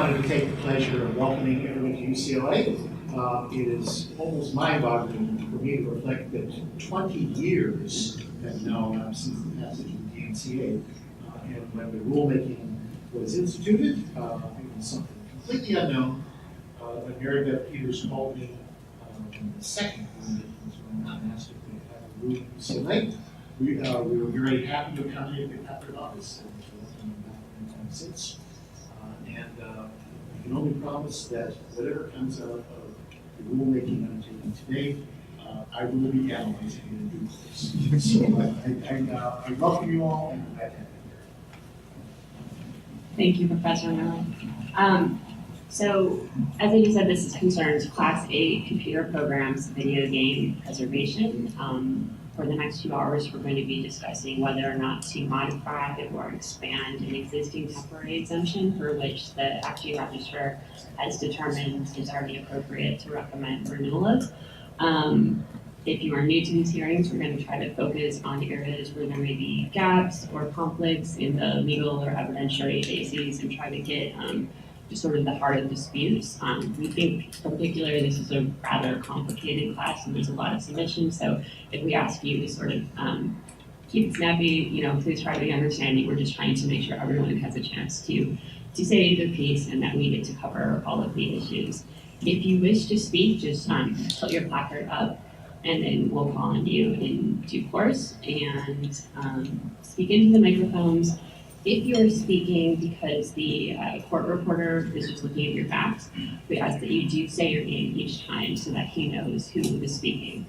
wanted to take the pleasure of welcoming everyone to UCLA. It is almost mind-boggling for me to reflect that 20 years have now elapsed since the passage of the DMCA. And when the rulemaking was instituted, it was something completely unknown. When Mary Beth Peters called me the second rulemaking when I asked if they had a rule in UCLA, we were very happy to accommodate the Catholic office and back since. I can only promise that whatever comes out of the rulemaking undertaking today, I will be analyzing it in due course. So I welcome you all and I'm glad to have you here. Thank you, Professor Miller. So, as I just said, this concerns Class 8 computer programs video game preservation. For the next 2 hours, we're going to be discussing whether or not to modify or expand an existing temporary exemption for which the FG Register has determined is already appropriate to recommend renewal of. If you are new to these hearings, we're going to try to focus on areas where there may be gaps or conflicts in the legal or evidentiary bases and try to get to sort of the heart of disputes. We think particularly this is a rather complicated class and there's a lot of submissions, so if we ask you to sort of keep it snappy, please try to be understanding. We're just trying to make sure everyone has a chance to say their piece and that we get to cover all of the issues. If you wish to speak, just put your placard up and then we'll call on you in due course and speak into the microphones. If you're speaking because the court reporter is just looking at your facts, we ask that you do say your name each time so that he knows who is speaking.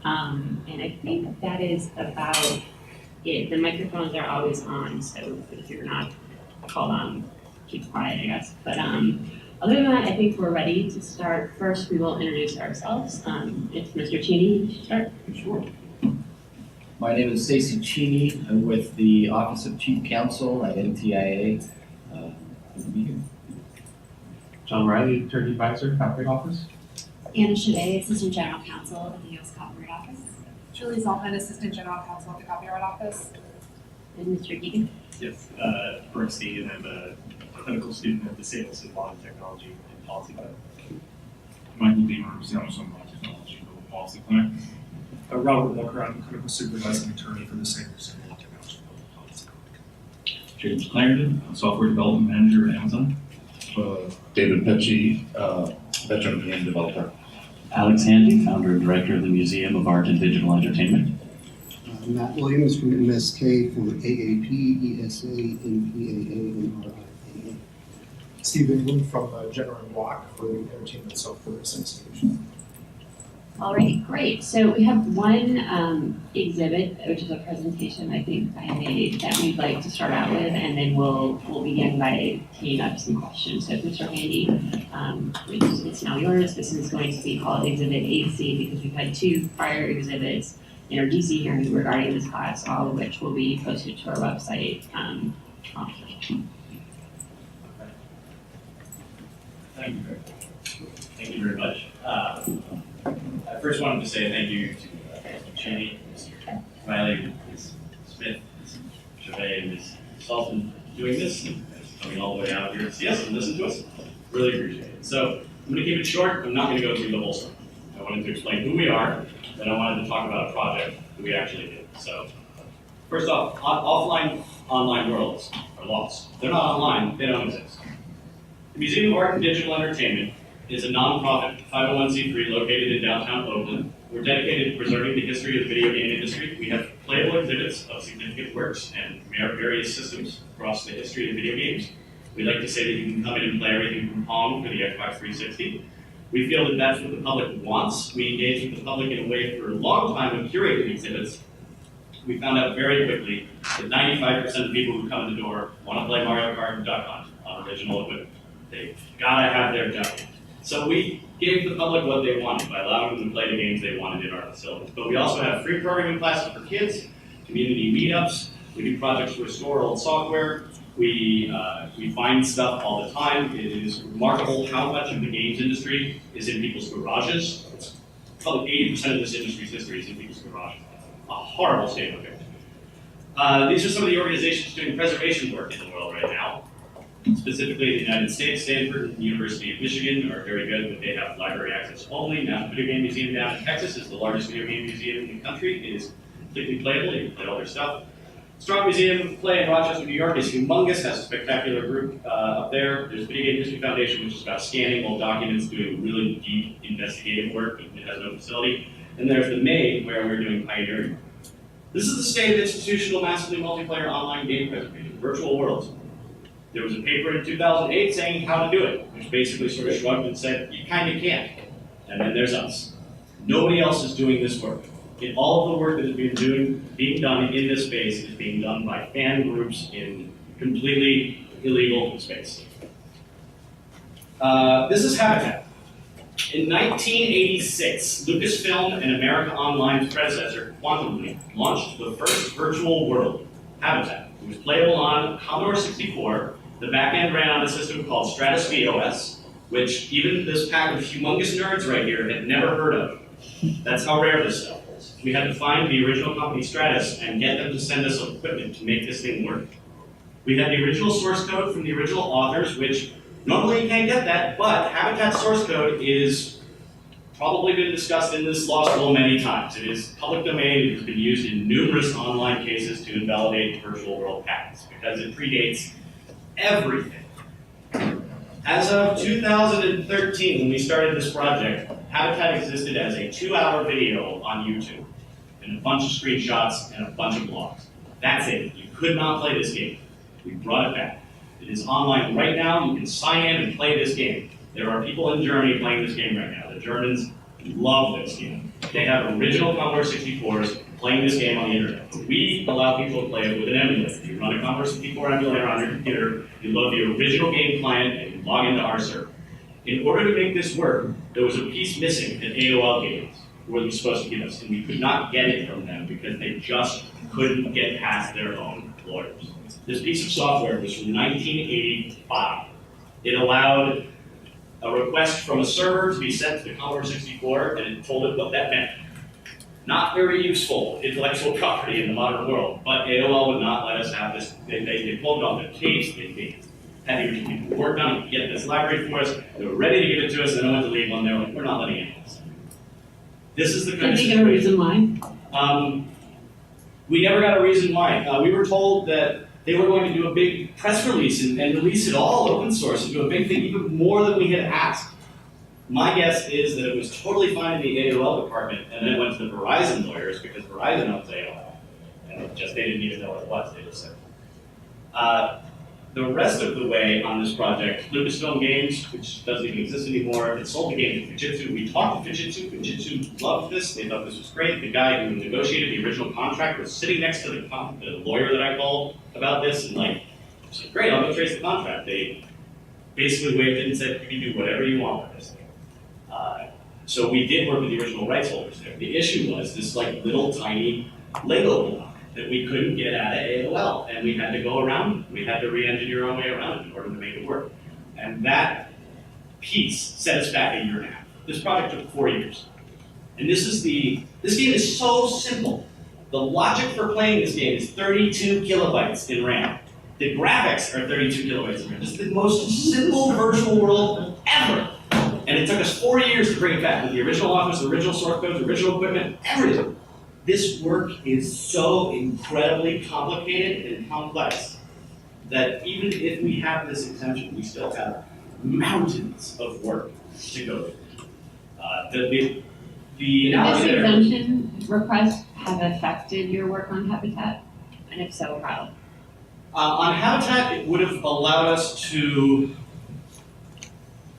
And I think that is about it. The microphones are always on, so if you're not called on, keep quiet, I guess. But other than that, I think we're ready to start. First, we will introduce ourselves. It's Mr. Cheney. You should start. Sure. My name is Stacy Cheney. I'm with the Office of Chief Counsel at NTIA. Good to be here. John Riley, Attorney Advisor, Copyright Office. Anna Shade, Assistant General Counsel at the U.S. Copyright Office. Julie Zolman, Assistant General Counsel at the Copyright Office. And Mr. Geegan. Yes, Bernstein. I'm a clinical student at the Sales of Law and Technology and Policy Clinic. Michael Deemer, Sales of Law and Technology and Policy Clinic. Robert Walker, I'm Clinical Supervising Attorney for the Sales of Law and Technology and Policy Clinic. James Clarendon, Software Development Manager at Amazon. David Pecci, Veteran Game Developer. Alex Handy, Founder and Director of the Museum of Art and Digital Entertainment. Matt Williams from MSK for AAP, ESA, NPAA, and RIAA. Steve England from Jenner and Block for the Entertainment Software Association. All right, great. So we have one exhibit, which is a presentation I think I made that we'd like to start out with, and then we'll begin by teeing up some questions. So Mr. Handy, it's now yours. This is going to be called Exhibit 8C because we've had 2 prior exhibits in our DC hearing regarding this class, all of which will be posted to our website promptly. Thank you very much. I first wanted to say thank you to Mr. Cheney, Mr. Riley, Ms. Smith, Ms. Gervais, and Ms. Salton for doing this, and coming all the way out here to see us and listen to us. Really appreciate it. So I'm going to keep it short. I'm not going to go through the whole story. I wanted to explain who we are, then I wanted to talk about a project that we actually did. So first off, offline, online worlds are lost. They're not online, they don't exist. The Museum of Art and Digital Entertainment is a nonprofit 501c3 located in downtown Oakland. We're dedicated to preserving the history of the video game industry. We have playable exhibits of significant works and various systems across the history of video games. We like to say that you can come in and play everything from Pong for the Xbox 360. We feel that that's what the public wants. We engage with the public in a way for a long time of curating exhibits. We found out very quickly that 95% of people who come in the door want to play Mario Kart and Duck Hunt on original equipment. They've got to have their Duck Hunt. So we gave the public what they wanted by allowing them to play the games they wanted in our facilities. But we also have free programming classes for kids, community meetups. We do projects to restore old software. We find stuff all the time. It is remarkable how much of the games industry is in people's garages. It's probably 80% of this industry's history is in people's garages. A horrible state of affairs. These are some of the organizations doing preservation work in the world right now. Specifically, the United States, Stanford, and the University of Michigan are very good, but they have library access only. National Video Game Museum down in Texas is the largest video game museum in the country. It is completely playable. You can play all their stuff. Strong Museum of Play in Rochester, New York is humongous, has a spectacular group up there. There's Video Game History Foundation, which is about scanning old documents, doing really deep investigative work, but it has no facility. And there's the Maine, where we're doing pioneering work. This is the state of institutional massively multiplayer online game preservation, virtual worlds. There was a paper in 2008 saying how to do it, which basically sort of shrugged and said, you kind of can't. And then there's us. Nobody else is doing this work. All of the work that is being done in this space is being done by fan groups in completely illegal space. This is Habitat. In 1986, Lucasfilm and America Online's predecessor, Quantum Leap, launched the first virtual world, Habitat. It was playable on Commodore 64. The backend ran on a system called Stratus VOS, which even this pack of humongous nerds right here had never heard of. That's how rare this stuff was. We had to find the original company Stratus and get them to send us equipment to make this thing work. We had the original source code from the original authors, which normally you can't get that, but Habitat source code is probably been discussed in this law school many times. It is public domain. It has been used in numerous online cases to invalidate virtual world patents because it predates everything. As of 2013, when we started this project, Habitat existed as a 2-hour video on YouTube and a bunch of screenshots and a bunch of blogs. That's it. You could not play this game. We brought it back. It is online right now. You can sign in and play this game. There are people in Germany playing this game right now. The Germans love this game. They have original Commodore 64s playing this game on the internet. We allow people to play it with an emulator. You run a Commodore 64 emulator on your computer, you load the original game client, and you log into our server. In order to make this work, there was a piece missing that AOL Games was supposed to give us, and we could not get it from them because they just couldn't get past their own lawyers. This piece of software was from 1985. It allowed a request from a server to be sent to the Commodore 64, and it told it what that meant. Not very useful intellectual property in the modern world, but AOL would not let us have this. They pulled it off their case. They had the original people work on it to get this library for us. They were ready to give it to us, and then went to leave one. They were like, we're not letting it happen. This is the kind of situation. Can you give a reason why? We never got a reason why. We were told that they were going to do a big press release and release it all open source and do a big thing, even more than we had asked. My guess is that it was totally fine in the AOL department, and then it went to the Verizon lawyers because Verizon owns AOL. And they didn't even know what it was, they just said. The rest of the way on this project, Lucasfilm Games, which doesn't even exist anymore, it sold the game to Fujitsu. We talked to Fujitsu. Fujitsu loved this. They thought this was great. The guy who negotiated the original contract was sitting next to the lawyer that I called about this, and I was like, great, I'll go trace the contract. They basically waved in and said, you can do whatever you want with this thing. So we did work with the original rights holders there. The issue was this little tiny Lego block that we couldn't get out of AOL, and we had to go around. We had to re-engineer our way around it in order to make it work. And that piece set us back a year and a half. This project took 4 years. And this game is so simple. The logic for playing this game is 32 kilobytes in RAM. The graphics are 32 kilobytes in RAM. It's the most simple virtual world ever. And it took us 4 years to bring it back with the original office, the original source codes, the original equipment, everything. This work is so incredibly complicated and complex that even if we have this exemption, we still have mountains of work to go through. The Did analogy this there, exemption request have affected your work on Habitat? And if so, how? on Habitat, it would have allowed us to.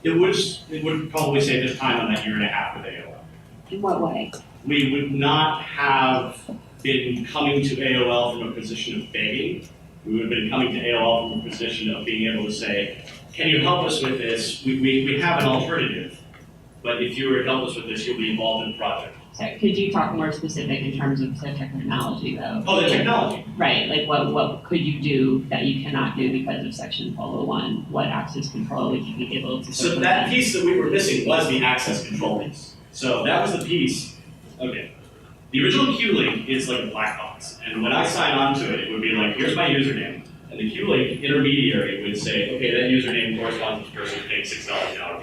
It would probably save us time on that year and a half with AOL. In what way? We would not have been coming to AOL from a position of begging. We would have been coming to AOL from a position of being able to say, can you help us with this? We have an alternative, but if you were to help us with this, you'll be involved in the project. So could you talk more specific in terms of the technology though? Oh, the technology. Right, like what could you do that you cannot do because of section 1201? What access control would you be able to? So that piece that we were missing was the access control piece. So that was the piece. Okay. The original Q-Link is like a black box, and when I sign on to it, it would be like, here's my username, And the Q-Link intermediary would say, okay, that username corresponds to the person paying $6 an hour.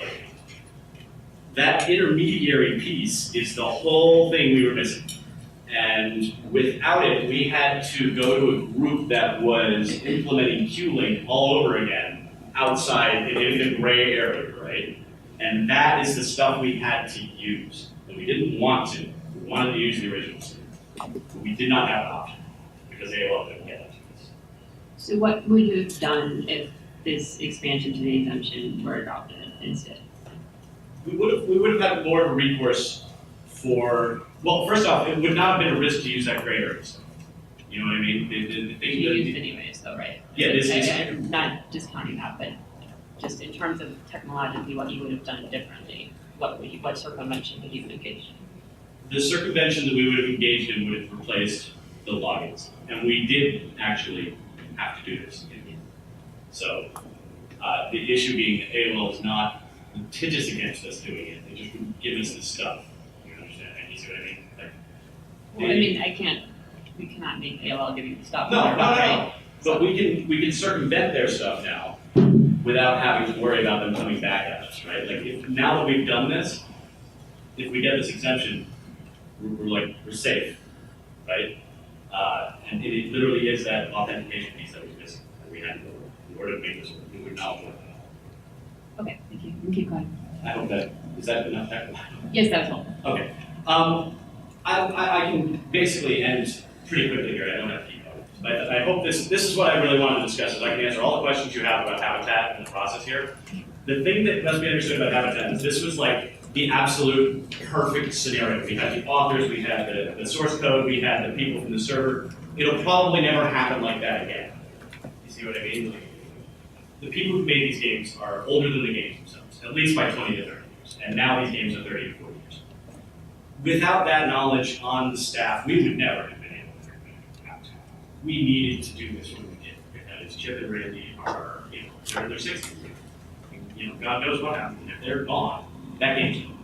That intermediary piece is the whole thing we were missing. And without it, we had to go to a group that was implementing Q-Link all over again, outside in the gray area, right? And that is the stuff we had to use. And we didn't want to. We wanted to use the original stuff. But we did not have an option, because AOL couldn't get it to us. So what would you have done if this expansion to the exemption were adopted instead? We would have had more of a recourse for, well, first off, it would not have been a risk to use that gray area stuff. You know what I mean? The thing You that- used anyways though, right? Yeah, this is- I'm not discounting that, but just in terms of technologically, what you would have done differently, what circumvention would you have engaged in? The circumvention that we would have engaged in would have replaced the logins. And we did actually have to do this. So the issue being that AOL is not litigious against us doing it. They just wouldn't give us this stuff. You understand? You see what I mean? Like, Well, I mean, we cannot make AOL give you the stuff. No. Right? But we can circumvent their stuff now without having to worry about them coming back at us, right? Like now that we've done this, if we get this exemption, we're safe, right? And it literally is that authentication piece that was missing that we had in order to make this work. We would not work. Okay, thank you. You keep going. I hope that is that enough technical. Yes, that was all. Okay. I can basically end pretty quickly here. I don't have to keep going. But I hope this is what I really want to discuss, is I can answer all the questions you have about Habitat and the process here. The thing that must be understood about Habitat is this was like the absolute perfect scenario. We had the authors, we had the source code, we had the people from the server. It'll probably never happen like that again. You see what I mean? Like, the people who made these games are older than the games themselves, at least by 20 to 30 years. And now these games are 30 to 40 years. Without that knowledge on the staff, we would never have been able to make Habitat. We needed to do this when we did, because Chip and Randy are, they're in their 60s. God knows what happened. If they're gone, that game's gone.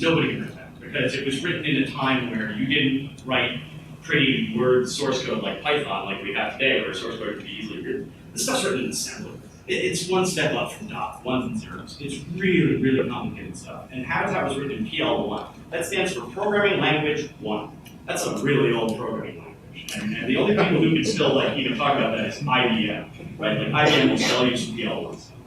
Nobody can remember that, because it was written in a time where you didn't write pretty word source code like Python, like we have today, where source code can be easily written. This stuff's written in assembly. It's one step up from dots, ones and zeros. It's really, really complicated stuff. And Habitat was written in PL1. That stands for Programming Language 1. That's a really old programming language. And the only people who can still even talk about that is IBM, right? Like IBM will sell you some PL1 stuff.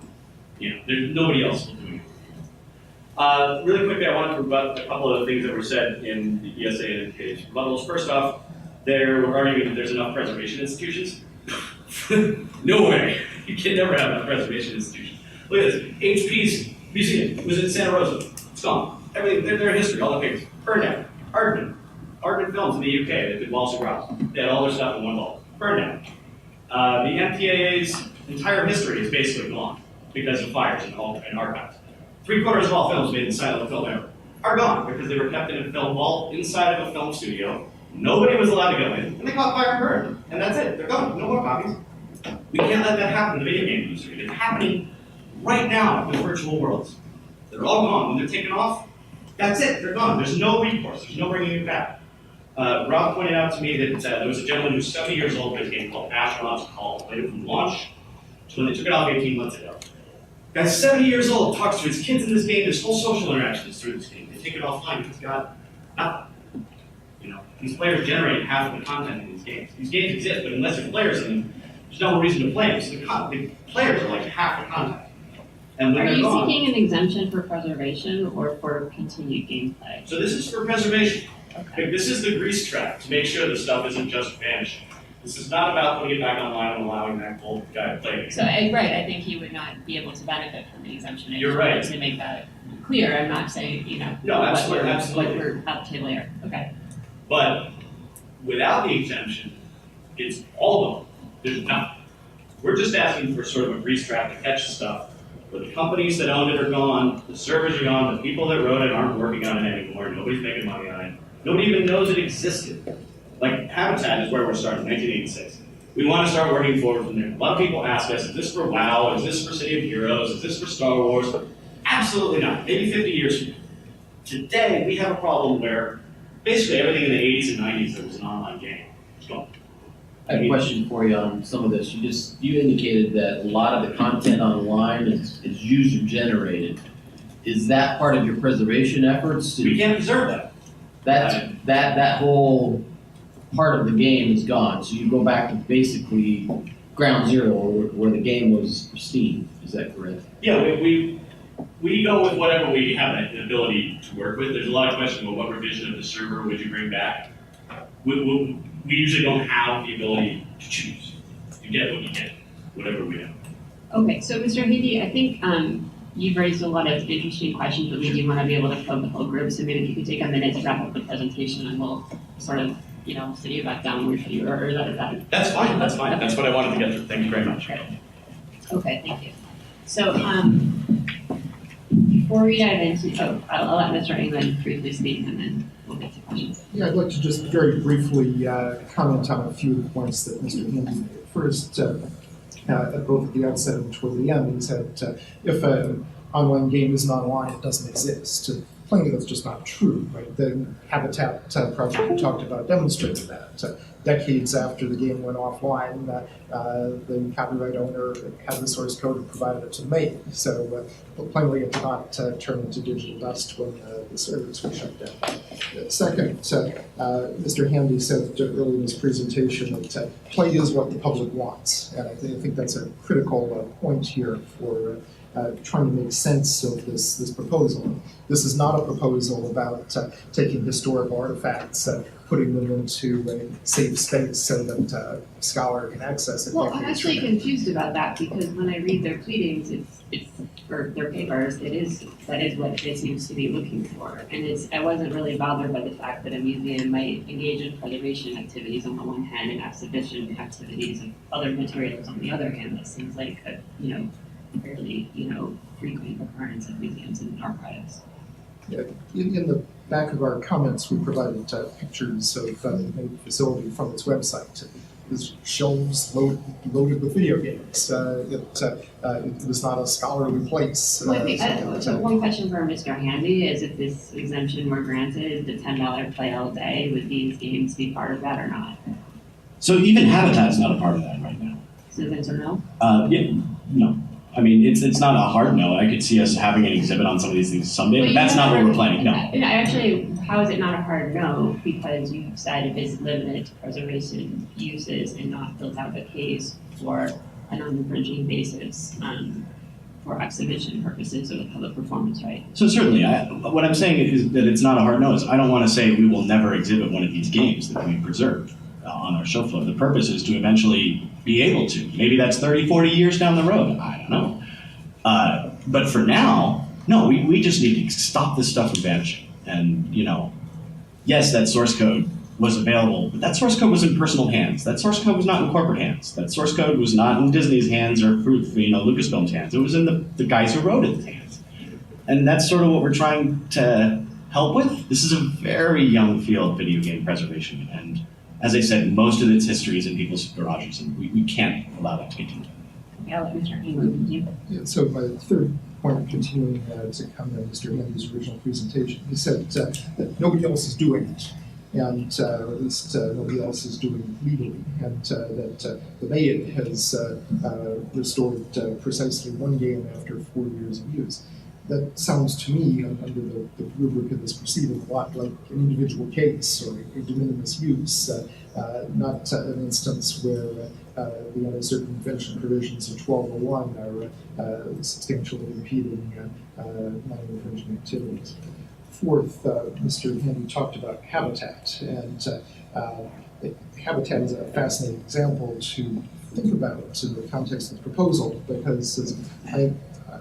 There's nobody else will do it. Really quickly, I wanted to rebut a couple of the things that were said in the ESA and NK's rebuttals. First off, they're arguing that there's enough preservation institutions. No way. You can never have enough preservation institutions. Look at this. HP's museum was in Santa Rosa. It's gone. Everything, their history, all the papers, burned down. Aardman Films in the UK, that did Wallace and Gromit. They had all their stuff in one vault. Burned down. The MPAA's entire history is basically gone because of fires and archives. 3/4 of all films made inside of a film ever are gone because they were kept in a film vault inside of a film studio. Nobody was allowed to go in, and they caught fire and burned. And that's it. They're gone. No more copies. We can't let that happen in the video game industry. It's happening right now with virtual worlds. They're all gone. When they're taken off, that's it. They're gone. There's no recourse. There's no bringing it back. Rob pointed out to me that there was a gentleman who's 70 years old with a game called Astronaut's Call. Played it from launch to when they took it off 18 months ago. Guy's 70 years old, talks to his kids in this game, his whole social interaction is through this game. They take it offline, he's got nothing. These players generate half of the content in these games. These games exist, but unless there's players in them, there's no reason to play them. So the players are like half the content. And when Are they're you gone, seeking an exemption for preservation or for continued gameplay? so this is for preservation. Okay. This is the grease trap to make sure the stuff isn't just vanishing. This is not about putting it back online and allowing that old guy to play it. So, I think he would not be able to benefit from the exemption. I You're just right. wanted to make that clear. I'm not saying, No, absolutely, absolutely. what we're about to table here. Okay. But without the exemption, it's all of them. There's nothing. We're just asking for sort of a grease trap to catch stuff where the companies that owned it are gone, the servers are gone, the people that wrote it aren't working on it anymore, nobody's making money on it. Nobody even knows it existed. Like Habitat is where we're starting, 1986. We want to start working forward from there. A lot of people ask us, is this for WoW? Is this for City of Heroes? Is this for Star Wars? Absolutely not. Maybe 50 years from now. Today, we have a problem where basically everything in the 80s and 90s that was an online game is gone. I have a question for you on some of this. You indicated that a lot of the content online is user generated. Is that part of your preservation efforts? We can't preserve that. That whole part of the game is gone, so you go back to basically ground zero where the game was pristine. Is that correct? Yeah, we go with whatever we have the ability to work with. There's a lot of questions about what revision of the server would you bring back. We usually don't have the ability to choose. You get what you get, whatever we have. Okay, so Mr. Handy, I think you've raised a lot of interesting questions, but we do want to be able to probe the whole group. So maybe if you could take a minute to wrap up the presentation, and we'll sort of, sit you back down with you, or is that? That's fine. That's what I wanted to get through. Thank you very much. Okay, thank you. So before we dive into, I'll let Mr. England briefly speak, and then we'll get to questions. Yeah, I'd like to just very briefly comment on a few of the points that Mr. Handy made. First, at both at the outset and toward the end, he said if an online game isn't online, it doesn't exist. Plainly, that's just not true, right? The Habitat project we talked about demonstrated that. Decades after the game went offline, the copyright owner had the source code and provided it to me. So plainly, it did not turn into digital dust when the servers were shut down. Second, Mr. Handy said earlier in his presentation that play is what the public wants. And I think that's a critical point here for trying to make sense of this proposal. This is not a proposal about taking historical artifacts, putting them into a safe space so that a scholar can access it. Well, I'm actually confused about that, because when I read their pleadings, it's or their papers, that is what it seems to be looking for. And I wasn't really bothered by the fact that a museum might engage in preservation activities on the one hand and exhibition activities of other materials on the other hand. That seems like a fairly frequent occurrence of museums and archives. Yeah, in the back of our comments, we provided pictures of the main facility from its website. There's shelves loaded with video games. It was not a scholarly place. Well, I think, so one question for Mr. Handy is, if this exemption were granted, the $10 play all day, would these games be part of that or not? So even Habitat's not a part of that right now. So is it or no? Yeah, no. I mean, it's not a hard no. I could see us having an exhibit on some of these things someday, but that's not what we're planning, no. Actually, how is it not a hard no? Because you decided it's limited to preservation uses and not built out a case for a non-infringing basis for exhibition purposes or the public performance, right? So certainly, what I'm saying is that it's not a hard no. I don't want to say we will never exhibit one of these games that we preserved on our show floor. The purpose is to eventually be able to. Maybe that's 30, 40 years down the road. I don't know. But for now, no, we just need to stop this stuff from vanishing. And, yes, that source code was available, but that source code was in personal hands. That source code was not in corporate hands. That source code was not in Disney's hands or Lucasfilm's hands. It was in the guys who wrote it's hands. And that's sort of what we're trying to help with. This is a very young field, video game preservation. And as I said, most of its history is in people's garages, and we can't allow that to continue. Yeah, let Mr. England continue. Yeah, so my third point, continuing to comment on Mr. Handy's original presentation, he said that nobody else is doing it, and at least nobody else is doing it legally, and that the MAID has restored precisely one game after 4 years of use. That sounds to me, under the rubric of this proceeding, a lot like an individual case or a de minimis use, not an instance where the anti-circumvention provisions of 1201 are substantially impeding non-infringing activities. Fourth, Mr. Handy talked about Habitat, and Habitat is a fascinating example to think about in the context of the proposal, because as I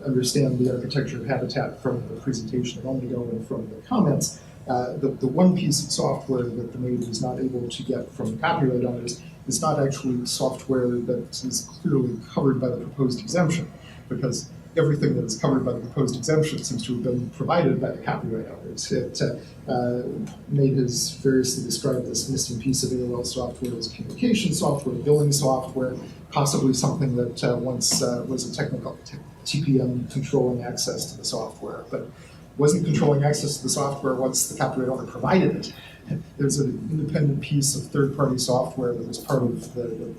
understand the architecture of Habitat from the presentation a moment ago and from the comments, the one piece of software that the MAID is not able to get from copyright owners is not actually software that is clearly covered by the proposed exemption, because everything that is covered by the proposed exemption seems to have been provided by the copyright owners. MAID has variously described this missing piece of AOL software as communication software, billing software, possibly something that once was a technical TPM controlling access to the software, but wasn't controlling access to the software once the copyright owner provided it. there's an independent piece of third-party software that was part of the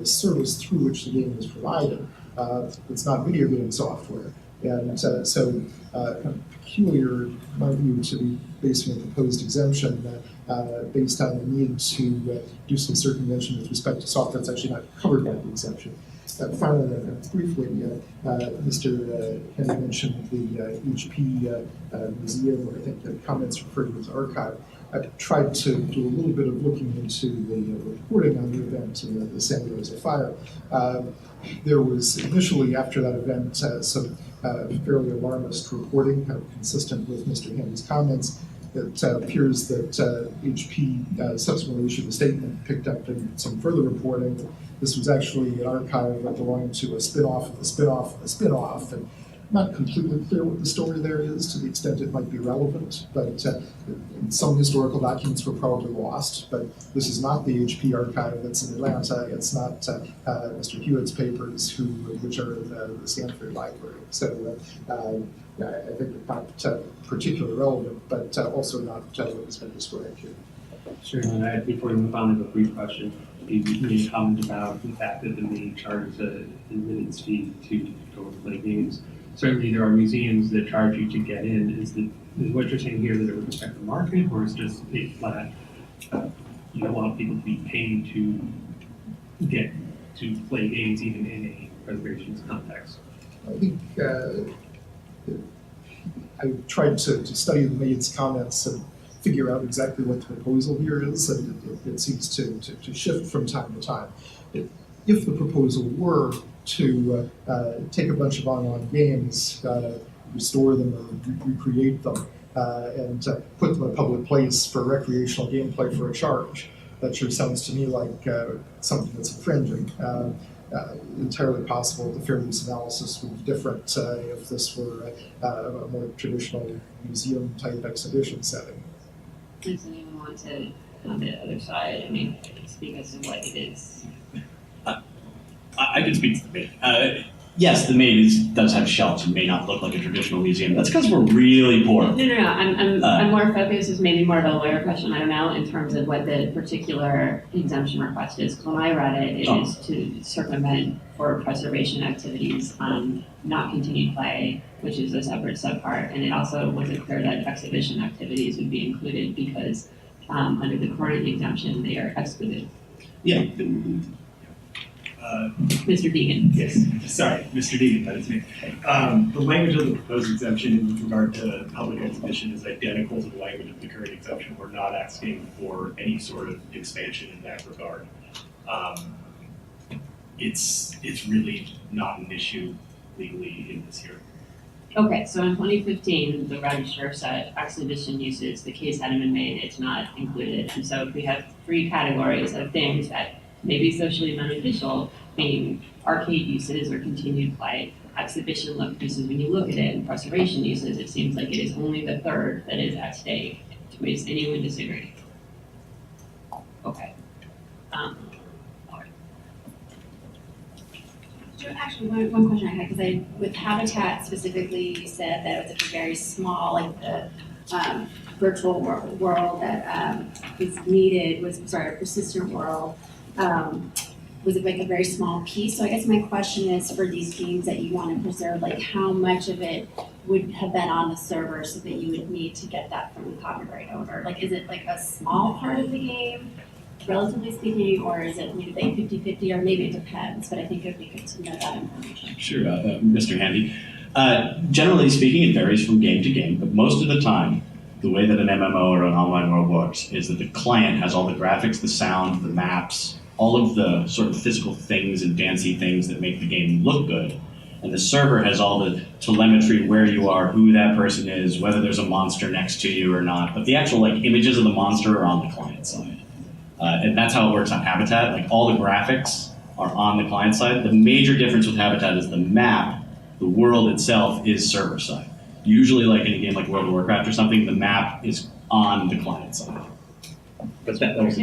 service through which the game was provided. It's not video game software. And so kind of peculiar, in my view, to be basing a proposed exemption based on the need to do some circumvention with respect to software that's actually not covered by the exemption. Finally, briefly, Mr. Henry mentioned the HP museum, or I think the comments referred to as archive. I tried to do a little bit of looking into the reporting on the event in the San Jose fire. There was initially, after that event, some fairly alarmist reporting, kind of consistent with Mr. Henry's comments. It appears that HP subsequently issued a statement, picked up in some further reporting. This was actually an archive that belonged to a spin-off of a spin-off of a spin-off. And not completely clear what the story there is, to the extent it might be relevant, but some historical documents were probably lost. But this is not the HP archive that's in Atlanta. It's not Mr. Hewitt's papers, which are in the Stanford Library. So I think it's not particularly relevant, but also not what has been described here. Sure, and before we move on, I have a brief question. You made a comment about the fact that the main charges an admittance fee to go and play games. Certainly, there are museums that charge you to get in. Is what you're saying here that it would affect the market, or is just a flat? You don't want people to be paying to get to play games, even in a preservationist context. I think I tried to study the maid's comments and figure out exactly what the proposal here is, and it seems to shift from time to time. If the proposal were to take a bunch of online games, restore them or recreate them, and put them in a public place for recreational gameplay for a charge, that sure sounds to me like something that's infringing. Entirely possible the fair use analysis would be different if this were a more traditional museum-type exhibition setting. Does anyone want to, on the other side, speak as to what it is? I can speak to the maid. Yes, the maid does have shelves and may not look like a traditional museum. That's because we're really poor. No. I'm more focused. It's maybe more of a lawyer question. I don't know, in terms of what the particular exemption request is. When I read it, it is to circumvent for preservation activities, not continued play, which is a separate subpart, and it also wasn't clear that exhibition activities would be included because under the current exemption they are excluded. Yeah. Mr. Deegan. Yes, sorry, Mr. Deegan, that is me. The language of the proposed exemption with regard to public exhibition is identical to the language of the current exemption. We're not asking for any sort of expansion in that regard. It's really not an issue legally in this hearing. Okay, so in 2015, the register said exhibition uses, the case hadn't been made, it's not included. And so we have three categories of things that may be socially beneficial, being arcade uses or continued play, exhibition uses. When you look at it, and preservation uses, it seems like it is only the third that is at stake. Does anyone disagree? Okay. Actually, one question I had, because with Habitat specifically, you said that it was a very small, like the virtual world that is needed, a persistent world. Was it like a very small piece? So I guess my question is, for these games that you want to preserve, like how much of it would have been on the server so that you would need to get that from the copyright owner? Like, is it like a small part of the game, relatively speaking, or is it maybe like 50-50, or maybe it depends, but I think it would be good to know that information. Sure, Mr. Handy. Generally speaking, it varies from game to game, but most of the time, the way that an MMO or an online world works is that the client has all the graphics, the sound, the maps, all of the sort of physical things and fancy things that make the game look good. And the server has all the telemetry, where you are, who that person is, whether there's a monster next to you or not. But the actual like images of the monster are on the client side. And that's how it works on Habitat. Like all the graphics are on the client side. The major difference with Habitat is the map, the world itself, is server side. Usually, like in a game like World of Warcraft or something, the map is on the client side. But that was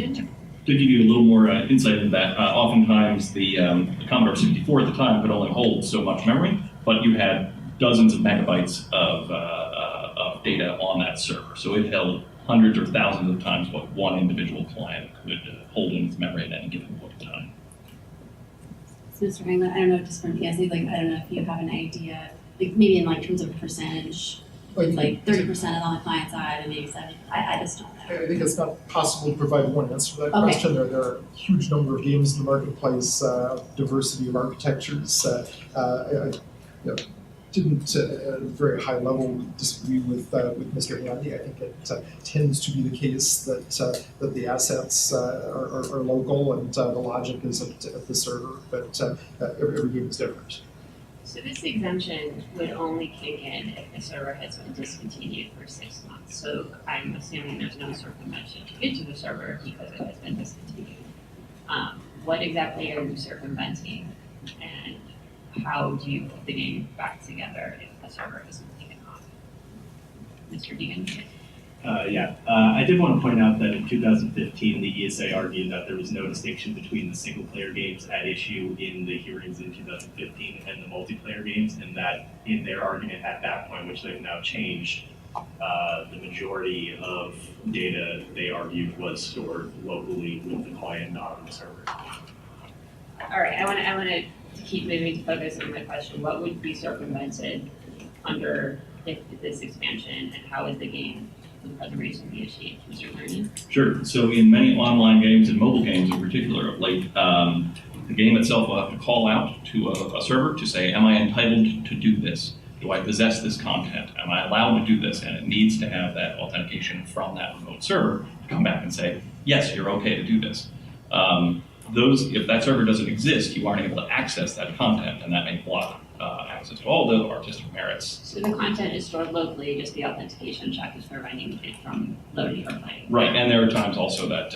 To give you a little more insight into that, oftentimes the Commodore 64 at the time could only hold so much memory, but you had dozens of megabytes of data on that server. So it held hundreds or thousands of times what one individual client could hold in its memory at any given point in time. So Mr. Hanglin, I don't know, just from PSA, like, I don't know if you have an idea, like maybe in like terms of percentage, like 30% on the client side and maybe 70, I just don't know. I think it's not possible to provide one answer to that Okay. question. There are a huge number of games in the marketplace, diversity of architectures. I didn't at a very high level disagree with Mr. Handy. I think it tends to be the case that the assets are local and the logic is at the server, but every game is different. So this exemption would only kick in if the server has been discontinued for 6 months. So I'm assuming there's no circumvention to get to the server because it has been discontinued. What exactly are you circumventing, and how do you put the game back together if the server isn't taken off? Mr. Deegan? I did want to point out that in 2015, the ESA argued that there was no distinction between the single-player games at issue in the hearings in 2015 and the multiplayer games, and that in their argument at that point, which they've now changed, the majority of data they argued was stored locally with the client, not on the server. All right, I want to keep moving to focus on my question. What would be circumvented under this expansion, and how is the game and preservation be achieved? Mr. Learning? Sure. So in many online games and mobile games in particular of late, the game itself will have to call out to a server to say, am I entitled to do this? Do I possess this content? Am I allowed to do this? And it needs to have that authentication from that remote server to come back and say, yes, you're okay to do this. If that server doesn't exist, you aren't able to access that content, and that may block access to all the artistic merits. So the content is stored locally, just the authentication check is preventing it from loading or playing. Right, and there are times also that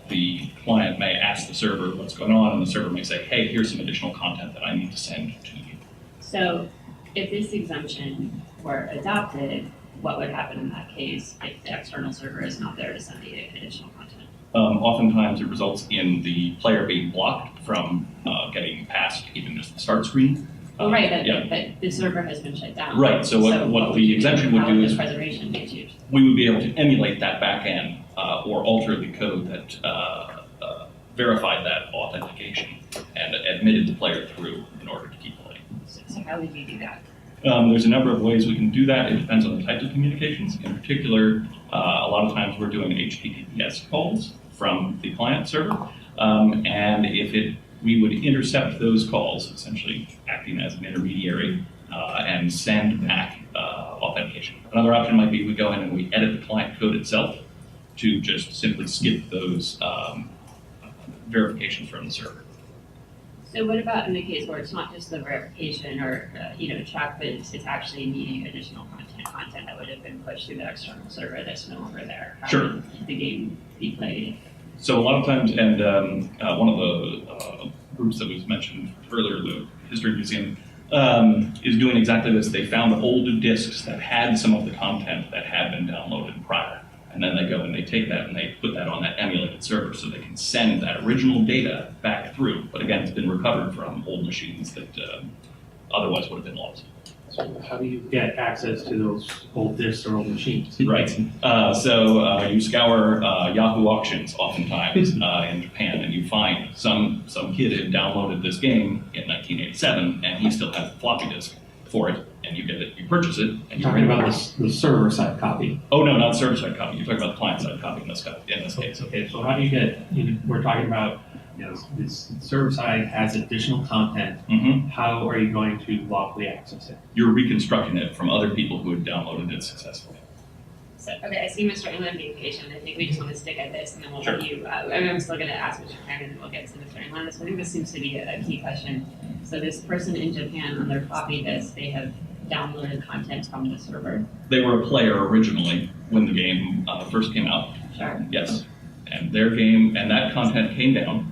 the client may ask the server what's going on, and the server may say, hey, here's some additional content that I need to send to you. So if this exemption were adopted, what would happen in that case if the external server is not there to send the additional content? Oftentimes it results in the player being blocked from getting past even just the start screen. But the server has been shut down. Right, so what the exemption would do is preservation be achieved? we would be able to emulate that back end or alter the code that verified that authentication and admitted the player through in order to keep playing. So how would you do that? There's a number of ways we can do that. It depends on the types of communications. In particular, a lot of times we're doing HTTPS calls from the client server, and we would intercept those calls, essentially acting as an intermediary, and send back authentication. Another option might be we go in and we edit the client code itself to just simply skip those verifications from the server. So what about in the case where it's not just the verification or check, but it's actually needing additional content that would have been pushed through the external server that's no longer there? How Sure. would the game be played? So a lot of times, and one of the groups that was mentioned earlier, the History Museum, is doing exactly this. They found old disks that had some of the content that had been downloaded prior. And then they go and they take that and they put that on that emulated server so they can send that original data back through. But again, it's been recovered from old machines that otherwise would have been lost. So how do you get access to those old disks or old machines? Right. So you scour Yahoo auctions oftentimes in Japan, and you find some kid had downloaded this game in 1987, and he still has a floppy disk for it, and you get it, you purchase it. And You're talking about the server-side copy. Oh no, not server-side copy. You're talking about the client-side copy in this case. Okay, so how do you get? We're talking about this server-side has additional content. Mm-hmm. How are you going to lawfully access it? You're reconstructing it from other people who had downloaded it successfully. So, okay, I see Mr. Inland being patient. I think we just want to stick at this and then we'll let you, I'm still going to ask Mr. Kang and then we'll get to Mr. Inland. So I think this seems to be a key question. So this person in Japan on their floppy disk, they have downloaded content from the server. They were a player originally when the game first came out. Sure. Yes. And their game, and that content came down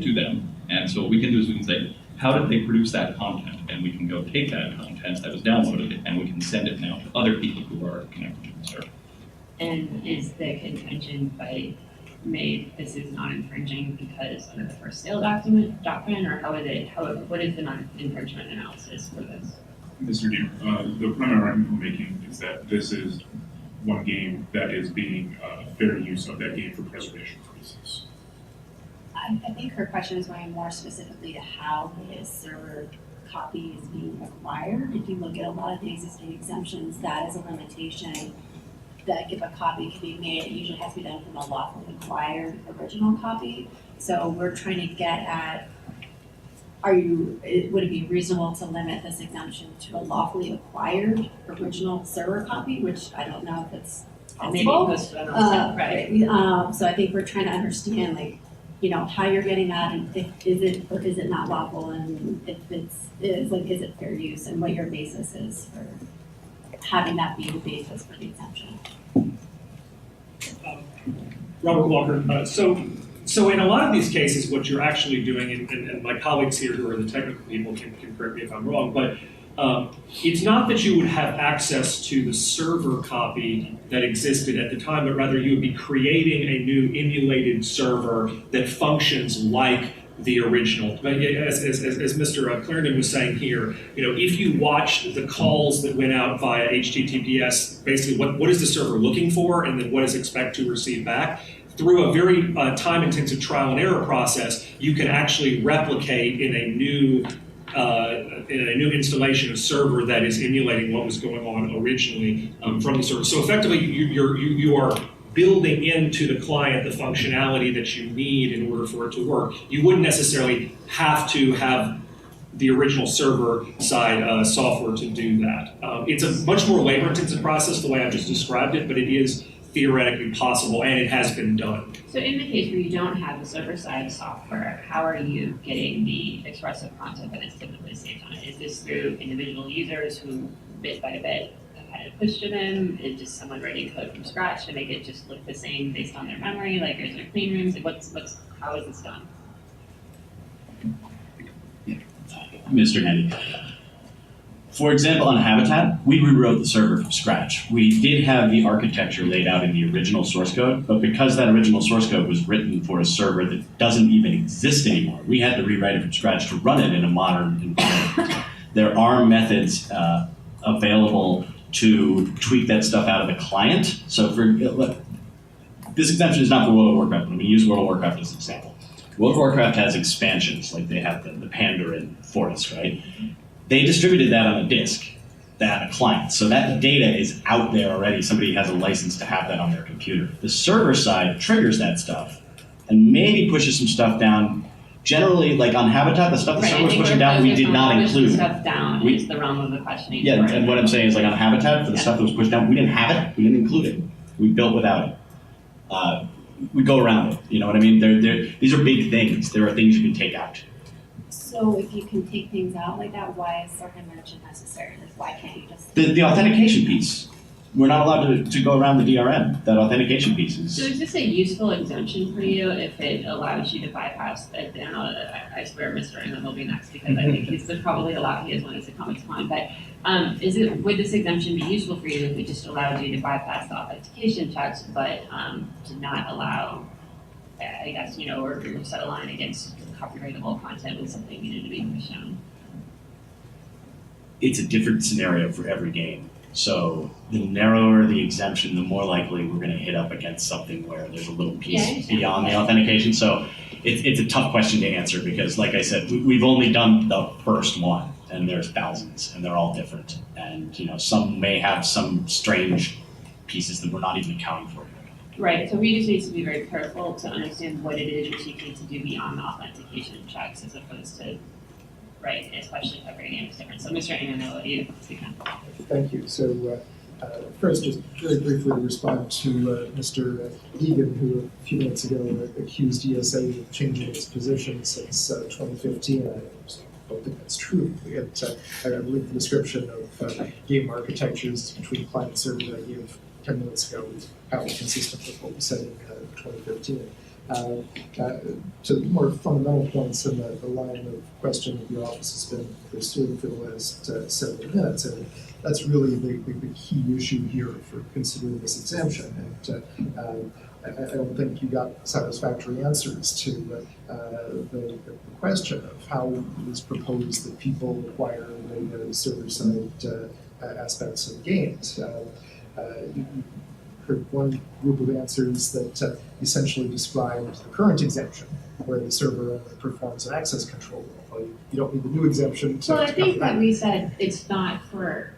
to them. And so what we can do is we can say, how did they produce that content? And we can go take that content that was downloaded and we can send it now to other people who are connected to the server. And is the contention made this is not infringing because under the first sale doctrine, or what is the non-infringement analysis for this? Mr. Dean, the primary argument we're making is that this is one game that is being fair use of that game for preservation purposes. I think her question is going more specifically to how the server copy is being acquired. If you look at a lot of the existing exemptions, that is a limitation, that if a copy can be made, it usually has to be done from a lawfully acquired original copy. So we're trying to get at, would it be reasonable to limit this exemption to a lawfully acquired original server copy, which I don't know if it's Maybe possible. posted on our site, right? So I think we're trying to understand, like, how you're getting that, and is it or is it not lawful, and if is it fair use, and what your basis is for having that be the basis for the exemption. Robert Walker. So in a lot of these cases, what you're actually doing, and my colleagues here who are the technical people can correct me if I'm wrong, but it's not that you would have access to the server copy that existed at the time, but rather you would be creating a new emulated server that functions like the original. But as Mr. Clarendon was saying here, if you watch the calls that went out via HTTPS, basically what is the server looking for, and then what is expected to receive back, through a very time-intensive trial and error process, you can actually replicate in a new installation of server that is emulating what was going on originally from the server. So effectively, you are building into the client the functionality that you need in order for it to work. You wouldn't necessarily have to have the original server side software to do that. It's a much more labor-intensive process the way I just described it, but it is theoretically possible, and it has been done. So in the case where you don't have the server-side software, how are you getting the expressive content that is typically saved on it? Is this through individual users who, bit by bit, have had it pushed to them? Is just someone writing code from scratch to make it just look the same based on their memory? Like, is there clean rooms? Like, how is this done? Mr. Handy. For example, on Habitat, we rewrote the server from scratch. We did have the architecture laid out in the original source code, but because that original source code was written for a server that doesn't even exist anymore, we had to rewrite it from scratch to run it in a modern environment. There are methods available to tweak that stuff out of the client. So this exemption is not for World of Warcraft, but I'm going to use World of Warcraft as an example. World of Warcraft has expansions, like they have the Pandaren Forest, right? They distributed that on a disk, that a client. So that data is out there already. Somebody has a license to have that on their computer. The server side triggers that stuff and maybe pushes some stuff down. Generally, like on Habitat, the stuff the server was pushing down, we did not include. Stuff down is the realm of the questioning. Yeah, and what I'm saying is, like on Habitat, for the stuff that was pushed down, we didn't have it, we didn't include it. We built without it. We go around it, you know what I mean? These are big things. There are things you can take out. So if you can take things out like that, why is circumvention necessary? Like, why can't you just? The authentication piece. We're not allowed to go around the DRM. That authentication piece is. So is this a useful exemption for you if it allows you to bypass, I don't know, I swear Mr. Ingham will be next because I think he's probably allowed, he has wanted to comment on, but would this exemption be useful for you if it just allowed you to bypass the authentication checks, but to not allow, I guess, or set a line against copyrightable content when something needed to be shown? It's a different scenario for every game. So the narrower the exemption, the more likely we're going to hit up against something where there's a little piece beyond the authentication. So it's a tough question to answer because, like I said, we've only done the first one, and there's thousands, and they're all different. And some may have some strange pieces that we're not even accounting for. Right, so we just need to be very careful to understand what it is you're seeking to do beyond the authentication checks as opposed to, right, especially if every game is different. So Mr. Ingham, what do you speak on? Thank you. So first, just very briefly respond to Mr. Egan, who a few minutes ago accused ESA of changing its position since 2015. I don't think that's true. I believe the description of game architectures between client and server that I gave 10 minutes ago was probably consistent with what we said in 2015. To more fundamental points in the line of question that the office has been pursuing for the last several minutes, and that's really the key issue here for considering this exemption. And I don't think you got satisfactory answers to the question of how it is proposed that people acquire the server-side aspects of games. heard one group of answers that essentially described the current exemption, where the server only performs an access control role. Well, you don't need the new exemption to Well, I cover think that. that we said it's not for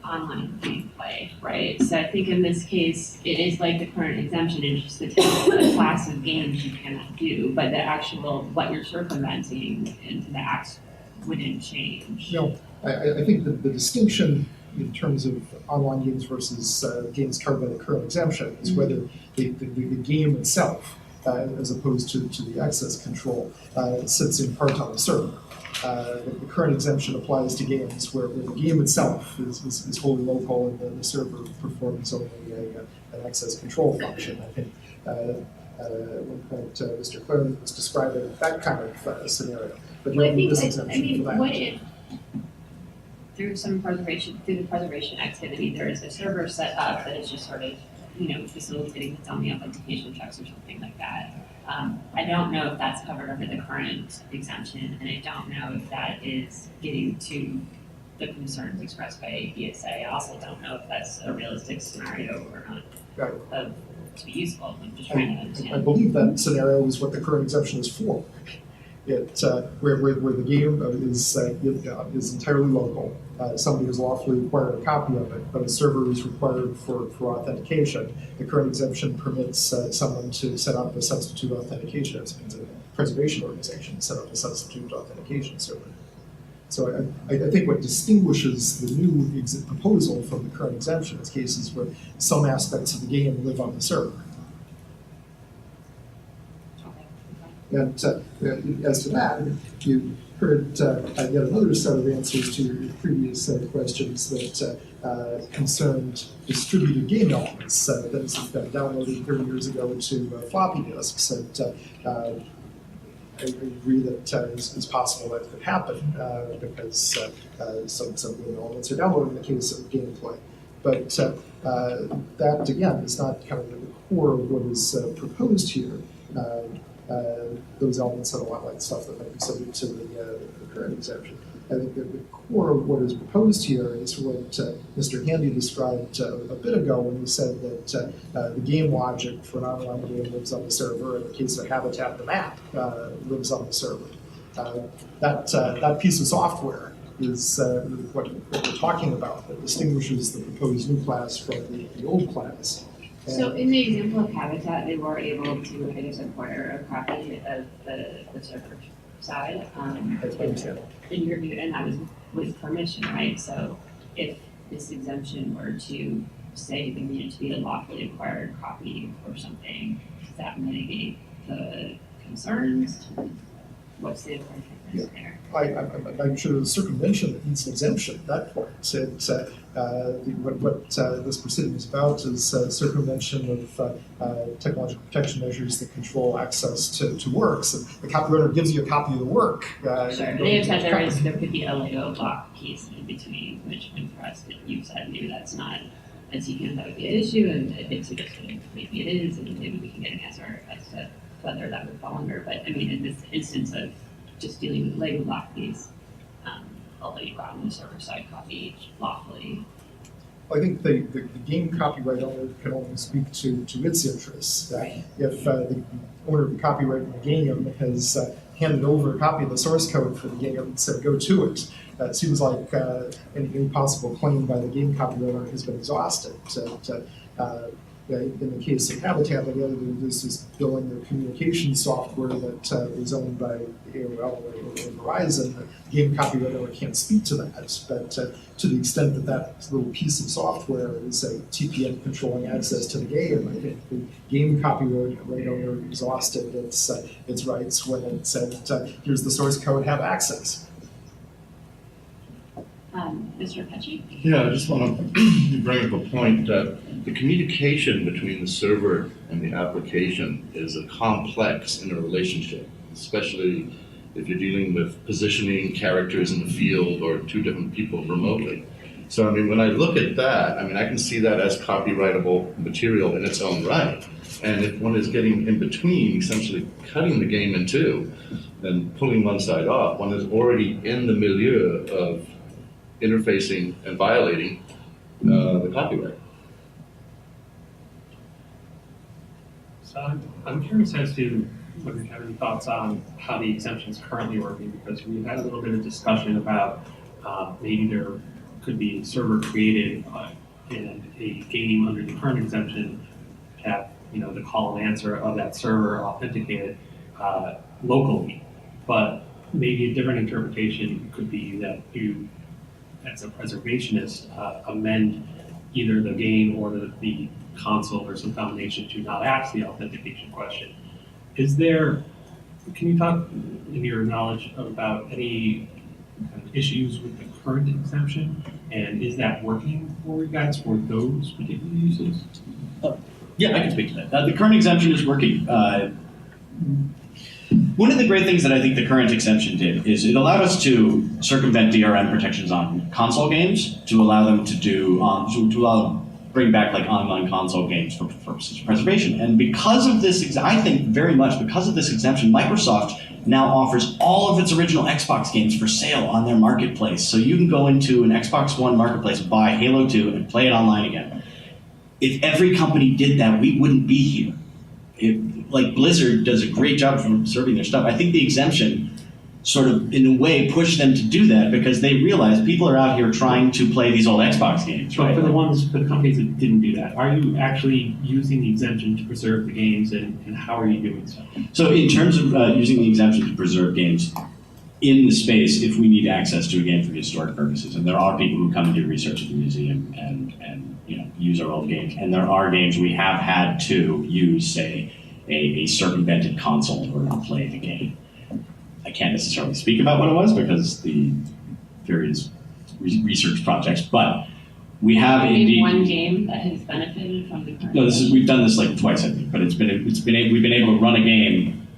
online gameplay, right? So I think in this case, it is like the current exemption, it's just the class of games you cannot do, but the actual, what you're circumventing into the acts wouldn't change. No, I think the distinction in terms of online games versus games covered by the current exemption is whether the game itself, as opposed to the access control, sits in part on the server. The current exemption applies to games where the game itself is wholly local and the server performs only an access control function. I think at one point Mr. Clarendon was describing that kind of scenario, but you Well, I don't need think, this exemption for that. what if, through the preservation activity, there is a server set up that is just sort of, facilitating its own authentication checks or something like that. I don't know if that's covered under the current exemption, and I don't know if that is getting to the concerns expressed by ESA. I also don't know if that's a realistic scenario or not to be useful. I'm just trying to I understand. believe that scenario is what the current exemption is for. It where the game is entirely local. Somebody is lawfully required a copy of it, but a server is required for authentication. The current exemption permits someone to set up a substitute authentication. It's a preservation organization to set up a substitute authentication server. So I think what distinguishes the new proposal from the current exemption is cases where some aspects of the game live on the server. And as to that, you heard yet another set of answers to your previous questions that concerned distributed game elements that have been downloaded 30 years ago to floppy disks. And I agree that it's possible that could happen because some game elements are downloaded in the case of gameplay. But that, again, is not kind of the core of what is proposed here. Those elements sound a lot like stuff that might be subject to the current exemption. I think that the core of what is proposed here is what Mr. Handy described a bit ago when he said that the game logic for an online game lives on the server. In the case of Habitat, the map lives on the server. That piece of software is what we're talking about that distinguishes the proposed new class from the old class. So in the example of Habitat, they were able to, I guess, acquire a copy of the server side. In your view, and that was with permission, right? So if this exemption were to say there needed to be a lawfully acquired copy or something, does that mitigate the concerns? What's the difference there? I'm sure there's circumvention that needs an exemption at that point. What this proceeding is about is circumvention of technological protection measures that control access to works. And the copywriter gives you a copy of the work. Sure. They have said there could be a Lego block piece in between, which when for us, you said maybe that's not a TPM that would be an issue, and if it's suggested maybe it is, and maybe we can get an answer as to whether that would fall under. But I mean, in this instance of just dealing with Lego block piece, although you've gotten the server side copy lawfully. I think the game copyright owner can only speak to its interests. Right. If the owner of the copyright in the game has handed over a copy of the source code for the game and said, go to it, it seems like any possible claim by the game copyright owner has been exhausted. In the case of Habitat, this is building the communication software that is owned by AOL or Verizon. The game copyright owner can't speak to that, but to the extent that that little piece of software is a TPM controlling access to the game, I think the game copyright owner exhausted its rights when it said, here's the source code, have access. Mr. Pecci? Yeah, I just want to bring up a point that the communication between the server and the application is a complex interrelationship, especially if you're dealing with positioning characters in the field or two different people remotely. So, I mean, when I look at that, I mean, I can see that as copyrightable material in its own right. And if one is getting in between, essentially cutting the game in two, and pulling one side off, one is already in the milieu of interfacing and violating the copyright. So I'm curious as to whether you have any thoughts on how the exemption is currently working, because we've had a little bit of discussion about maybe there could be a server created and a game under the current exemption have, the call and answer of that server authenticated locally. But maybe a different interpretation could be that you, as a preservationist, amend either the game or the console or some combination to not ask the authentication question. Can you talk in your knowledge about any kind of issues with the current exemption? And is that working for you guys for those particular uses? Yeah, I can speak to that. The current exemption is working. One of the great things that I think the current exemption did is it allowed us to circumvent DRM protections on console games to allow them to do bring back like online console games for purposes of preservation. And because of this, I think very much because of this exemption, Microsoft now offers all of its original Xbox games for sale on their marketplace. So you can go into an Xbox One marketplace, buy Halo 2, and play it online again. If every company did that, we wouldn't be here. Like Blizzard does a great job of preserving their stuff. I think the exemption sort of, in a way, pushed them to do that because they realized people are out here trying to play these old Xbox games, right? But for the companies that didn't do that, are you actually using the exemption to preserve the games, and how are you doing so? So in terms of using the exemption to preserve games, in the space, if we need access to a game for historic purposes, and there are people who come and do research at the museum and use our old games, and there are games we have had to use, say, a circumvented console in order to play the game. I can't necessarily speak about what it was because the various research projects, but we have indeed one game that has benefited from the current. No, we've done this like twice, I think, but we've been able to run a game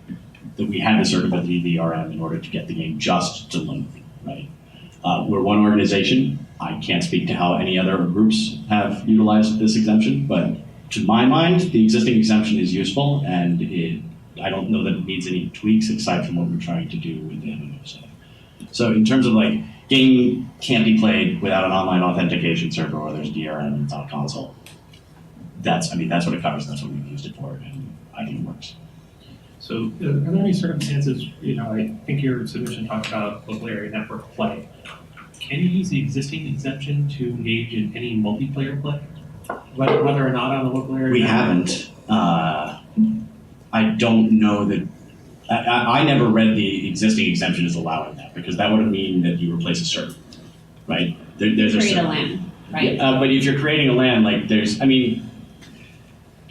that we had to circumvent the DRM in order to get the game just to load, right? We're one organization. I can't speak to how any other groups have utilized this exemption, but to my mind, the existing exemption is useful, and I don't know that it needs any tweaks aside from what we're trying to do with the MMO side. So in terms of like, game can't be played without an online authentication server or there's DRM and it's on a console. That's what it covers. That's what we've used it for, and I think it works. So are there any circumstances, I think your submission talked about local area network play. Can you use the existing exemption to engage in any multiplayer play? Whether or not on the local area? We haven't. I don't know that. I never read the existing exemption as allowing that because that would mean that you replace a server, right? There's Create a LAN, right? But if you're creating a LAN,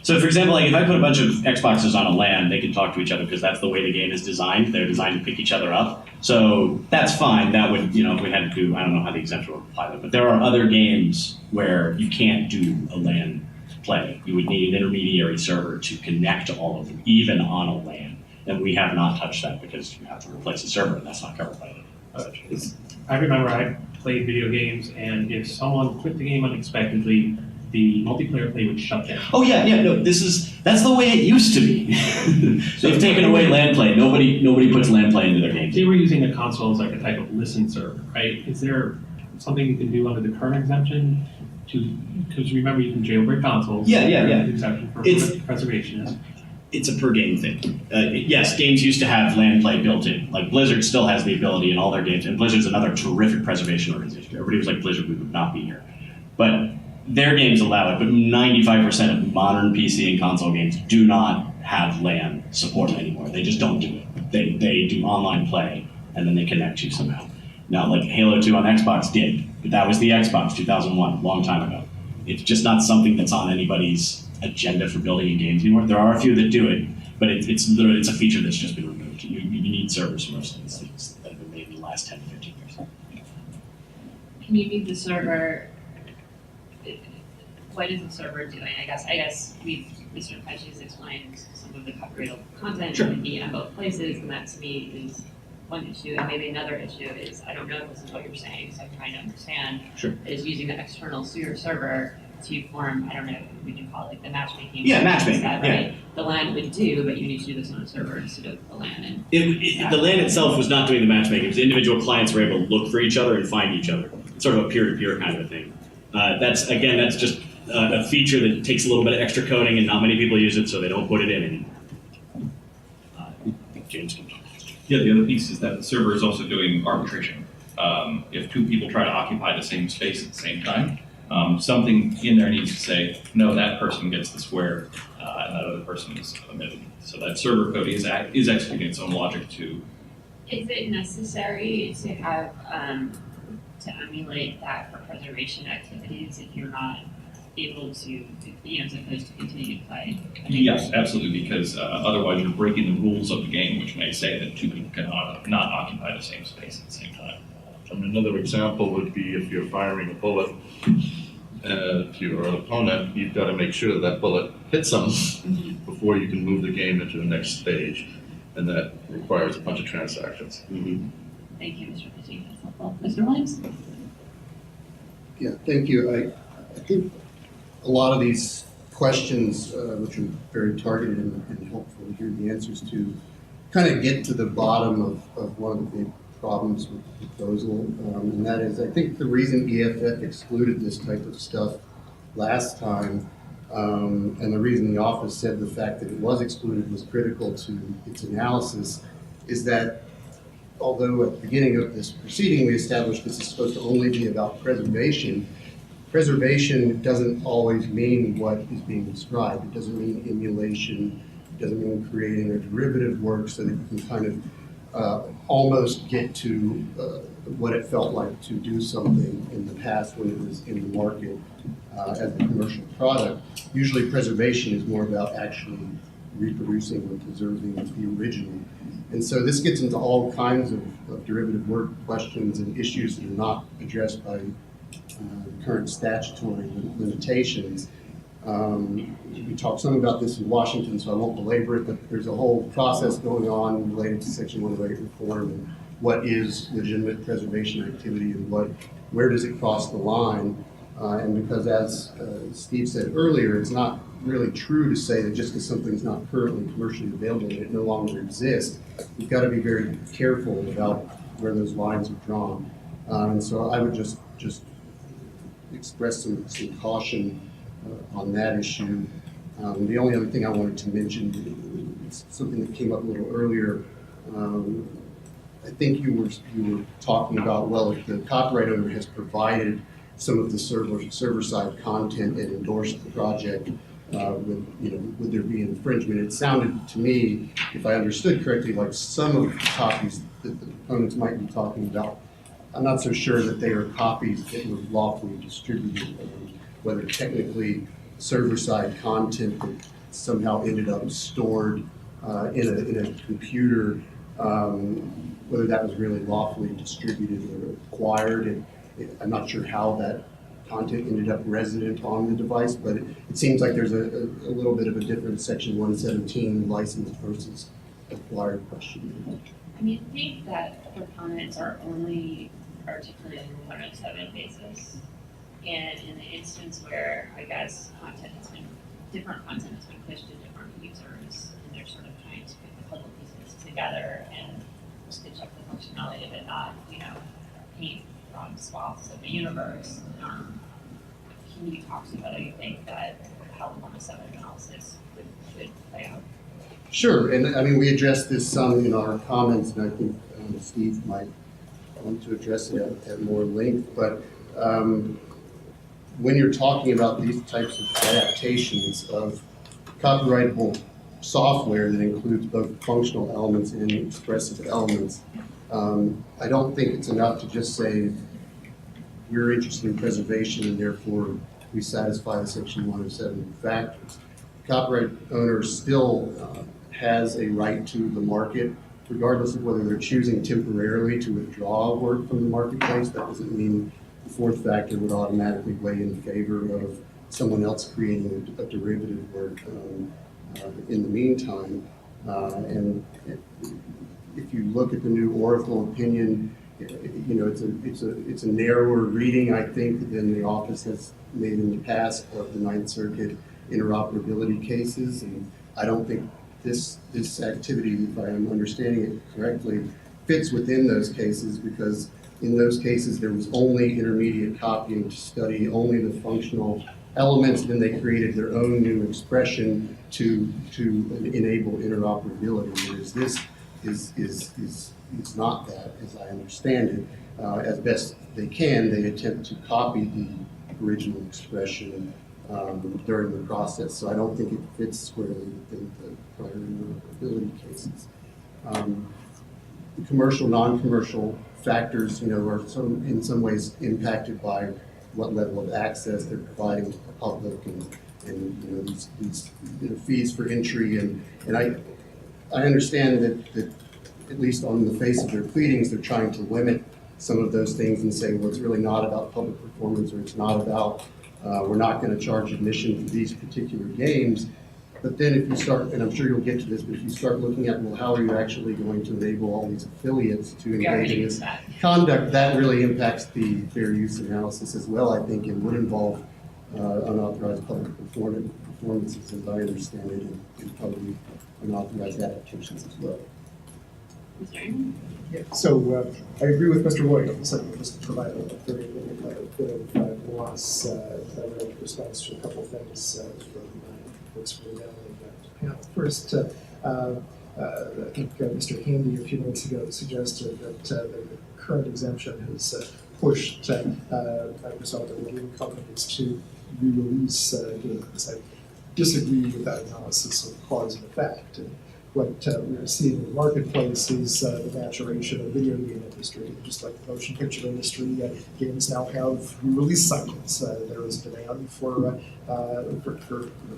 so for example, like if I put a bunch of Xboxes on a LAN, they can talk to each other because that's the way the game is designed. They're designed to pick each other up. So that's fine. That would, if we had to do, I don't know how the exemption would apply that, but there are other games where you can't do a LAN play. You would need an intermediary server to connect to all of them, even on a LAN. And we have not touched that because you have to replace a server, and that's not covered by it. I remember I played video games, and if someone quit the game unexpectedly, the multiplayer play would shut down. Oh yeah, no, that's the way it used to be. They've taken away LAN play. Nobody puts LAN play into their games. They were using the console as like a type of listen server, right? Is there something you can do under the current exemption because remember you can jailbreak consoles. Yeah. Exemption for preservation. It's a per game thing. Yes, games used to have LAN play built in. Like Blizzard still has the ability in all their games, and Blizzard's another terrific preservation organization. Everybody was like, Blizzard, we would not be here. But their games allow it, but 95% of modern PC and console games do not have LAN support anymore. They just don't do it. They do online play, and then they connect you somehow. Now, like Halo 2 on Xbox did, but that was the Xbox 2001, a long time ago. It's just not something that's on anybody's agenda for building in games anymore. There are a few that do it, but it's literally a feature that's just been removed. You need servers for most of these things that have been made in the last 10 to 15 years. Can you move the server? What is the server doing? I guess Mr. Pesci's explained some of the copyrighted content can be in both places, and that to me is one issue. And maybe another issue is, I don't know if this is what you're saying, so I'm trying to understand, is using the external server to form, I don't know, what would you call it, like the matchmaking? Yeah, matchmaking, right? The LAN would do, but you need to do this on a server instead of the LAN. The LAN itself was not doing the matchmaking. It was individual clients were able to look for each other and find each other. It's sort of a peer-to-peer kind of a thing. That's just a feature that takes a little bit of extra coding and not many people use it, so they don't put it in anymore. James can talk. Yeah, the other piece is that the server is also doing arbitration. If two people try to occupy the same space at the same time, something in there needs to say, no, that person gets the square, and that other person is omitted. So that server code is executing its own logic to. Is it necessary to have, to emulate that for preservation activities if you're not able to, supposed to continue to play? Yes, absolutely, because otherwise you're breaking the rules of the game, which may say that two people cannot not occupy the same space at the same time. Another example would be if you're firing a bullet to your opponent, you've got to make sure that that bullet hits them before you can move the game into the next stage, and that requires a bunch of transactions. Thank you, Mr. Fitchie. That's helpful. Mr. Williams? Yeah, thank you. I think a lot of these questions, which are very targeted and helpful to hear the answers to, kind of get to the bottom of one of the big problems with the proposal, and that is, I think the reason EFF excluded this type of stuff last time, and the reason the office said the fact that it was excluded was critical to its analysis, is that although at the beginning of this proceeding we established this is supposed to only be about preservation, preservation doesn't always mean what is being described. It doesn't mean emulation. It doesn't mean creating a derivative work so that you can kind of almost get to what it felt like to do something in the past when it was in the market as a commercial product. Usually preservation is more about actually reproducing and preserving the original. And so this gets into all kinds of derivative work questions and issues that are not addressed by current statutory limitations. We talked some about this in Washington, so I won't belabor it, but there's a whole process going on related to Section 108 reform and what is legitimate preservation activity and where does it cross the line. And because as Steve said earlier, it's not really true to say that just because something's not currently commercially available and it no longer exists, you've got to be very careful about where those lines are drawn. And so I would just express some caution on that issue. The only other thing I wanted to mention is something that came up a little earlier. I think you were talking about, well, if the copyright owner has provided some of the server-side content and endorsed the project, would there be infringement? It sounded to me, if I understood correctly, like some of the copies that the proponents might be talking about, I'm not so sure that they are copies that were lawfully distributed, whether technically server-side content that somehow ended up stored in a computer, whether that was really lawfully distributed or acquired. I'm not sure how that content ended up resident on the device, but it seems like there's a little bit of a difference, Section 117 licensed versus acquired question. I mean, I think that proponents are only articulating a 107 basis. And in the instance where, I guess, different content has been pushed to different users, and they're sort of trying to put the puzzle pieces together and stitch up the functionality of it, not, paint broad swaths of the universe. Can you talk to whether you think that how the 107 analysis would play out? Sure, and I mean, we addressed this some in our comments, and I think Steve might want to address it at more length, but when you're talking about these types of adaptations of copyrightable software that includes both functional elements and expressive elements, I don't think it's enough to just say we're interested in preservation and therefore we satisfy the Section 107 factors. Copyright owner still has a right to the market, regardless of whether they're choosing temporarily to withdraw work from the marketplace. That doesn't mean the fourth factor would automatically weigh in favor of someone else creating a derivative work in the meantime. And if you look at the new Oracle opinion, it's a narrower reading, I think, than the office has made in the past of the Ninth Circuit interoperability cases. And I don't think this activity, if I am understanding it correctly, fits within those cases, because in those cases there was only intermediate copying to study only the functional elements, then they created their own new expression to enable interoperability. Whereas this is not that, as I understand it. As best they can, they attempt to copy the original expression during the process. So I don't think it fits squarely within the prior interoperability cases. The commercial, non-commercial factors, are in some ways impacted by what level of access they're providing to the public and these fees for entry. And I understand that at least on the face of their pleadings, they're trying to limit some of those things and say, well, it's really not about public performance, or it's not about, we're not going to charge admission for these particular games. But then if you start, and I'm sure you'll get to this, but if you start looking at, well, how are you actually going to enable all these affiliates to engage in this conduct, that really impacts the fair use analysis as well, I think, and would involve unauthorized public performances, as I understand it, and probably unauthorized adaptations as well. Yeah, so I agree with Mr. Williams. I just provide a very little bit of nuance response to a couple of things from folks from down the panel. First, I think Mr. Handy a few minutes ago suggested that the current exemption has pushed Microsoft and the game companies to re-release games. I disagree with that analysis of cause and effect. And what we're seeing in the marketplace is the maturation of the video game industry. Just like the motion picture industry, games now have re-release cycles. There is demand for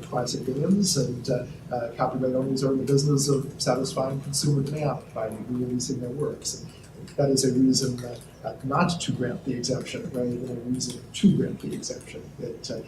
classic games, and copyright owners are in the business of satisfying consumer demand by re-releasing their works. And that is a reason not to grant the exemption, rather than a reason to grant the exemption. That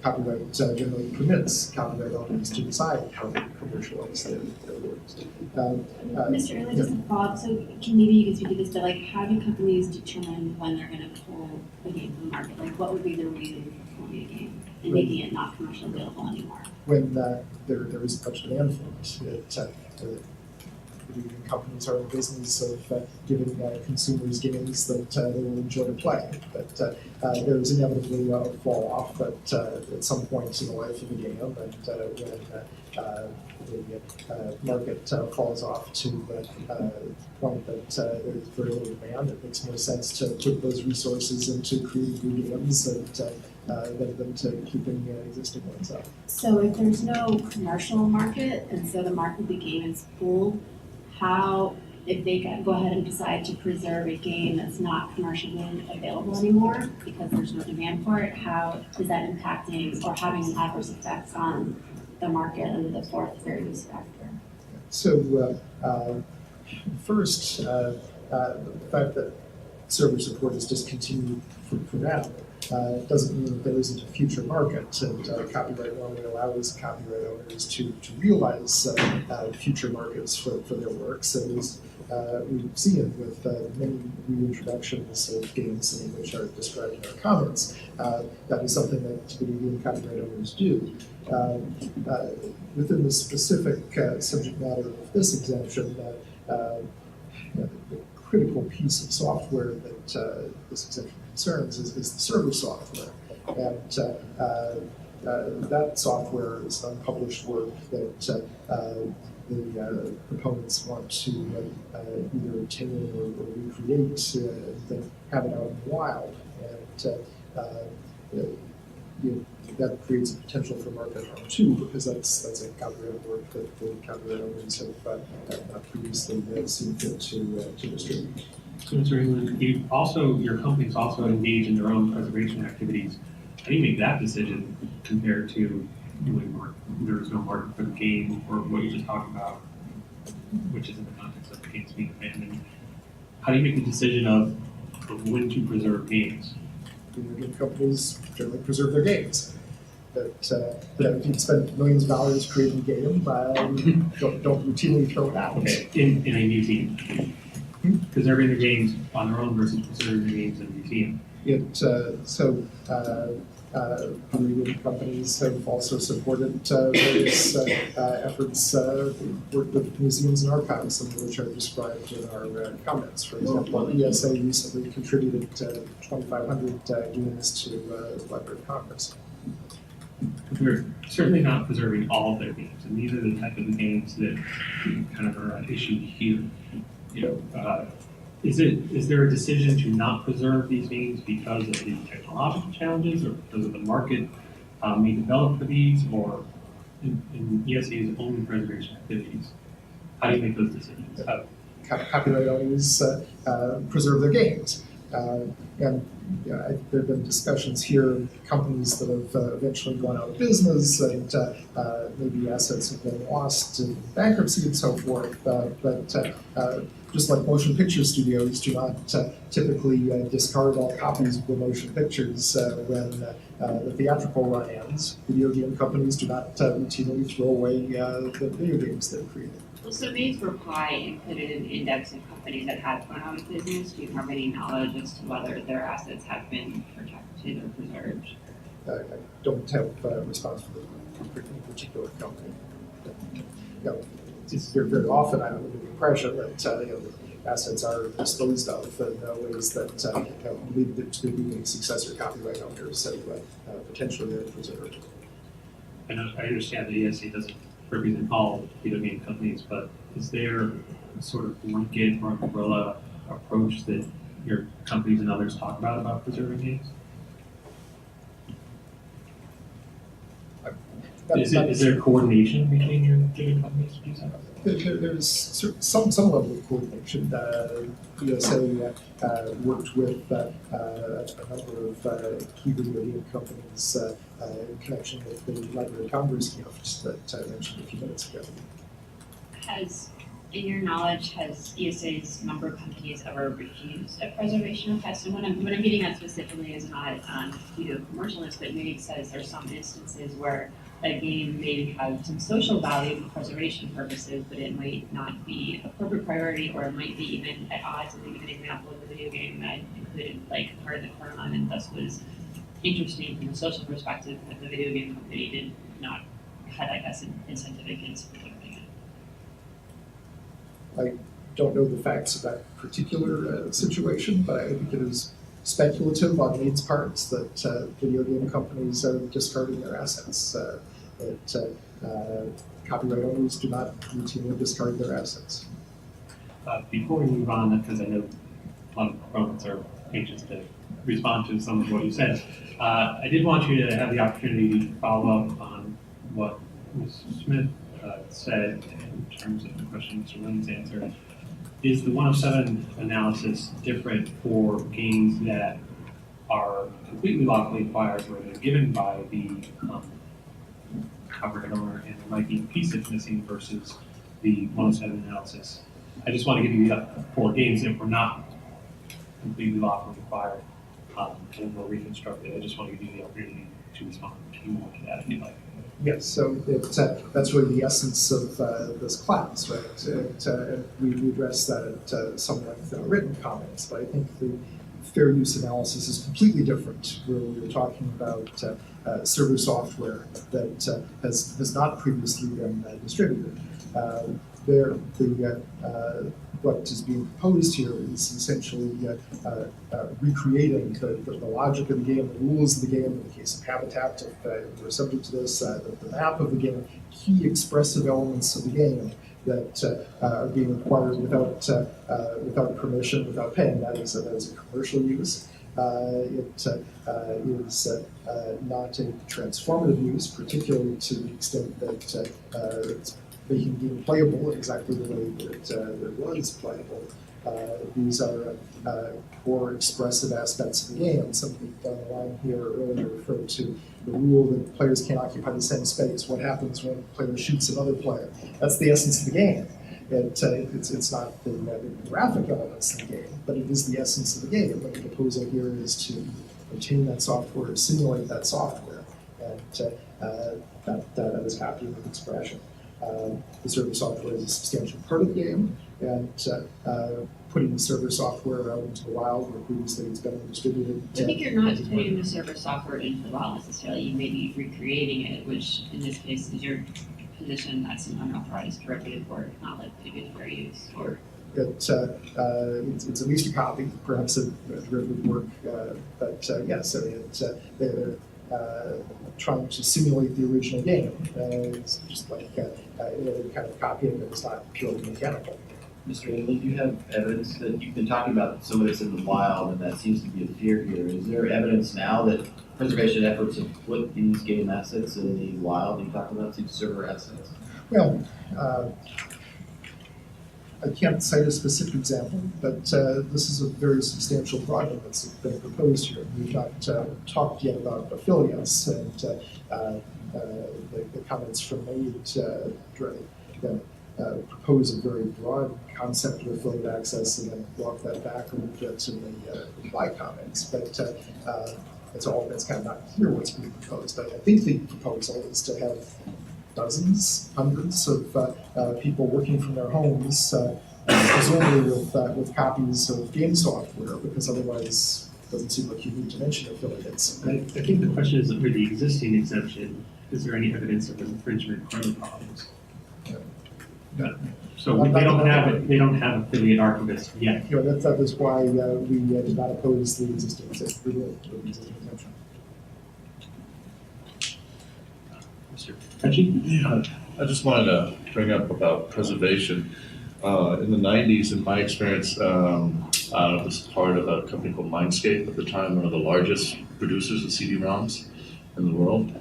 copyright generally permits copyright owners to decide how they commercialize their works. Mr. Early, just a follow-up. So maybe you can speak to this, but how do companies determine when they're going to pull a game from the market? What would be the reason for pulling a game and making it not commercially available anymore? When there isn't much demand for it. Video companies are in the business of giving consumers games that they will enjoy to play. But there is inevitably a fall off at some point in the life of a game, and when the market falls off to the point that there's very little demand, it makes more sense to put those resources into creating new games than to keeping existing ones up. So if there's no commercial market, and so the game is pulled, how, if they go ahead and decide to preserve a game that's not commercially available anymore because there's no demand for it, how is that impacting or having an adverse effect on the market under the fourth fair use factor? So first, the fact that server support is discontinued for now doesn't mean that there isn't a future market, and copyright normally allows copyright owners to realize future markets for their works, and as we've seen with many reintroductions of games, some of which are described in our comments, that is something that video game copyright owners do. Within the specific subject matter of this exemption, the critical piece of software that this exemption concerns is the server software. And that software is unpublished work that the proponents want to either obtain or recreate and have it out in the wild. And that creates a potential for market harm too, because that's a copyrighted work that the copyright owners have previously seen fit to distribute. So, Mr. England, your companies also engage in their own preservation activities. How do you make that decision compared to doing there is no market for the game, or what you just talked about, which is in the context of the games being abandoned? How do you make the decision of when to preserve games? Video game companies generally preserve their games. That if you spend millions of dollars creating a game, don't routinely throw it out. Okay, in a museum. Preserving the games on their own versus preserving the games in a museum. Video game companies have also supported various efforts with museums and archives, some of which are described in our comments. For example, ESA recently contributed 2,500 games to the Library of Congress. we're certainly not preserving all of their games, and these are the type of games that kind of are at issue here. Is there a decision to not preserve these games because of the technological challenges, or because of the market being developed for these, or in ESA's own preservation activities? How do you make those decisions? Copyright owners preserve their games. And there have been discussions here, companies that have eventually gone out of business, and maybe assets have been lost in bankruptcy and so forth. But just like motion picture studios do not typically discard all copies of the motion pictures when the theatrical run ends, video game companies do not routinely throw away the video games they've created. Well, surveys reply included an index of companies that have gone out of business. Do you have any knowledge as to whether their assets have been protected or preserved? I don't have a response for any particular company. It's very often I'm under the impression that the assets are disposed of in ways that lead to there being successor copyright owners, so potentially they're preserved. I understand that ESA doesn't represent all video game companies, but is there a sort of blanket or umbrella approach that your companies and others talk about preserving games? Is there coordination between your different companies? There's some level of coordination. ESA worked with a number of key video game companies in connection with the Library of Congress gift that I mentioned a few minutes ago. In your knowledge, has ESA's member companies ever refused a preservation request? And what I'm getting at specifically is not due to commercialness, but maybe it says there's some instances where a game may have some social value for preservation purposes, but it might not be a corporate priority, or it might be even at odds. And give an example of a video game that included like part of the Quran and thus was interesting from a social perspective, but the video game company did not had, I guess, an incentive against preserving it. I don't know the facts of that particular situation, but I think it is speculative on Leeds' parts that video game companies are discarding their assets. That copyright owners do not routinely discard their assets. Before we move on, because I know a lot of proponents are anxious to respond to some of what you said, I did want you to have the opportunity to follow up on what Ms. Smith said in terms of the question Mr. Williams answered. Is the 107 analysis different for games that are completely lawfully acquired, where they're given by the copyright owner and there might be a piece that's missing, versus the 107 analysis? I just want to give you for games that were not completely lawfully acquired and were reconstructed. I just want to give you the opportunity to respond to that if you'd like. Yes, so that's really the essence of this class, right? We addressed that at some length in our written comments, but I think the fair use analysis is completely different, where we're talking about server software that has not previously been distributed. What is being proposed here is essentially recreating the logic of the game, the rules of the game. In the case of Habitat, if we're subject to this, the map of the game, key expressive elements of the game that are being acquired without permission, without paying. That is a commercial use. It is not a transformative use, particularly to the extent that it's making the game playable exactly the way that it was playable. These are core expressive aspects of the game. Somebody down the line here earlier referred to the rule that players can't occupy the same space. What happens when a player shoots another player? That's the essence of the game. It's not the graphic elements of the game, but it is the essence of the game. What the proposal here is to obtain that software, simulate that software, and that is copying the expression. The server software is a substantial part of the game, and putting the server software out into the wild where previously it's been distributed. I think you're not putting the server software into the wild necessarily. You may be recreating it, which in this case is your position that's an unauthorized derivative work, not like good fair use. Or it's at least a copy, perhaps a derivative work, but yes, I mean, trying to simulate the original game. It's just like kind of copying that is not purely mechanical. Mr. Inley, do you have evidence that you've been talking about some of this in the wild, and that seems to be a fear here? Is there evidence now that preservation efforts have put these game assets in the wild? You talked about these server assets. Well, I can't cite a specific example, but this is a very substantial project that's been proposed here. We've not talked yet about affiliates and the comments from Aid propose a very broad concept of affiliate access and then walk that back a little bit in the my comments. But it's kind of not clear what's being proposed. But I think the proposal is to have dozens, hundreds of people working from their homes, presumably with copies of game software, because otherwise it doesn't seem like you need to mention affiliates. I think the question is, with the existing exemption, is there any evidence of infringement from the problems? So they don't have affiliate archivists yet. That is why we did not oppose the existing exemption. Mr. Fetchy? Yeah, I just wanted to bring up about preservation. In the 90s, in my experience, I was part of a company called Mindscape at the time, one of the largest producers of CD-ROMs in the world.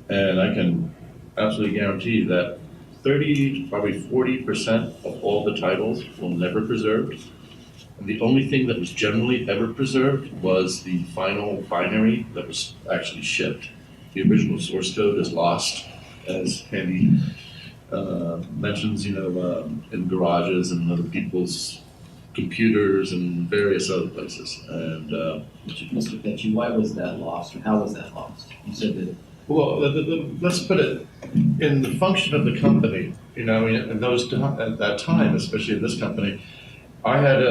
And I can absolutely guarantee that 30, probably 40% of all the titles were never preserved. And the only thing that was generally ever preserved was the final binary that was actually shipped. The original source code is lost, as Andy mentions, in garages and other people's computers and various other places. And Mr. Fetchy, why was that lost, or how was that lost? You said that. Well, let's put it in the function of the company. At that time, especially in this company, I had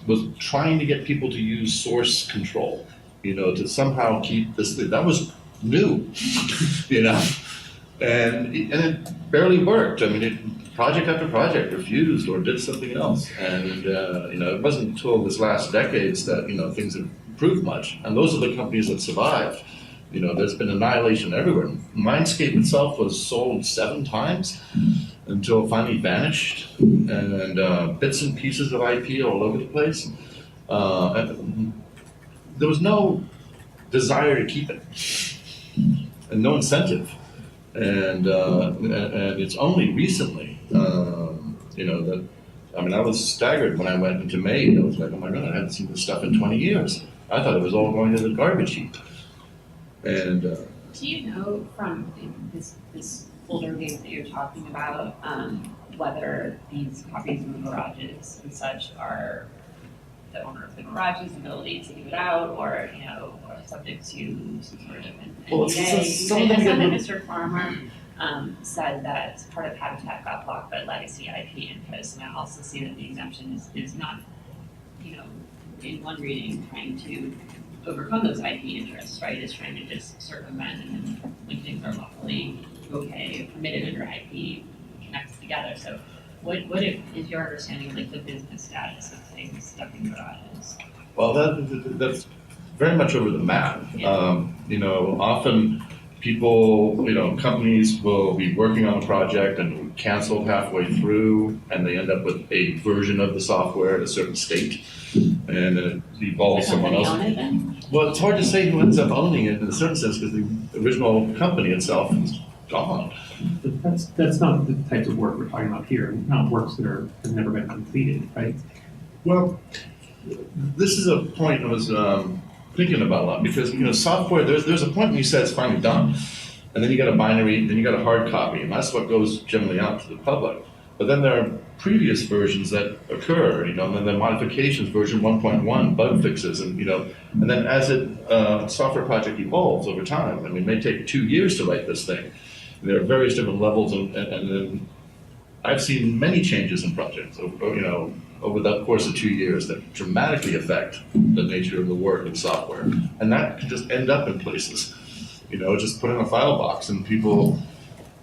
was trying to get people to use source control. To somehow keep this thing. That was new, and it barely worked. I mean, project after project refused or did something else, and it wasn't until this last decades that things have improved much. And those are the companies that survived. There's been annihilation everywhere. Mindscape itself was sold 7 times until it finally vanished, and bits and pieces of IP all over the place. There was no desire to keep it, and no incentive. And it's only recently, that, I was staggered when I went into May. I was like, oh my God, I hadn't seen this stuff in 20 years. I thought it was all going to the garbage heap. And do you know from this older game that you're talking about whether these copies in the garages and such are the owner of the garage's ability to give it out, or subject to some sort of NDA? Some of them that Mr. Farmer said that part of Habitat got blocked by legacy IP interests, and I also see that the exemption is not, in one reading, trying to overcome those IP interests, right? It's trying to just circumvent, and then when things are lawfully okay, permitted under IP, connects together. So what is your understanding of the business status of things stuck in garages? Well, that's very much over the map. Yeah. Often people, companies will be working on a project and cancel halfway through, and they end up with a version of the software at a certain state, and then it evolves someone else. Own it then? Well, it's hard to say who ends up owning it in a certain sense, because the original company itself is gone. But that's not the types of work we're talking about here, not works that have never been completed, right? Well, this is a point I was thinking about a lot, because software, there's a point when you say it's finally done, and then you got a binary, then you got a hard copy, and that's what goes generally out to the public. But then there are previous versions that occur, and then there are modifications, version 1.1, bug fixes, and and then as software project evolves over time. It may take 2 years to write this thing. There are various different levels, and then I've seen many changes in projects over the course of 2 years that dramatically affect the nature of the work of software, and that can just end up in places, just put in a file box, and people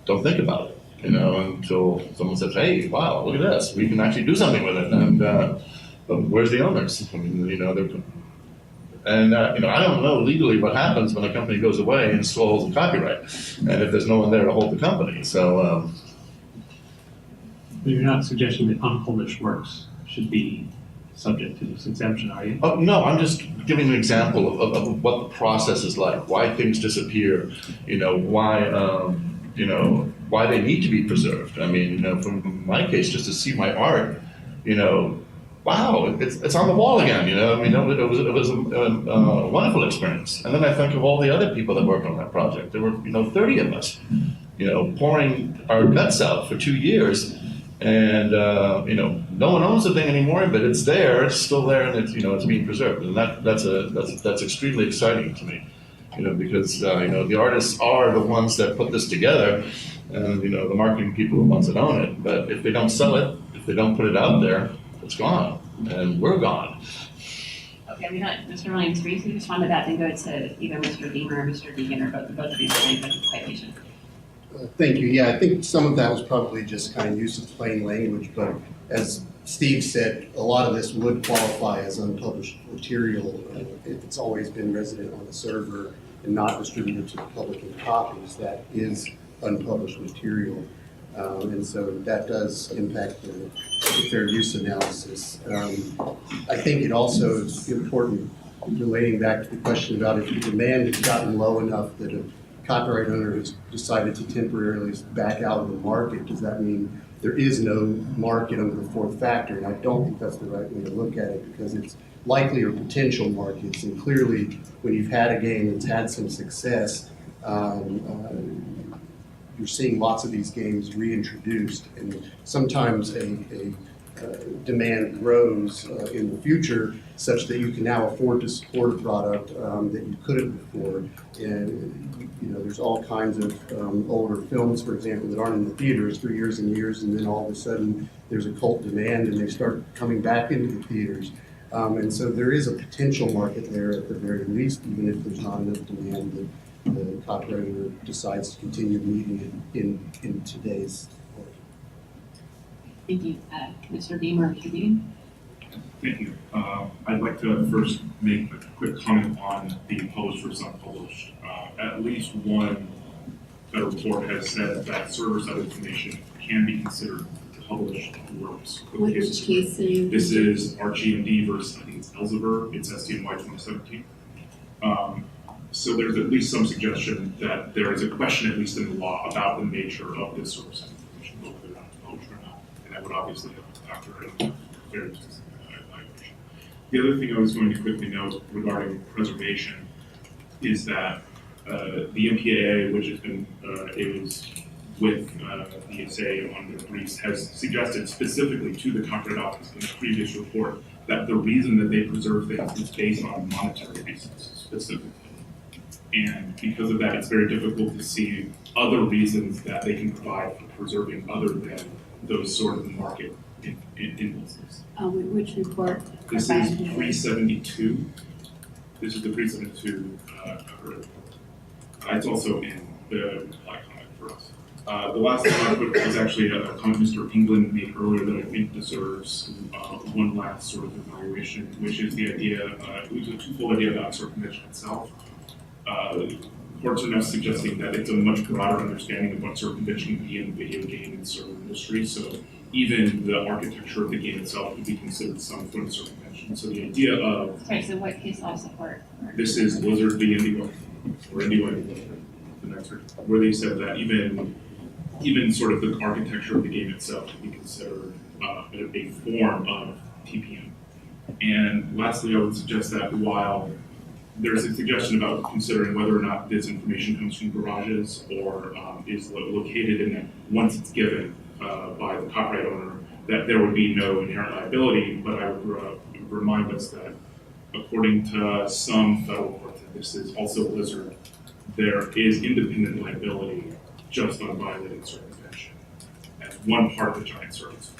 don't think about it. Until someone says, hey, wow, look at this. We can actually do something with it. And but where's the owners? And, I don't know legally what happens when a company goes away and still holds the copyright, and if there's no one there to hold the company. So, But you're not suggesting that unpublished works should be subject to this exemption, are you? oh, no, I'm just giving an example of what the process is like, why things disappear, why they need to be preserved. I mean, from my case, just to see my art, wow, it's on the wall again, I mean, it was a wonderful experience. And then I think of all the other people that worked on that project. There were, 30 of us, pouring our guts out for 2 years. And, no one owns the thing anymore, but it's there, it's still there, and it's being preserved. And that's extremely exciting to me, because, the artists are the ones that put this together, and, the marketing people are the ones that own it. But if they don't sell it, if they don't put it out there, it's gone, and we're gone. Okay, we got Mr. Williams briefly respond to that, then go to either Mr. Deemer or Mr. Deegan, or both of you, but quite patient. Thank you. Yeah, I think some of that was probably just kind of use of plain language, but as Steve said, a lot of this would qualify as unpublished material if it's always been resident on the server and not distributed to the public in copies. That is unpublished material. And so that does impact the fair use analysis. I think it also is important, relating back to the question about if the demand has gotten low enough that a copyright owner has decided to temporarily back out of the market, does that mean there is no market under the fourth factor? And I don't think that's the right way to look at it, because it's likely or potential markets. And clearly, when you've had a game that's had some success, you're seeing lots of these games reintroduced, and sometimes a demand grows in the future such that you can now afford to support a product that you couldn't before. And there's all kinds of older films, for example, that aren't in the theaters for years and years, and then all of a sudden there's a cult demand and they start coming back into the theaters. And so there is a potential market there at the very least, even if there's not enough demand that the copyright owner decides to continue meeting it in today's world. Thank you. Mr. Deemer or Mr. Deegan? Thank you. I'd like to first make a quick comment on the published versus unpublished. At least one federal court has said that server-side information can be considered published works. Which case are you? This is RGMD versus, I think it's Elsevier, it's SDNY 2017. So there's at least some suggestion that there is a question, at least in the law, about the nature of this server-side information, whether or not it's published or not. And that would obviously have to very specific evaluation. The other thing I was going to quickly note regarding preservation is that the MPAA, which has been, it was with the ESA on their briefs, has suggested specifically to the Copyright Office in the previous report that the reason that they preserve things is based on monetary reasons specifically. And because of that, it's very difficult to see other reasons that they can provide for preserving other than those sort of market influences. Which report? This is pre-72. This is the pre-72 report. It's also in the reply comment for us. The last thing I put was actually a comment Mr. England made earlier that I think deserves one last sort of evaluation, which is the idea, it was a twofold idea about circumvention itself. Courts are now suggesting that it's a much broader understanding of what circumvention can be in the video game and server industry. So even the architecture of the game itself would be considered some form of circumvention. So the idea of... Sorry, so what case law support? This is Blizzard v. Indigo, or Indigo, the next one, where they said that even sort of the architecture of the game itself would be considered a form of TPM. And lastly, I would suggest that while there's a suggestion about considering whether or not this information comes from garages or is located in it once it's given by the copyright owner, that there would be no inherent liability, but I would remind us that according to some federal courts, and this is also Blizzard, there is independent liability just on violating circumvention as one part of the giant circus.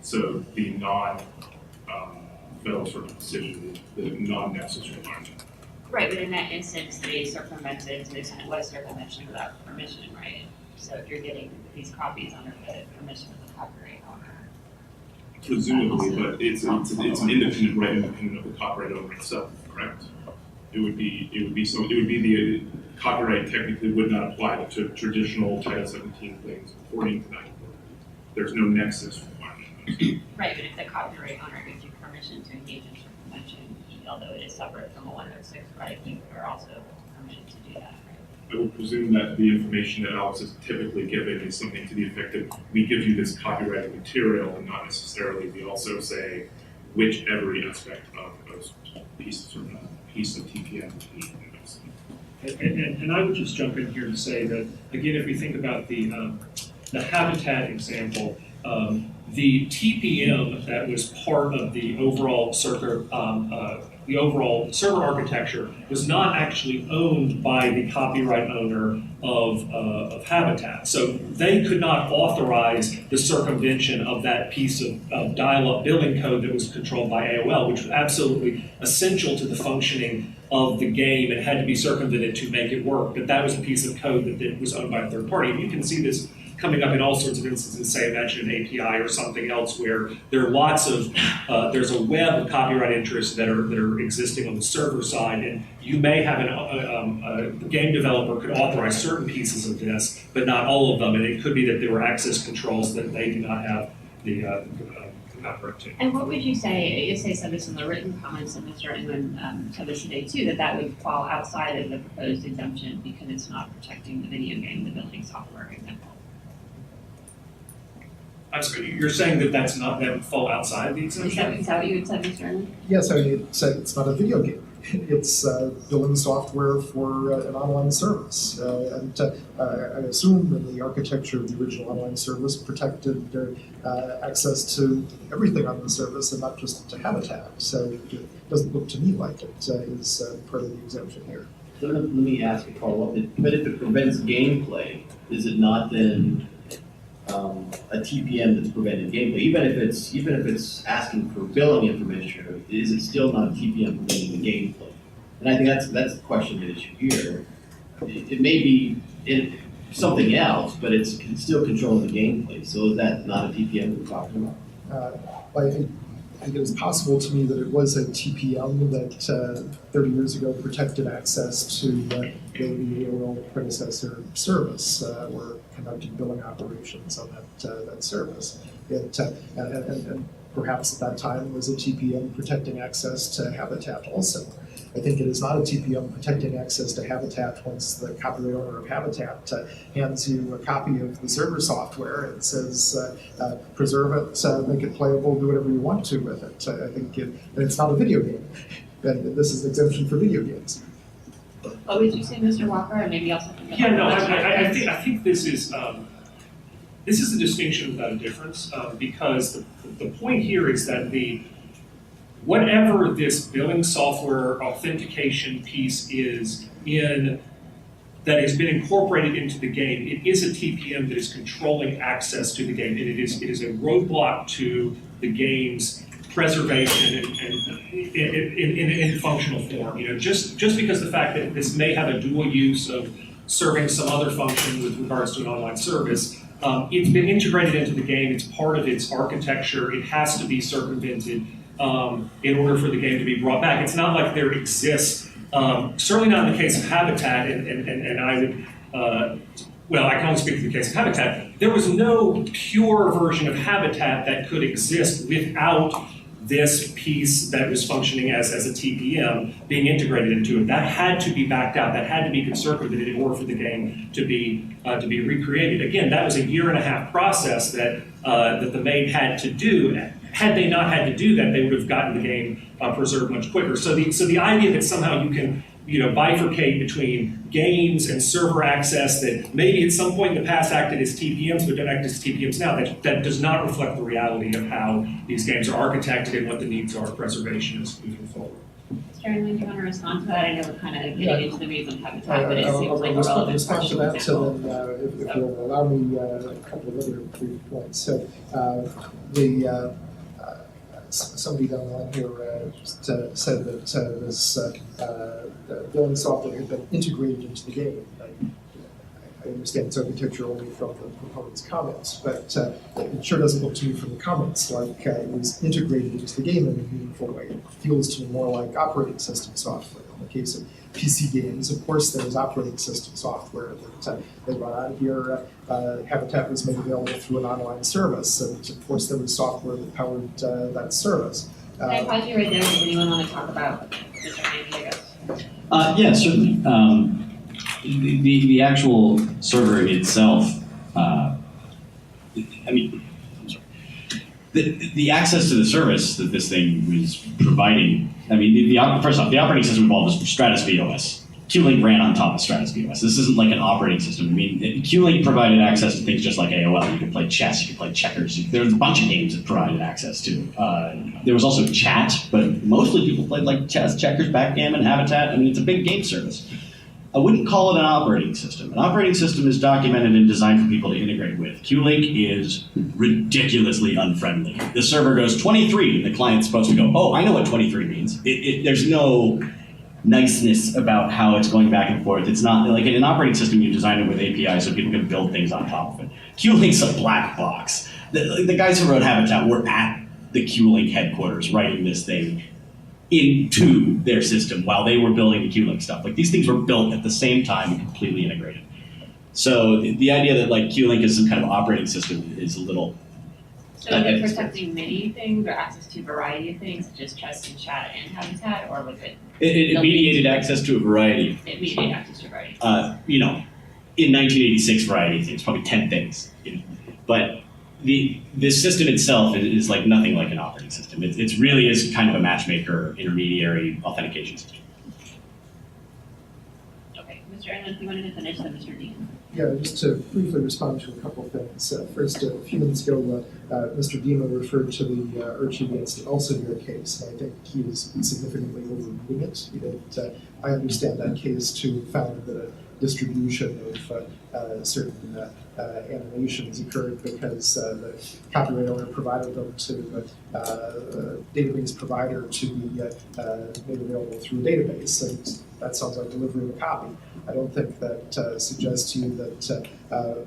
So the non-federal sort of decision, the non-nexus requirement. Right, but in that instance, they circumvented to the extent it was circumvention without permission, right? So if you're getting these copies under the permission of the copyright owner. Presumably, but it's an independent right independent of the copyright owner itself, correct? It would be the copyright technically would not apply to traditional Title 17 claims according to that. There's no nexus requirement. Right, but if the copyright owner gives you permission to engage in circumvention, although it is separate from a 106, right, you are also permission to do that, right? I would presume that the information that Alex is typically given is something to the effect of, we give you this copyrighted material, and not necessarily we also say which every aspect of those pieces or piece of TPM is. And I would just jump in here to say that, again, if we think about the habitat example, the TPM that was part of the overall server architecture was not actually owned by the copyright owner of Habitat. So they could not authorize the circumvention of that piece of dial-up billing code that was controlled by AOL, which was absolutely essential to the functioning of the game. It had to be circumvented to make it work, but that was a piece of code that was owned by a third party. And you can see this coming up in all sorts of instances, say imagine an API or something else where there are lots of, there's a web of copyright interests that are existing on the server side, and you may have a game developer could authorize certain pieces of this, but not all of them, and it could be that there were access controls that they do not have the copyright to. And what would you say, you said this in the written comments, and Mr. Inman said this today too, that would fall outside of the proposed exemption because it's not protecting the video game, the building software example? I'm sorry, you're saying that that would fall outside of the exemption? Is that what you had said, Mr. Inman? Yes, I mean, it's not a video game. It's building software for an online service. I assume in the architecture of the original online service protected access to everything on the service and not just to Habitat. So it doesn't look to me like it is part of the exemption here. So let me ask a follow-up. But if it prevents gameplay, is it not then a TPM that's preventing gameplay? Even if it's asking for billing information, is it still not a TPM preventing the gameplay? And I think that's the question at issue here. It may be something else, but it's still controlling the gameplay. So is that not a TPM we're talking about? I think it is possible to me that it was a TPM that 30 years ago protected access to the AOL predecessor service or conducted billing operations on that service. And perhaps at that time was a TPM protecting access to Habitat also. I think it is not a TPM protecting access to Habitat once the copyright owner of Habitat hands you a copy of the server software and says, preserve it, make it playable, do whatever you want to with it. I think and it's not a video game. And this is an exemption for video games. What would you say, Mr. Walker, and maybe also? Yeah, no, I think this is a distinction without a difference because the point here is that whatever this billing software authentication piece is that has been incorporated into the game, it is a TPM that is controlling access to the game, and it is a roadblock to the game's preservation and in functional form. You know, just because the fact that this may have a dual use of serving some other function with regards to an online service, it's been integrated into the game. It's part of its architecture. It has to be circumvented in order for the game to be brought back. It's not like there exists, certainly not in the case of Habitat, and I would, well, I can only speak to the case of Habitat. There was no pure version of Habitat that could exist without this piece that was functioning as a TPM being integrated into it. That had to be backed out. That had to be circumvented in order for the game to be recreated. Again, that was a 1.5-year process that the maid had to do. Had they not had to do that, they would have gotten the game preserved much quicker. So the idea that somehow you can bifurcate between games and server access that maybe at some point in the past acted as TPMs but don't act as TPMs now, that does not reflect the reality of how these games are architected and what the needs are of preservation as moving forward. Mr. Inman, do you want to respond to that? I know we're kind of getting into the weeds of Habitat, but it seems like a I'll relevant respond to question. that, so then if you'll allow me a couple of other brief points. So somebody down the line here just said that this billing software had been integrated into the game. I I understand its architecture only from the proponent's comments, but it sure doesn't look to me from the comments like it was integrated into the game in a meaningful way. It feels to me more like operating system software. In the case of PC games, of course, there was operating system software that they run on here. Habitat was made available through an online service, and of course, there was software that powered that service. Can I pause you right there? Does anyone want to talk about Mr. Handy, I guess? Yeah, certainly. The actual server itself, I mean, I'm sorry. The access to the service that this thing was providing, I mean, first off, the operating system involved was Stratus VOS. Q-Link ran on top of Stratus VOS. This isn't like an operating system. I mean, Q-Link provided access to things just like AOL. You could play chess, you could play checkers. There was a bunch of games it provided access to. There was also chat, but mostly people played like chess, checkers, backgammon, Habitat. I mean, it's a big game service. I wouldn't call it an operating system. An operating system is documented and designed for people to integrate with. Q-Link is ridiculously unfriendly. The server goes 23, and the client's supposed to go, oh, I know what 23 means. There's no niceness about how it's going back and forth. It's not, like in an operating system, you design it with APIs so people can build things on top of it. Q-Link's a black box. The guys who wrote Habitat were at the Q-Link headquarters writing this thing into their system while they were building the Q-Link stuff. Like these things were built at the same time and completely integrated. So the idea that like Q-Link is some kind of operating system is a little. So was it protecting many things or access to a variety of things, such as chess and chat and Habitat, or was it? It mediated access to a variety. It mediated access to a variety. You know, in 1986, variety of things, probably 10 things. You know? But the system itself is like nothing like an operating system. It really is kind of a matchmaker, intermediary authentication system. Okay, Mr. Aaron, if you wanted to finish, then Mr. Dean. Yeah, just to briefly respond to a couple of things. First, a few minutes ago, Mr. Dima referred to the Urchi against Elsevier case, and I think he is significantly overreading it. I understand that case to found that a distribution of certain animations occurred because the copyright owner provided them to the database provider to be made available through a database, and that sounds like delivery of a copy. I don't think that suggests to you that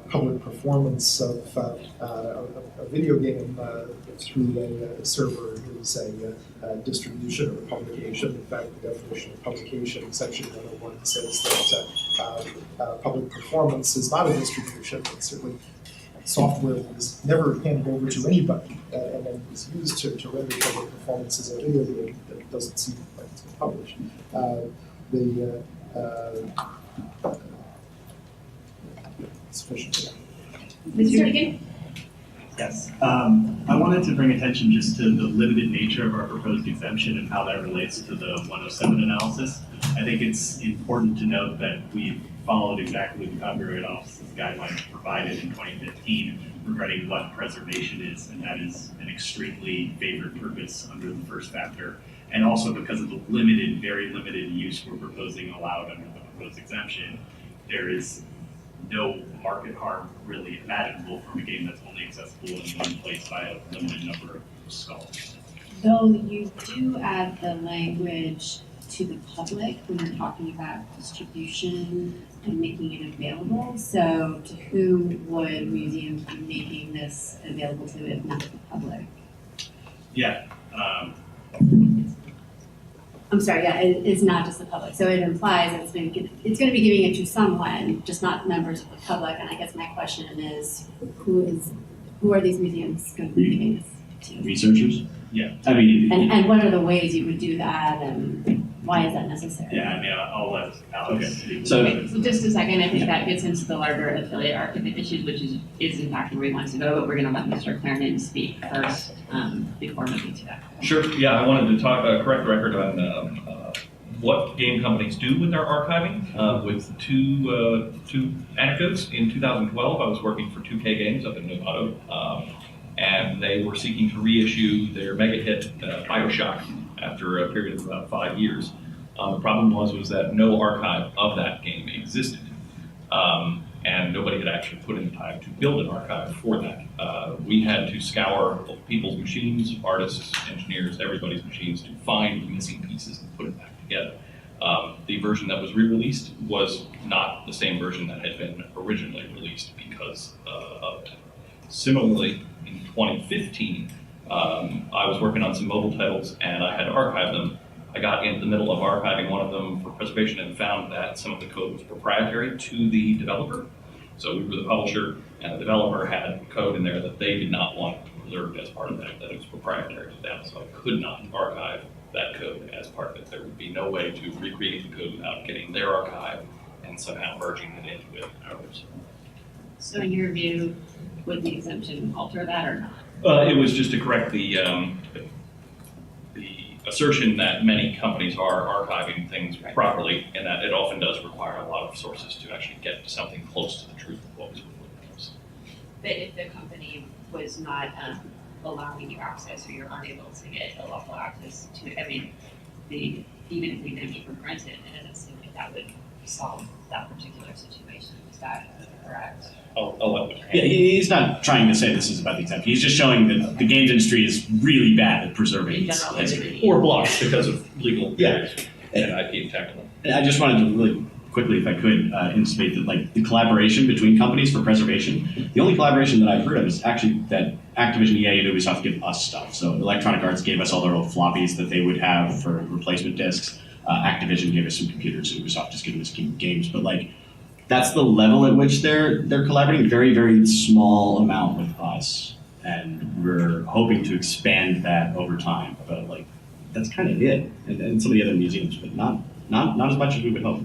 public performance of a video game through a server is a distribution or a publication. In fact, the definition of publication in Section 101 says that public performance is not a distribution. It's certainly software that was never handed over to anybody and then was used to render public performances of a video game that doesn't seem like it's been published. Sufficient. Mr. Deacon? Yes. I wanted to bring attention just to the limited nature of our proposed exemption and how that relates to the 107 analysis. I think it's important to note that we followed exactly the Copyright Office's guidelines provided in 2015 regarding what preservation is, and that is an extremely favored purpose under the first factor. And also because of the limited, very limited use we're proposing allowed under the proposed exemption, there is no market harm really imaginable from a game that's only accessible in one place by a limited number of scholars. Though you do add the language to the public when you're talking about distribution and making it available. So to whom would museums be making this available to if not the public? Yeah. I'm sorry, yeah, it's not just the public. So it implies that it's going to be giving it to someone, just not members of the public. And I guess my question is, who are these museums going to be giving this to? Researchers? Yeah. I mean, and what are the ways you would do that, and why is that necessary? Yeah, I mean, I'll let Alex speak. So just a second, I think that gets into the larger affiliate archiving issues, which is in fact where we want to go, but we're going to let Mr. Clarendon speak first before moving to that. Sure. Yeah, I wanted to correct the record on what game companies do with their archiving. With two anecdotes. In 2012, I was working for 2K Games up in Novato, and they were seeking to reissue their mega hit BioShock after a period of about 5 years. The problem was that no archive of that game existed, and nobody had actually put in the time to build an archive for that. We had to scour people's machines, artists, engineers, everybody's machines to find the missing pieces and put it back together. The the version that was re-released was not the same version that had been originally released because of it. Similarly, in 2015, I was working on some mobile titles and I had to archive them. I got into the middle of archiving one of them for preservation and found that some of the code was proprietary to the developer. So we were the publisher and the developer had code in there that they did not want preserved as part of that it was proprietary to them. So I could not archive that code as part of it. There would be no way to recreate the code without getting their archive and somehow merging it in with ours. So in your view, would the exemption alter that or not? It was just to correct the assertion that many companies are archiving things properly, and that it often does require a lot of sources to actually get to something close to the truth of what was recorded. But if the company was not allowing you access or you're unable to get a lawful access to it, I mean, even if the exemption were granted, it doesn't seem like that would solve that particular situation. Is that correct? Yeah, he's not trying to say this is about the exemption. He's just showing that the games industry is really bad at preserving its history. Or blocked because of legal Yeah. and IP technical. And I just wanted to really quickly, if I could, anticipate that like the collaboration between companies for preservation, the only collaboration that I've heard of is actually that Activision, EA, and Ubisoft give us stuff. So Electronic Arts gave us all their old floppies that they would have for replacement discs. Activision gave us some computers. Ubisoft has given us games. But like, that's the level at which they're collaborating. Very, very small amount with us. And we're hoping to expand that over time. But like, that's kind of it. And some of the other museums, but not as much as we would hope.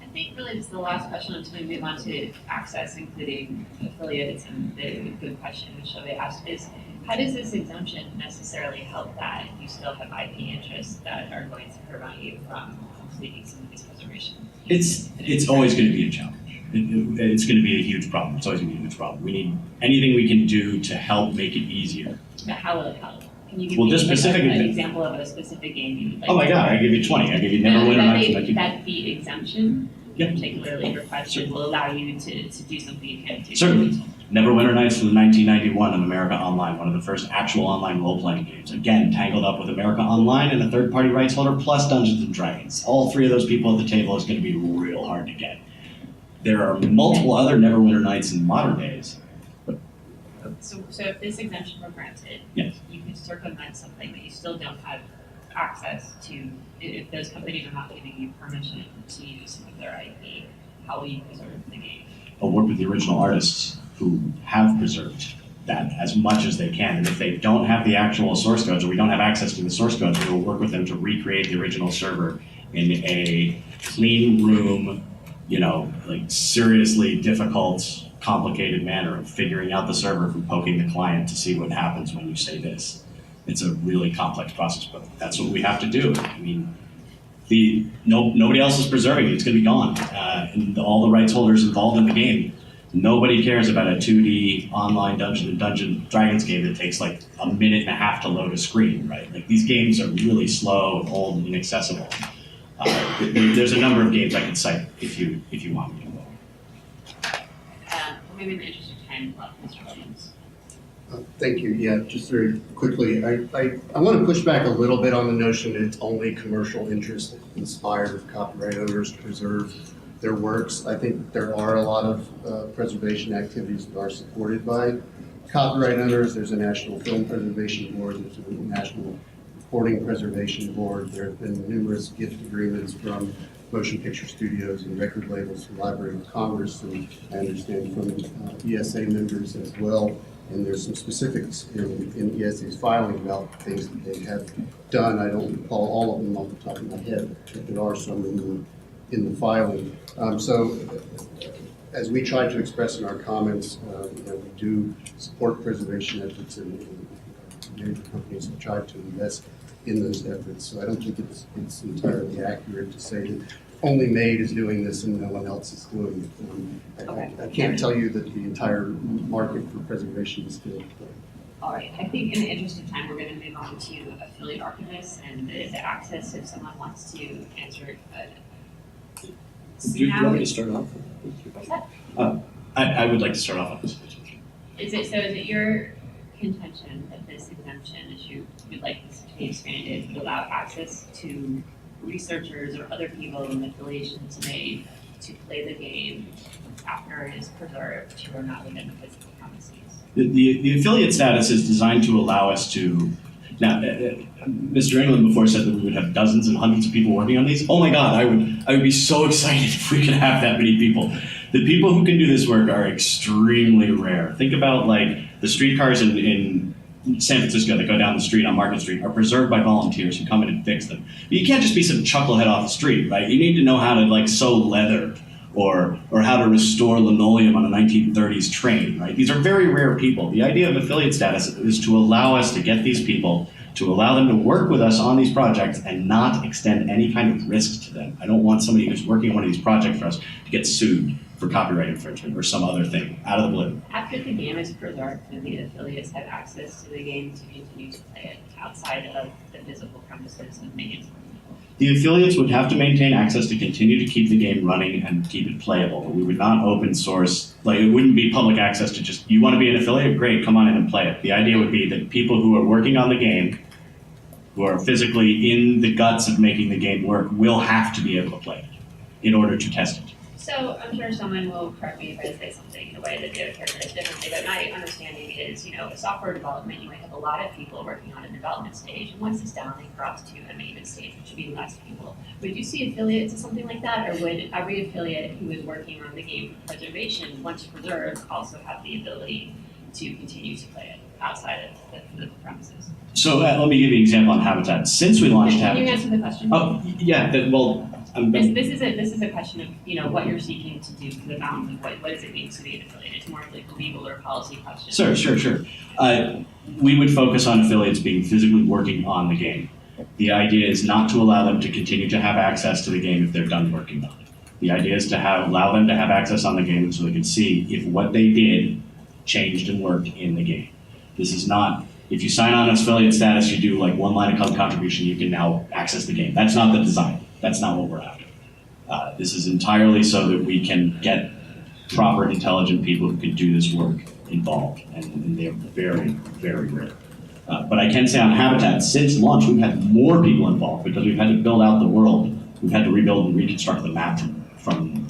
I think really just the last question until we move on to access, including affiliates, and the good question which Chauvet asked is, how does this exemption necessarily help that if you still have IP interests that are going to prevent you from completing some of these preservation? It's always going to be a challenge. It's going to be a huge problem. It's always going to be a huge problem. We need anything we can do to help make it easier. But how will it help? Can you give Well, me just specific an example. example of a specific game you would like? Oh my God, I give you 20. I give you Neverwinter Nights. That the exemption, Yeah. particularly requested, will allow you to do something you can't do. Certainly. Neverwinter Nights from 1991 on America Online, one of the first actual online role-playing games. Again, tangled up with America Online and a third-party rights holder, plus Dungeons & Dragons. All three of those people at the table is going to be real hard to get. There are multiple other Neverwinter Nights in modern days. So if this exemption were granted, Yes. you could circumvent something that you still don't have access to. If those companies are not giving you permission to use some of their IP, how will you preserve the game? I'll work with the original artists who have preserved that as much as they can. And if they don't have the actual source codes, or we don't have access to the source codes, we'll work with them to recreate the original server in a clean room, like seriously difficult, complicated manner of figuring out the server from poking the client to see what happens when you say this. It's a really complex process, but that's what we have to do. I mean, nobody else is preserving it. It's going to be gone. And all the rights holders involved in the game, nobody cares about a 2D online Dungeons & Dragons game that takes like a minute and a half to load a screen, right? Like these games are really slow, old, and inaccessible. There's a number of games I can cite if you want me to. Maybe in the interest of time, Mr. Williams. Thank you. Yeah, just very quickly, I want to push back a little bit on the notion that it's only commercial interest that inspires copyright owners to preserve their works. I think there are a lot of preservation activities that are supported by copyright owners. There's a National Film Preservation Board, there's a National Recording Preservation Board. There have been numerous gift agreements from motion picture studios and record labels from Library of Congress, and I understand from ESA members as well. And there's some specifics in ESA's filing about things that they have done. I don't recall all of them off the top of my head, but there are some in the filing. So as we try to express in our comments, we do support preservation efforts, and major companies have tried to invest in those efforts. So I don't think it's entirely accurate to say that only MAID is doing this and no one else is doing it. I can't tell you that the entire market for preservation is still. All right, I think in the interest of time, we're going to move on to affiliate archivists and the access if someone wants to answer it. Do you want me to start off? What's that? I would like to start off on this. Is it your contention that this exemption, as you would like this to be expanded, would allow access to researchers or other people in affiliations made to play the game after it is preserved who are not within the physical premises? The affiliate status is designed to allow us to, now, Mr. England before said that we would have dozens and hundreds of people working on these. Oh my God, I would be so excited if we could have that many people. The people who can do this work are extremely rare. Think about like the streetcars in San Francisco that go down the street on Market Street are preserved by volunteers who come in and fix them. But you can't just be some chucklehead off the street, right? You need to know how to like sew leather or how to restore linoleum on a 1930s train, right? These are very rare people. The idea of affiliate status is to allow us to get these people, to allow them to work with us on these projects and not extend any kind of risk to them. I don't want somebody who's working on one of these projects for us to get sued for copyright infringement or some other thing out of the blue. After the game is preserved, do the affiliates have access to the game to continue to play it outside of the physical premises of millions of people? The affiliates would have to maintain access to continue to keep the game running and keep it playable. We would not open source, like it wouldn't be public access to just, you want to be an affiliate? Great, come on in and play it. The idea would be that people who are working on the game, who are physically in the guts of making the game work, will have to be able to play it in order to test it. So I'm sure someone will correct me if I say something in a way that they would characterize differently, but my understanding is, with software development, you might have a lot of people working on a development stage, and once it's down, they cross to a maintenance stage, which would be less people. Would you see affiliates as something like that, or would every affiliate who is working on the game for preservation, once preserved, also have the ability to continue to play it outside of the premises? So let me give you an example on Habitat. Since we launched Can you Habitat. answer the question? Oh, yeah, This is a question of, what you're seeking to do for the bounds of what does it mean to be an affiliate? It's more of like a legal or policy question. Sure. We would focus on affiliates being physically working on the game. The idea is not to allow them to continue to have access to the game if they're done working on it. The idea is to allow them to have access on the game so they can see if what they did changed and worked in the game. This is not, if you sign on as affiliate status, you do like one line of code contribution, you can now access the game. That's not the design. That's not what we're after. This is entirely so that we can get proper, intelligent people who can do this work involved, and they're very, very rare. But I can say on Habitat, since launch, we've had more people involved because we've had to build out the world. We've had to rebuild and reconstruct the map from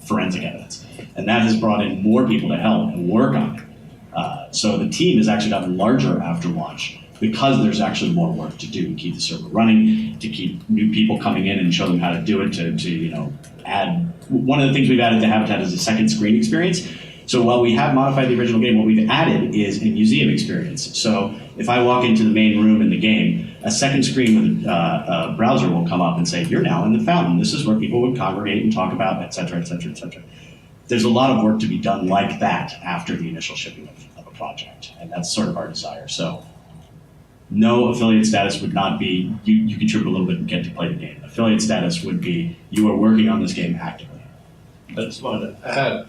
forensic evidence. And that has brought in more people to help and work on it. So the team has actually gotten larger after launch because there's actually more work to do to keep the server running, to keep new people coming in and show them how to do it, to add. One of the things we've added to Habitat is a second screen experience. So while we have modified the original game, what we've added is a museum experience. So if I walk into the main room in the game, a second screen with a browser will come up and say, you're now in the fountain. This is where people would congregate and talk about, et cetera, et cetera, et cetera. There's a lot of work to be done like that after the initial shipping of a project, and that's sort of our desire. So no, affiliate status would not be, you contribute a little bit and get to play the game. Affiliate status would be, you are working on this game actively. I just wanted to add,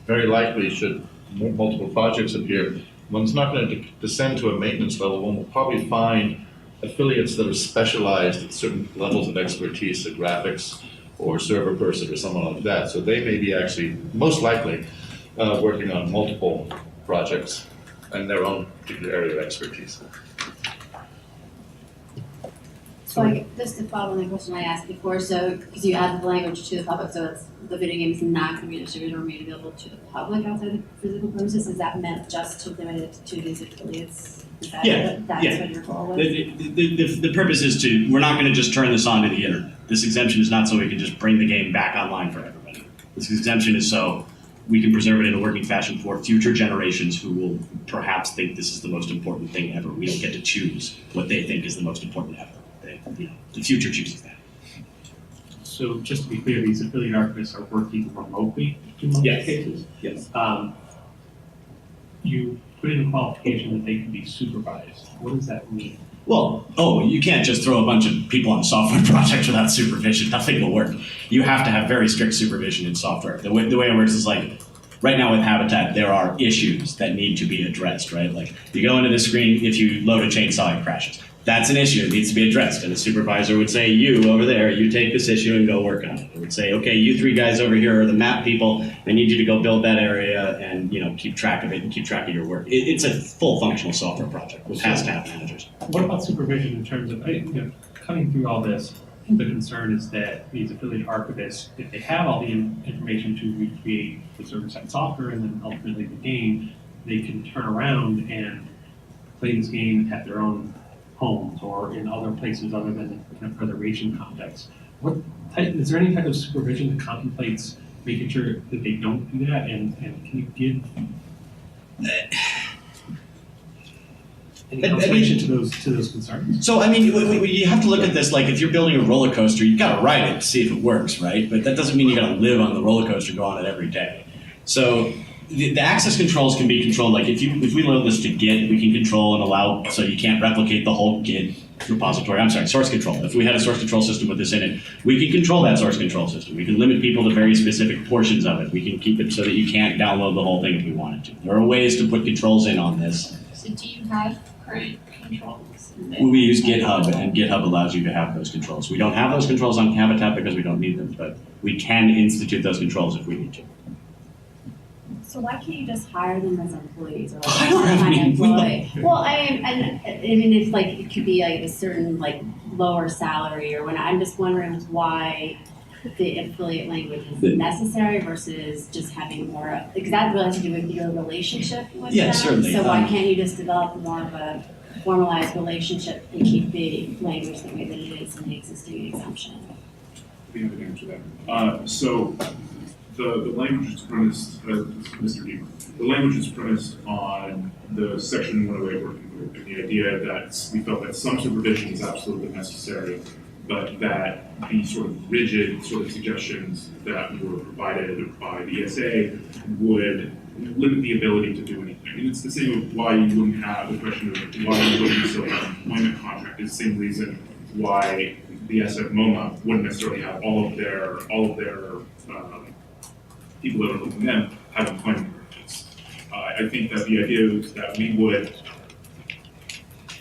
very likely should multiple projects appear, one's not going to descend to a maintenance level. One will probably find affiliates that are specialized at certain levels of expertise, a graphics or server person or someone like that. So they may be actually, most likely, working on multiple projects in their own particular area of expertise. So just to follow on the question I asked before, so because you added the language to the public, so it's, the video game is not going to be distributed or made available to the public outside of physical premises. Is that meant just to limit it to these affiliates? Is that that's what your goal was? The purpose is we're not going to just turn this on to the internet. This exemption is not so we can just bring the game back online for everybody. This exemption is so we can preserve it in a working fashion for future generations who will perhaps think this is the most important thing ever. We don't get to choose what they think is the most important ever. The future chooses that. So just to be clear, these affiliate archivists are working remotely in most cases? Yes. You put in a qualification that they can be supervised. What does that mean? Well, you can't just throw a bunch of people on a software project without supervision. Nothing will work. You have to have very strict supervision in software. The way it works is like, right now with Habitat, there are issues that need to be addressed, right? Like, you go into this screen, if you load a chainsaw, it crashes. That's an issue. It needs to be addressed. And the supervisor would say, you over there, you take this issue and go work on it. It would say, okay, you three guys over here are the map people. I need you to go build that area and keep track of it and keep track of your work. It's a full functional software project, which has to have managers. What about supervision in terms of, cutting through all this, I think the concern is that these affiliate archivists, if they have all the information to recreate the server-side software and then ultimately the game, they can turn around and play this game at their own homes or in other places other than the kind of preservation context. Is there any type of supervision that contemplates making sure that they don't do that? And can you give any consideration to those concerns? So, I mean, you have to look at this like if you're building a roller coaster, you've got to ride it to see if it works, right? But that doesn't mean you got to live on the roller coaster, go on it every day. So the access controls can be controlled. Like if we load this to Git, we can control and allow, so you can't replicate the whole Git repository. Source control. If we had a source control system with this in it, we can control that source control system. We can limit people to very specific portions of it. We can keep it so that you can't download the whole thing if we wanted to. There are ways to put controls in on this. So do you have current controls? We use GitHub, and GitHub allows you to have those controls. We don't have those controls on Habitat because we don't need them, but we can institute those controls if we need to. So why can't you just hire them as employees or like I don't have part-time any- employee? Well, I mean, it's like, it could be like a certain like lower salary or when, I'm just wondering why the affiliate language is necessary versus just having more of, because that really has to do with your relationship with Yeah, them. certainly. So why can't you just develop more of a formalized relationship and keep the language the way that it is in the existing exemption? We have an answer to that. So the language is premised, Mr. Deemer, the language is premised on the section 108 working group and the idea that we felt that some supervision is absolutely necessary, but that the sort of rigid sort of suggestions that were provided by the ESA would limit the ability to do anything. And it's the same with why you wouldn't have the question of why you wouldn't still have an employment contract. It's the same reason why the SF-MoMA wouldn't necessarily have all of their people that are looking at them have employment agreements. I think that the idea is that we would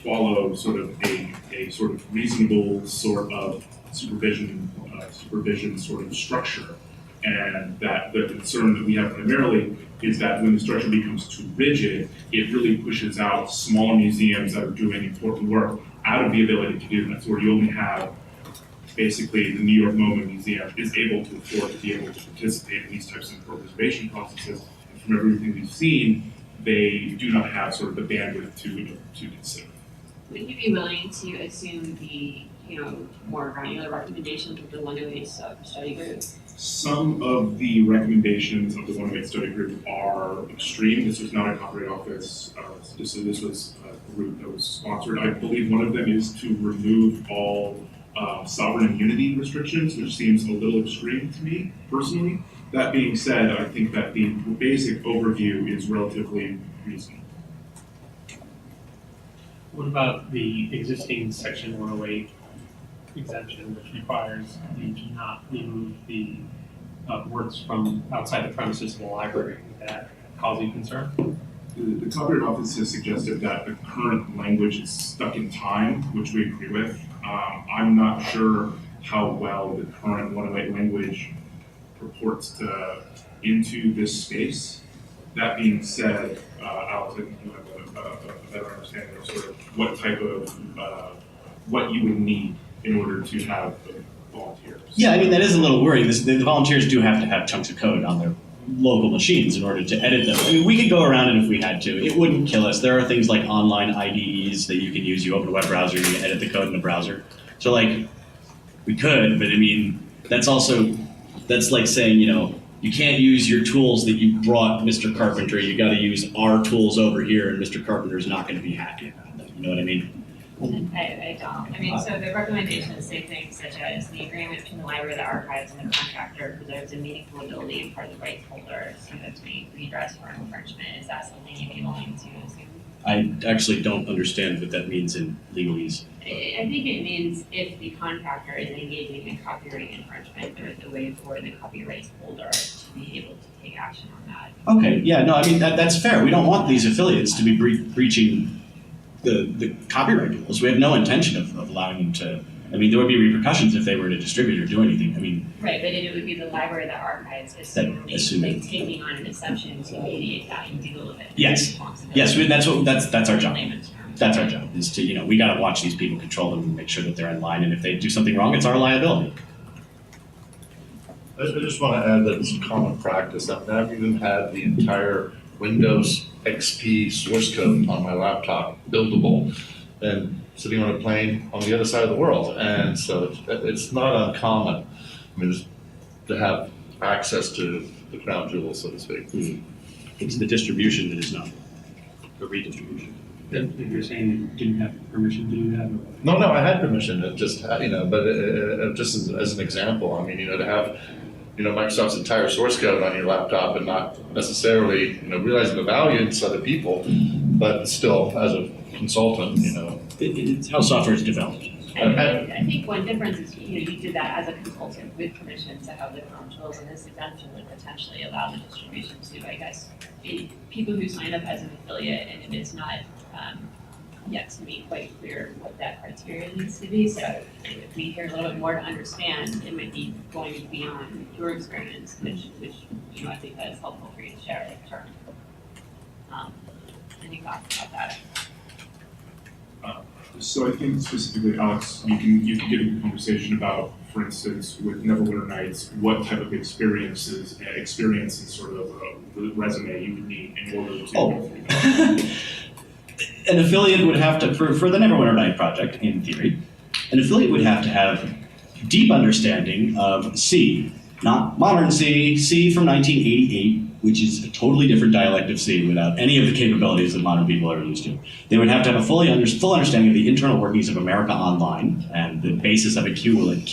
follow sort of a sort of reasonable sort of supervision sort of structure, and that the concern that we have primarily is that when the structure becomes too rigid, it really pushes out smaller museums that are doing important work out of the ability to do that. So where you only have basically the New York MoMA Museum is able to afford to be able to participate in these types of preservation processes. And from everything we've seen, they do not have sort of the bandwidth to consider. Would you be willing to assume the, more granular recommendations of the 108 study group? Some of the recommendations of the 108 study group are extreme. This was not a Copyright Office. This was a group that was sponsored. I believe one of them is to remove all sovereign immunity restrictions, which seems a little extreme to me personally. That being said, I think that the basic overview is relatively reasonable. What about the existing section 108 exemption, which requires you to not remove the works from outside the premises of the library? Would that cause you concern? The Copyright Office has suggested that the current language is stuck in time, which we agree with. I'm not sure how well the current 108 language purports into this space. That being said, Alex, I think you have a better understanding of sort of what type of, what you would need in order to have volunteers. Yeah, I mean, that is a little worrying. The volunteers do have to have chunks of code on their local machines in order to edit them. I mean, we could go around it if we had to. It wouldn't kill us. There are things like online IDEs that you can use. You open a web browser, you can edit the code in the browser. So, like, we could, but I mean, that's like saying, you can't use your tools that you brought, Mr. Carpenter. You got to use our tools over here, and Mr. Carpenter's not going to be happy about that. You know what I mean? I don't. I mean, so the recommendations say things such as the agreement between the library, the archives, and the contractor preserves a meaningful ability and part of the rights holder to make redress for infringement. Is that something you'd be willing to assume? I actually don't understand what that means in legalese. I think it means if the contractor is engaging in copyright infringement, there is a way for the copyright holder to be able to take action on that. Okay, yeah, no, I mean, that's fair. We don't want these affiliates to be breaching the copyright rules. We have no intention of allowing them to. I mean, there would be repercussions if they were to distribute or do anything. I mean, right, but it would be the library that archives assuming taking on an exception to mediate that and deal with it. Yes, that's our job. That's our job, is to, we gotta watch these people, control them, and make sure that they're in line, and if they do something wrong, it's our liability. I just want to add that it's a common practice. I've even had the entire Windows XP source code on my laptop buildable and sitting on a plane on the other side of the world. And so it's not uncommon, just to have access to the crown jewels, so to speak. It's the distribution that is not the redistribution. If you're saying you didn't have permission to do that? No, I had permission. It just, but just as an example, to have, Microsoft's entire source code on your laptop and not necessarily, realizing the value to other people, but still, as a consultant, It's how software is developed. I think one difference is, you did that as a consultant with permission to have the crown jewels, and this exemption would potentially allow the distribution to, I guess, people who signed up as an affiliate, and it is not yet to me quite clear what that criteria needs to be. So if we hear a little bit more to understand, it might be going beyond your experience, which I think that is helpful for you to share with term. Any thoughts about that? So I think specifically, Alex, you can get into a conversation about, for instance, with Neverwinter Nights, what type of experience and sort of resume you would need in order to. An affiliate would have to, for the Neverwinter Night project, in theory, an affiliate would have to have deep understanding of C, not modern C, C from 1988, which is a totally different dialect of C without any of the capabilities that modern people are used to. They would have to have a full understanding of the internal workings of America Online and the basis of a Q-Link.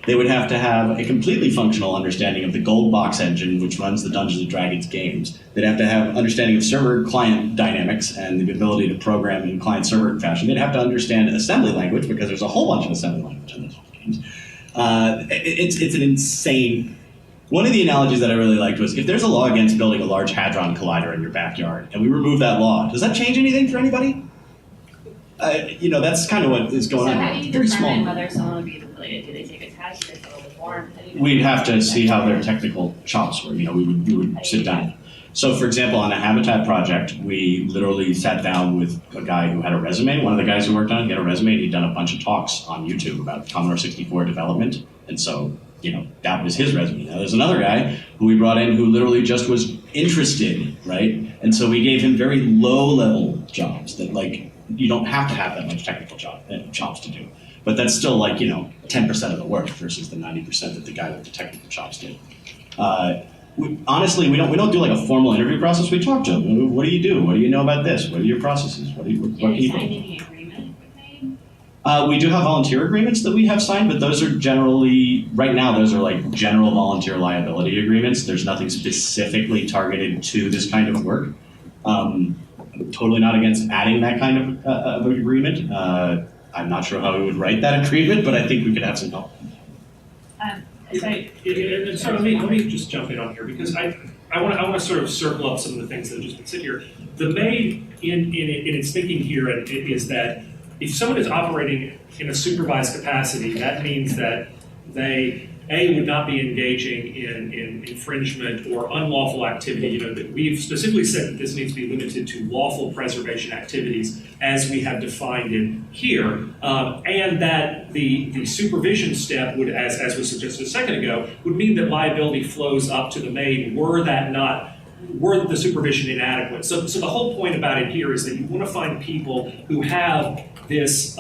They would have to have a completely functional understanding of the Gold Box engine, which runs the Dungeons & Dragons games. They'd have to have understanding of server-client dynamics and the ability to program in client-server fashion. They'd have to understand assembly language, because there's a whole bunch of assembly language in those games. It's an insane. One of the analogies that I really liked was, if there's a law against building a large hadron collider in your backyard, and we remove that law, does that change anything for anybody? That's kind of what is going on. So how do you Very determine small. whether someone would be affiliated? Do they take a test? Do they fill out the form? We'd have to see how their technical chops were. We would sit down. So, for example, on a Habitat project, we literally sat down with a guy who had a resume. One of the guys who worked on it, he had a resume, and he'd done a bunch of talks on YouTube about Commodore 64 development. And so, that was his resume. Now, there's another guy who we brought in who literally just was interested, right? And so we gave him very low-level jobs that, you don't have to have that much technical chops to do. But that's still 10% of the work versus the 90% that the guy with the technical chops did. Honestly, we don't do a formal interview process. We talk to them. What do you do? What do you know about this? What are your processes? What can you do? Sign any agreement with me? We do have volunteer agreements that we have signed, but those are generally, right now, those are general volunteer liability agreements. There's nothing specifically targeted to this kind of work. I'm totally not against adding that kind of agreement. I'm not sure how we would write that agreement, but I think we could have some help. So let me just jump in on here, because I want to sort of circle up some of the things that have just been said here. The main in its thinking here is that if someone is operating in a supervised capacity, that means that they would not be engaging in infringement or unlawful activity. That we've specifically said that this needs to be limited to lawful preservation activities as we have defined it here, and that the supervision step would, as was suggested a second ago, would mean that liability flows up to the maid were the supervision inadequate. So the whole point about it here is that you want to find people who have this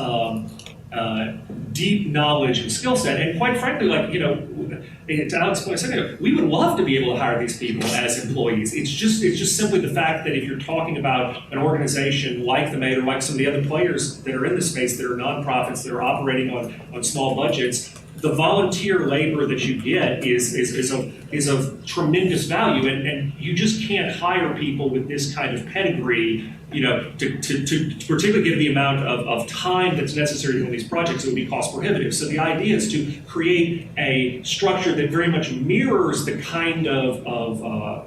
deep knowledge and skill set, and quite frankly, to Alex's point a second ago, we would love to be able to hire these people as employees. It's just simply the fact that if you're talking about an organization like the Maid or like some of the other players that are in the space that are nonprofits that are operating on small budgets, the volunteer labor that you get is of tremendous value, and you just can't hire people with this kind of pedigree, to particularly give the amount of time that's necessary on these projects. It would be cost prohibitive. So the idea is to create a structure that very much mirrors the kind of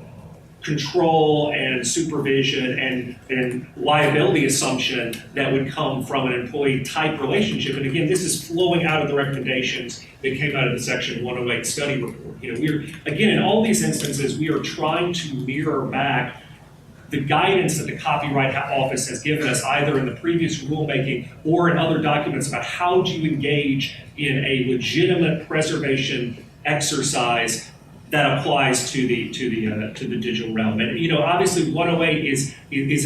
control and supervision and liability assumption that would come from an employee type relationship. And again, this is flowing out of the recommendations that came out of the Section 108 study report. We're, again, in all these instances, we are trying to mirror back the guidance that the Copyright Office has given us, either in the previous rulemaking or in other documents about how do you engage in a legitimate preservation exercise that applies to the digital realm. And obviously 108 is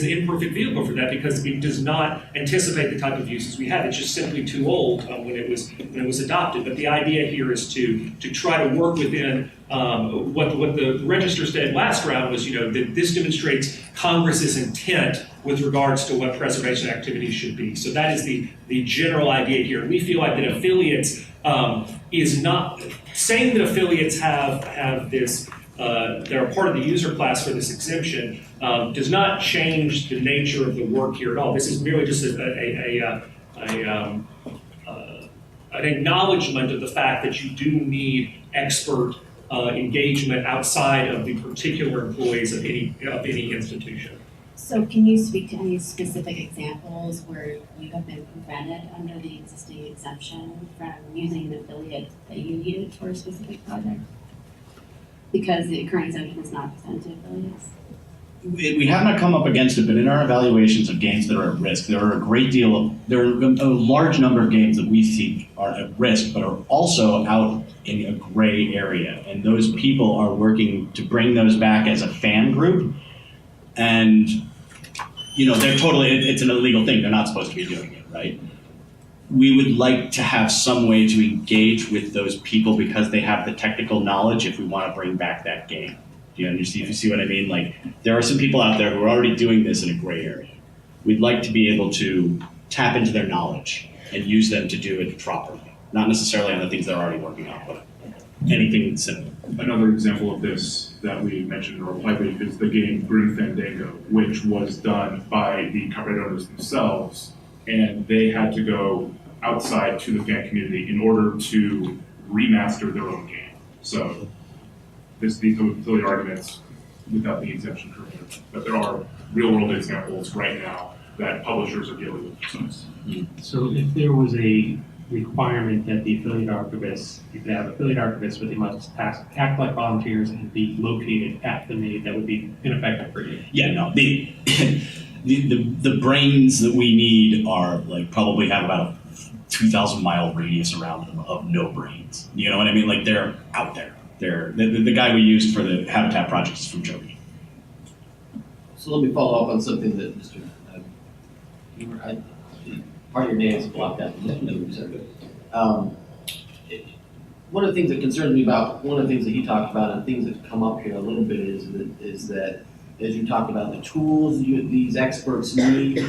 an imperfect vehicle for that because it does not anticipate the type of uses we have. It's just simply too old when it was adopted. But the idea here is to try to work within what the register said last round was, that this demonstrates Congress's intent with regards to what preservation activities should be. So that is the general idea here. And we feel like that affiliates is not saying that affiliates have this. They're a part of the user class for this exemption does not change the nature of the work here at all. This is merely just an acknowledgement of the fact that you do need expert engagement outside of the particular employees of any institution. So can you speak to any specific examples where you have been prevented under the existing exemption from using an affiliate that you needed for a specific project? Because the current exemption is not extended to affiliates? We have not come up against it, but in our evaluations of games that are at risk, there are a large number of games that we see are at risk, but are also out in a gray area. And those people are working to bring those back as a fan group. And, they're it's an illegal thing. They're not supposed to be doing it, right? We would like to have some way to engage with those people because they have the technical knowledge if we want to bring back that game. Do you understand? If you see what I mean? Like, there are some people out there who are already doing this in a gray area. We'd like to be able to tap into their knowledge and use them to do it properly. Not necessarily on the things they're already working on, but anything simple. Another example of this that we mentioned in our reply brief is the game Grim Fandango, which was done by the copyright owners themselves, and they had to go outside to the fan community in order to remaster their own game. So these are silly arguments without the exemption currently, but there are real-world examples right now that publishers are dealing with themselves. So if there was a requirement that the affiliate archivists, you could have affiliate archivists, but they must act like volunteers and be located at the maid, that would be ineffective for you. Yeah, no, the brains that we need are probably have about a 2,000 mile radius around them of no brains. You know what I mean? Like, they're out there. The guy we used for the Habitat project is from Germany. So let me follow up on something that Mr. Part of your name is blocked out. One of the things that concerns me about one of the things that he talked about and things that come up here a little bit is that as you talked about the tools these experts need,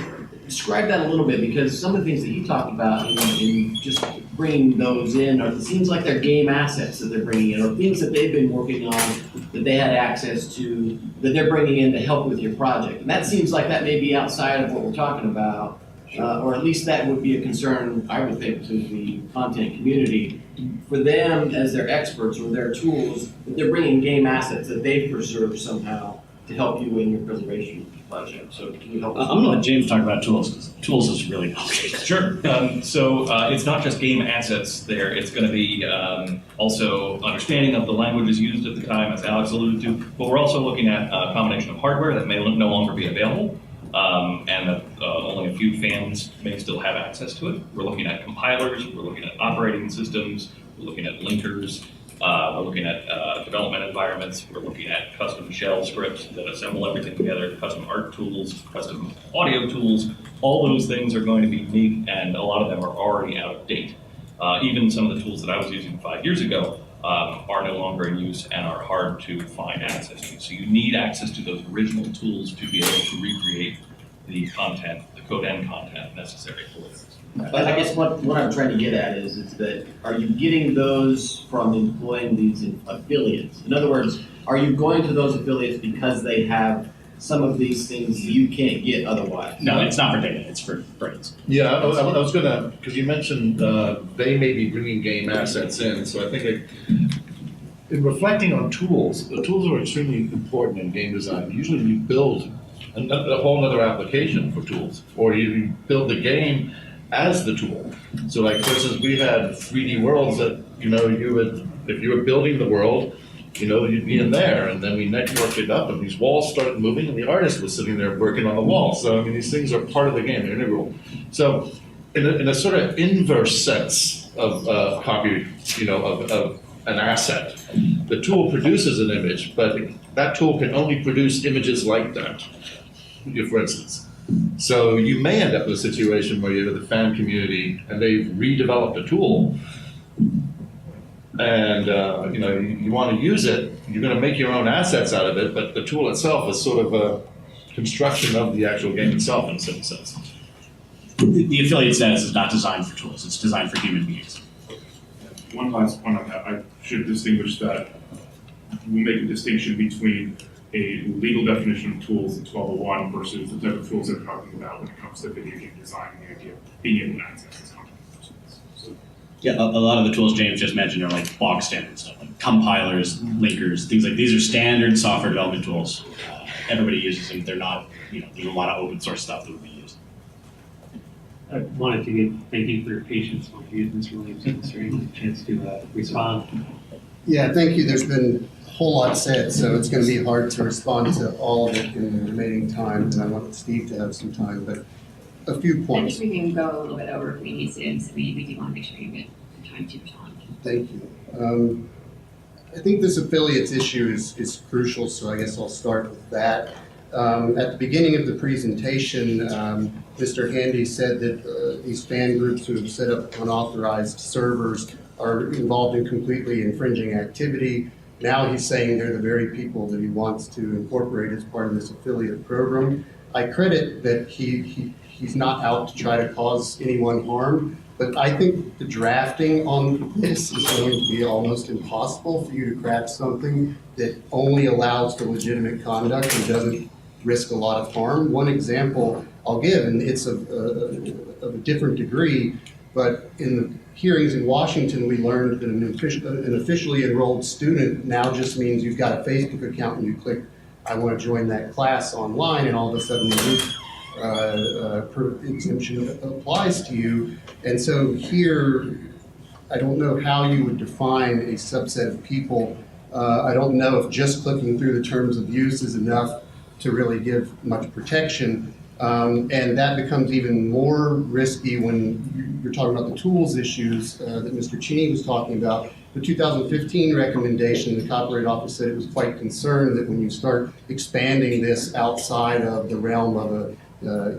describe that a little bit, because some of the things that he talked about in just bringing those in, or it seems like they're game assets that they're bringing in, or things that they've been working on that they had access to that they're bringing in to help with your project. And that seems like that may be outside of what we're talking about. Or at least that would be a concern, I would think, to the content community. For them, as their experts or their tools, that they're bringing game assets that they've preserved somehow to help you in your preservation project. So can you help us? I'm going to let James talk about tools, because tools is really complicated. Sure. So it's not just game assets there. It's going to be also understanding of the languages used at the time, as Alex alluded to. But we're also looking at a combination of hardware that may no longer be available. And that only a few fans may still have access to it. We're looking at compilers, we're looking at operating systems, we're looking at linkers, we're looking at development environments, we're looking at custom shell scripts that assemble everything together, custom art tools, custom audio tools. All those things are going to be unique, and a lot of them are already out of date. Even some of the tools that I was using 5 years ago are no longer in use and are hard to find access to. So you need access to those original tools to be able to recreate the content, the code and content necessary for this. But I guess what I'm trying to get at is that, are you getting those from employing these affiliates? In other words, are you going to those affiliates because they have some of these things you can't get otherwise? No, it's not for data, it's for brains. Yeah, I was gonna, because you mentioned they may be bringing game assets in, so I think in reflecting on tools, the tools are extremely important in game design. Usually you build a whole other application for tools, or you build the game as the tool. So like, for instance, we had 3D worlds that, you would, if you were building the world, you'd be in there, and then we networked it up, and these walls started moving, and the artist was sitting there working on the wall. So, I mean, these things are part of the game, they're integral. So, in a sort of inverse sense of copy, of an asset, the tool produces an image, but that tool can only produce images like that, for instance. So you may end up in a situation where you have the fan community and they've redeveloped a tool, and you want to use it. You're going to make your own assets out of it, but the tool itself is sort of a construction of the actual game itself in a certain sense. The affiliate status is not designed for tools, it's designed for human beings. One last point on that, I should distinguish that we make a distinction between a legal definition of tools in 1201 versus the type of tools that we're talking about when it comes to video game design and the idea of being able to access this content. So, Yeah, a lot of the tools James just mentioned are like bog standard stuff, like compilers, linkers, things like these are standard software development tools. Everybody uses them. They're not, there's a lot of open source stuff that would be used. I wanted to thank you for your patience while you used Mr. Williams and Mr. English a chance to respond. Yeah, thank you. There's been a whole lot said, so it's going to be hard to respond to all of it in the remaining time, and I want Steve to have some time, but a few I points. think we can go a little bit over if we need to, so we do want to make sure you get time to respond. Thank you. I think this affiliates issue is crucial, so I guess I'll start with that. At the beginning of the presentation, Mr. Handy said that these fan groups who have set up unauthorized servers are involved in completely infringing activity. Now he's saying they're the very people that he wants to incorporate as part of this affiliate program. I credit that he's not out to try to cause anyone harm, but I think the drafting on this is going to be almost impossible for you to craft something that only allows for legitimate conduct and doesn't risk a lot of harm. One example I'll give, and it's of a different degree, but in the hearings in Washington, we learned that an officially enrolled student now just means you've got a Facebook account and you click, I want to join that class online, and all of a sudden the exemption applies to you. And so here, I don't know how you would define a subset of people. I don't know if just clicking through the terms of use is enough to really give much protection. And that becomes even more risky when you're talking about the tools issues that Mr. Cheney was talking about. The 2015 recommendation, the Copyright Office said it was quite concerned that when you start expanding this outside of the realm of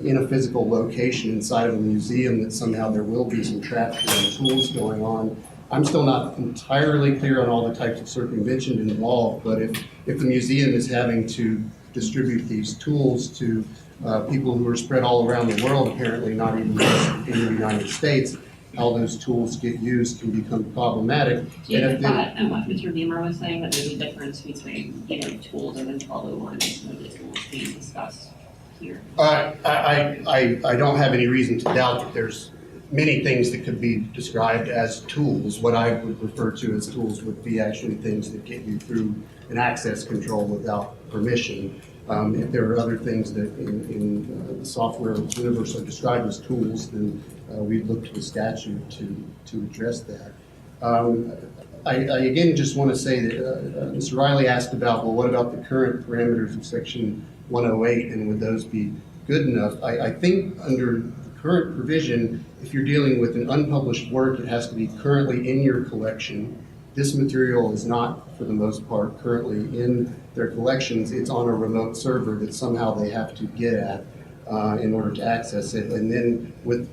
in a physical location inside of a museum, that somehow there will be some trafficking and tools going on. I'm still not entirely clear on all the types of circumvention involved, but if the museum is having to distribute these tools to people who are spread all around the world, apparently not even just in the United States, how those tools get used can become problematic. Do you have thought what Mr. Beamer was saying, that there's a difference between, tools and 1201 and some of the tools being discussed here? I don't have any reason to doubt that there's many things that could be described as tools. What I would refer to as tools would be actually things that get you through an access control without permission. If there are other things that in the software universe are described as tools, then we'd look to the statute to address that. I again just want to say that Mr. Riley asked about, well, what about the current parameters of Section 108, and would those be good enough? I think under the current provision, if you're dealing with an unpublished work, it has to be currently in your collection. This material is not, for the most part, currently in their collections. It's on a remote server that somehow they have to get at in order to access it. And then with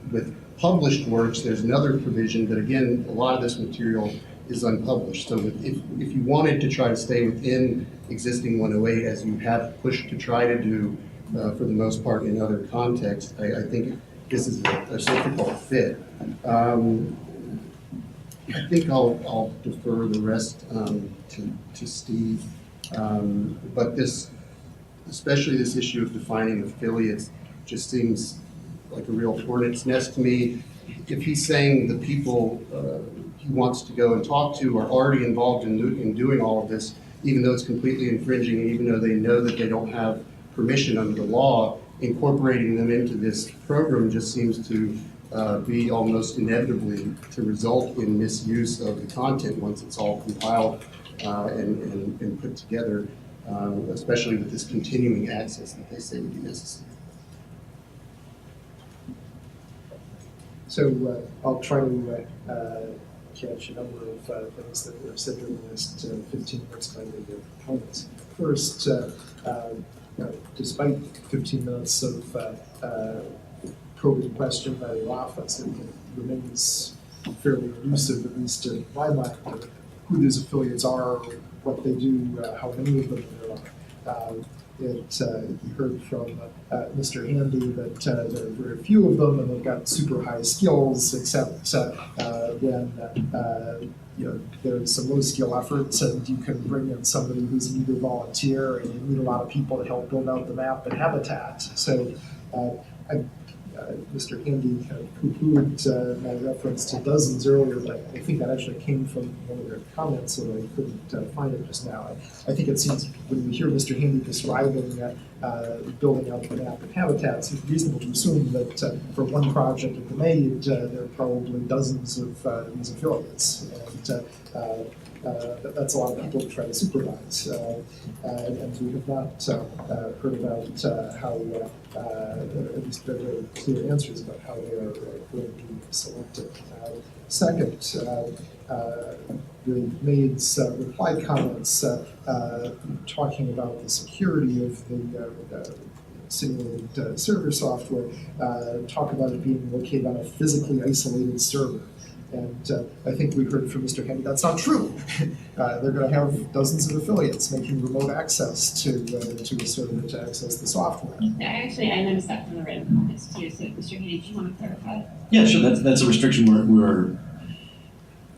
published works, there's another provision, but again, a lot of this material is unpublished. So if you wanted to try to stay within existing 108, as you have pushed to try to do for the most part in other contexts, I think this is a difficult fit. I think I'll defer the rest to Steve. But especially this issue of defining affiliates, just seems like a real hornet's nest to me. If he's saying the people he wants to go and talk to are already involved in doing all of this, even though it's completely infringing, and even though they know that they don't have permission under the law, incorporating them into this program just seems to be almost inevitably to result in misuse of the content once it's all compiled and put together, especially with this continuing access that they say would be necessary. So I'll try to catch a number of things that were said during the last 15 minutes by the proponents. First, despite 15 minutes of probing question by the office, it remains fairly elusive, at least in my mind, who these affiliates are, what they do, how many of them there are. You heard from Mr. Handy that there are very few of them, and they've got super high skills, except when there's some low skill efforts, and you can bring in somebody who's an eager volunteer, and you need a lot of people to help build out the map and habitat. So Mr. Handy kind of poo-pooed my reference to dozens earlier, but I think that actually came from one of their comments, and I couldn't find it just now. I think it seems when we hear Mr. Handy describing building out the map and habitats, it's reasonable to assume that for one project at the made, there are probably dozens of these affiliates. And that's a lot of people to try to supervise. And we have not heard about how, at least very clear answers about how they are going to be selected. Second, the maid's reply comments talking about the security of the simulated server software, talk about it being located on a physically isolated server. And I think we heard from Mr. Handy that's not true. They're going to have dozens of affiliates making remote access to a server to access the software. I noticed that from the written comments too. So, Mr. Handy, do you want to clarify? Yeah, sure. That's a restriction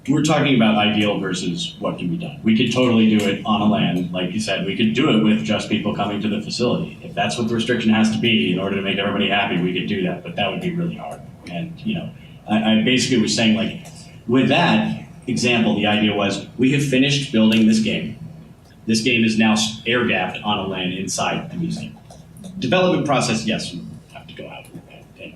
we're talking about ideal versus what can be done. We could totally do it on a LAN, like you said. We could do it with just people coming to the facility. If that's what the restriction has to be in order to make everybody happy, we could do that. But that would be really hard. And I basically was saying, like, with that example, the idea was we have finished building this game. This game is now air-gapped on a LAN inside the museum. Development process, yes, you have to go out and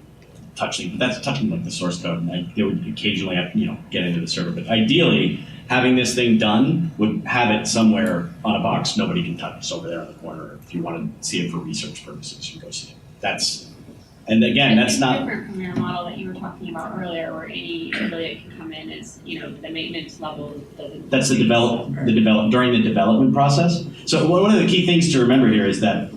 touch things, but that's touching like the source code, and they would occasionally have get into the server. But ideally, having this thing done would have it somewhere on a box nobody can touch. Over there in the corner. If you want to see it for research purposes, you go see it. And again, that's not different from your model that you were talking about earlier, where any affiliate can come in as the maintenance level doesn't. That's during the development process. So one of the key things to remember here is that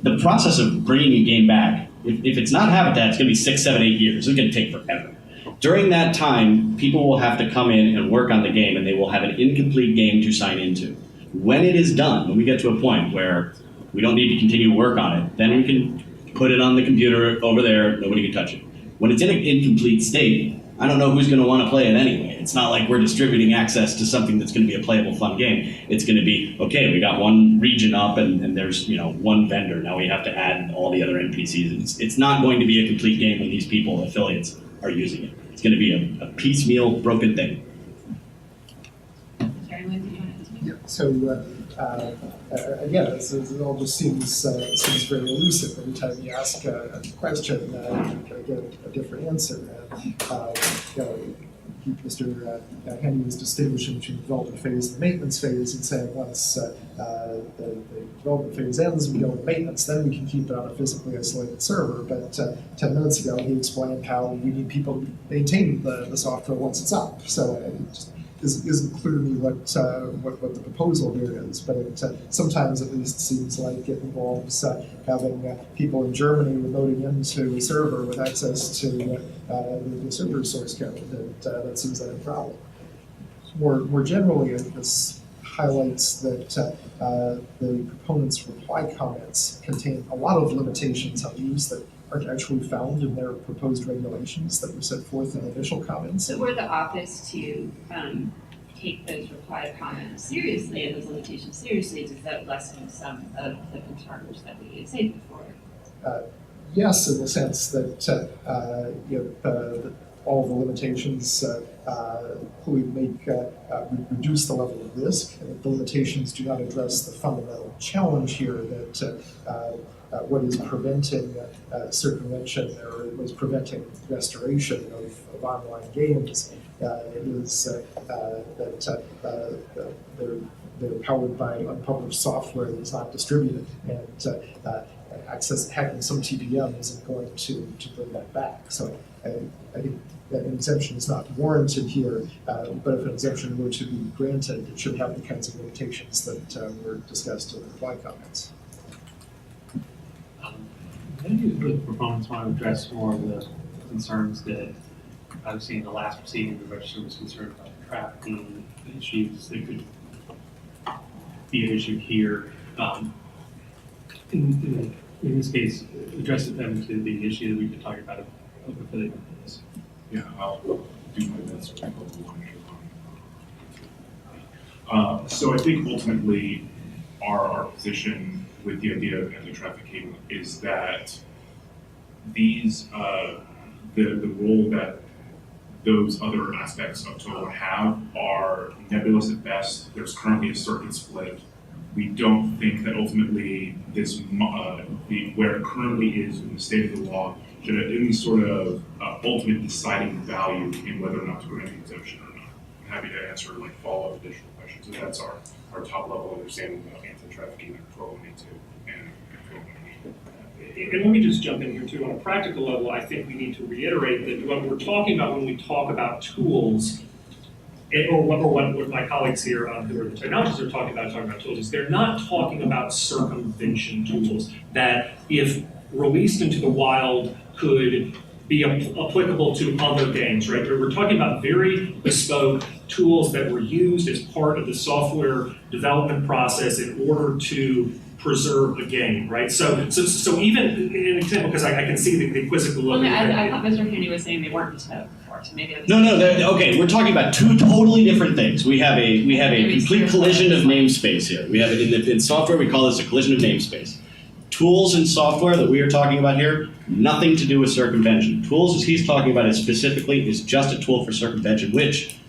the process of bringing a game back, if it's not Habitat, it's going to be 6, 7, 8 years. It's going to take forever. During that time, people will have to come in and work on the game, and they will have an incomplete game to sign into. When it is done, when we get to a point where we don't need to continue to work on it, then we can put it on the computer over there, nobody can touch it. When it's in an incomplete state, I don't know who's going to want to play it anyway. It's not like we're distributing access to something that's going to be a playable, fun game. It's going to be, okay, we got one region up and there's one vendor. Now we have to add all the other NPCs. It's not going to be a complete game when these people, affiliates, are using it. It's going to be a piecemeal, broken thing. Yeah, so again, it all just seems very elusive. Every time you ask a question, you get a different answer. Mr. Handy was distinguishing between the development phase and the maintenance phase, and saying once the development phase ends, we go to maintenance, then we can keep it on a physically isolated server. But 10 minutes ago, he explained how we need people to maintain the software once it's up. So it just isn't clear to me what the proposal here is, but it sometimes at least seems like it involves having people in Germany remoting into a server with access to the server source code, and that seems like a problem. More generally, this highlights that the proponents' reply comments contain a lot of limitations on use that aren't actually found in their proposed regulations that were set forth in the initial comments. So were the office to take those reply comments seriously and those limitations seriously, does that lessen some of the concerns that we had said before? Yes, in the sense that all the limitations clearly reduce the level of risk. The limitations do not address the fundamental challenge here that what is preventing circumvention or was preventing restoration of online games is that they're powered by unpublished software that's not distributed, and hacking some TVM isn't going to bring that back. So I think that an exemption is not warranted here, but if an exemption were to be granted, it should have the kinds of limitations that were discussed in the reply comments. Maybe the proponents want to address more of the concerns that obviously in the last proceeding, the register was concerned about trafficking issues that could be an issue here. In this case, address them to the issue that we've been talking about of affiliate members. Yeah, I'll do my best to follow along here. So I think ultimately our position with the idea of anti-trafficking is that these, the role that those other aspects of TOLA have are nebulous at best. There's currently a circuit split. We don't think that ultimately this, where it currently is in the state of the law, should have any sort of ultimate deciding value in whether or not to grant an exemption or not. I'm happy to answer like follow-up additional questions. So that's our top level understanding about anti-trafficking and 1282 and 1298. And let me just jump in here too. On a practical level, I think we need to reiterate that what we're talking about when we talk about tools, or what my colleagues here who are the technologists are talking about tools, is they're not talking about circumvention tools that, if released into the wild, could be applicable to other games, right? We're talking about very bespoke tools that were used as part of the software development process in order to preserve a game, right? So even an example, because I can see the quizzical look. Well, I thought Mr. Handy was saying they weren't bespoke before, so maybe. Okay, we're talking about two totally different things. We have a complete collision of namespace here. We have it in software, we call this a collision of namespace. Tools and software that we are talking about here, nothing to do with circumvention. Tools, as he's talking about it specifically, is just a tool for circumvention, which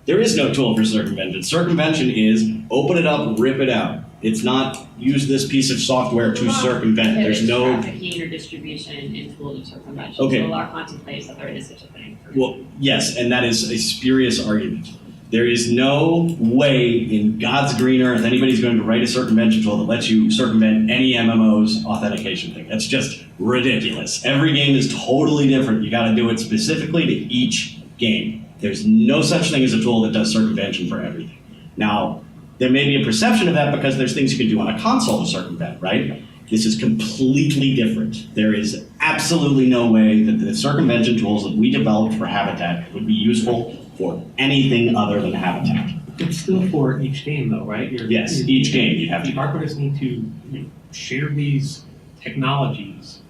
there is no tool for circumvention. Circumvention is open it up, rip it out. It's not use this piece of software to circumvent. There's no trafficking or distribution in tools of circumvention. Okay. So the law contemplates that there is such a thing. Well, yes, and that is a spurious argument. There is no way in God's green earth anybody's going to write a circumvention tool that lets you circumvent any MMO's authentication thing. That's just ridiculous. Every game is totally different. You got to do it specifically to each game. There's no such thing as a tool that does circumvention for everything. Now, there may be a perception of that because there's things you can do on a console to circumvent, right? This is completely different. There is absolutely no way that the circumvention tools that we developed for Habitat would be useful for anything other than Habitat. It's still for each game though, right? Yes, each game you have to. The archivists need to share these technologies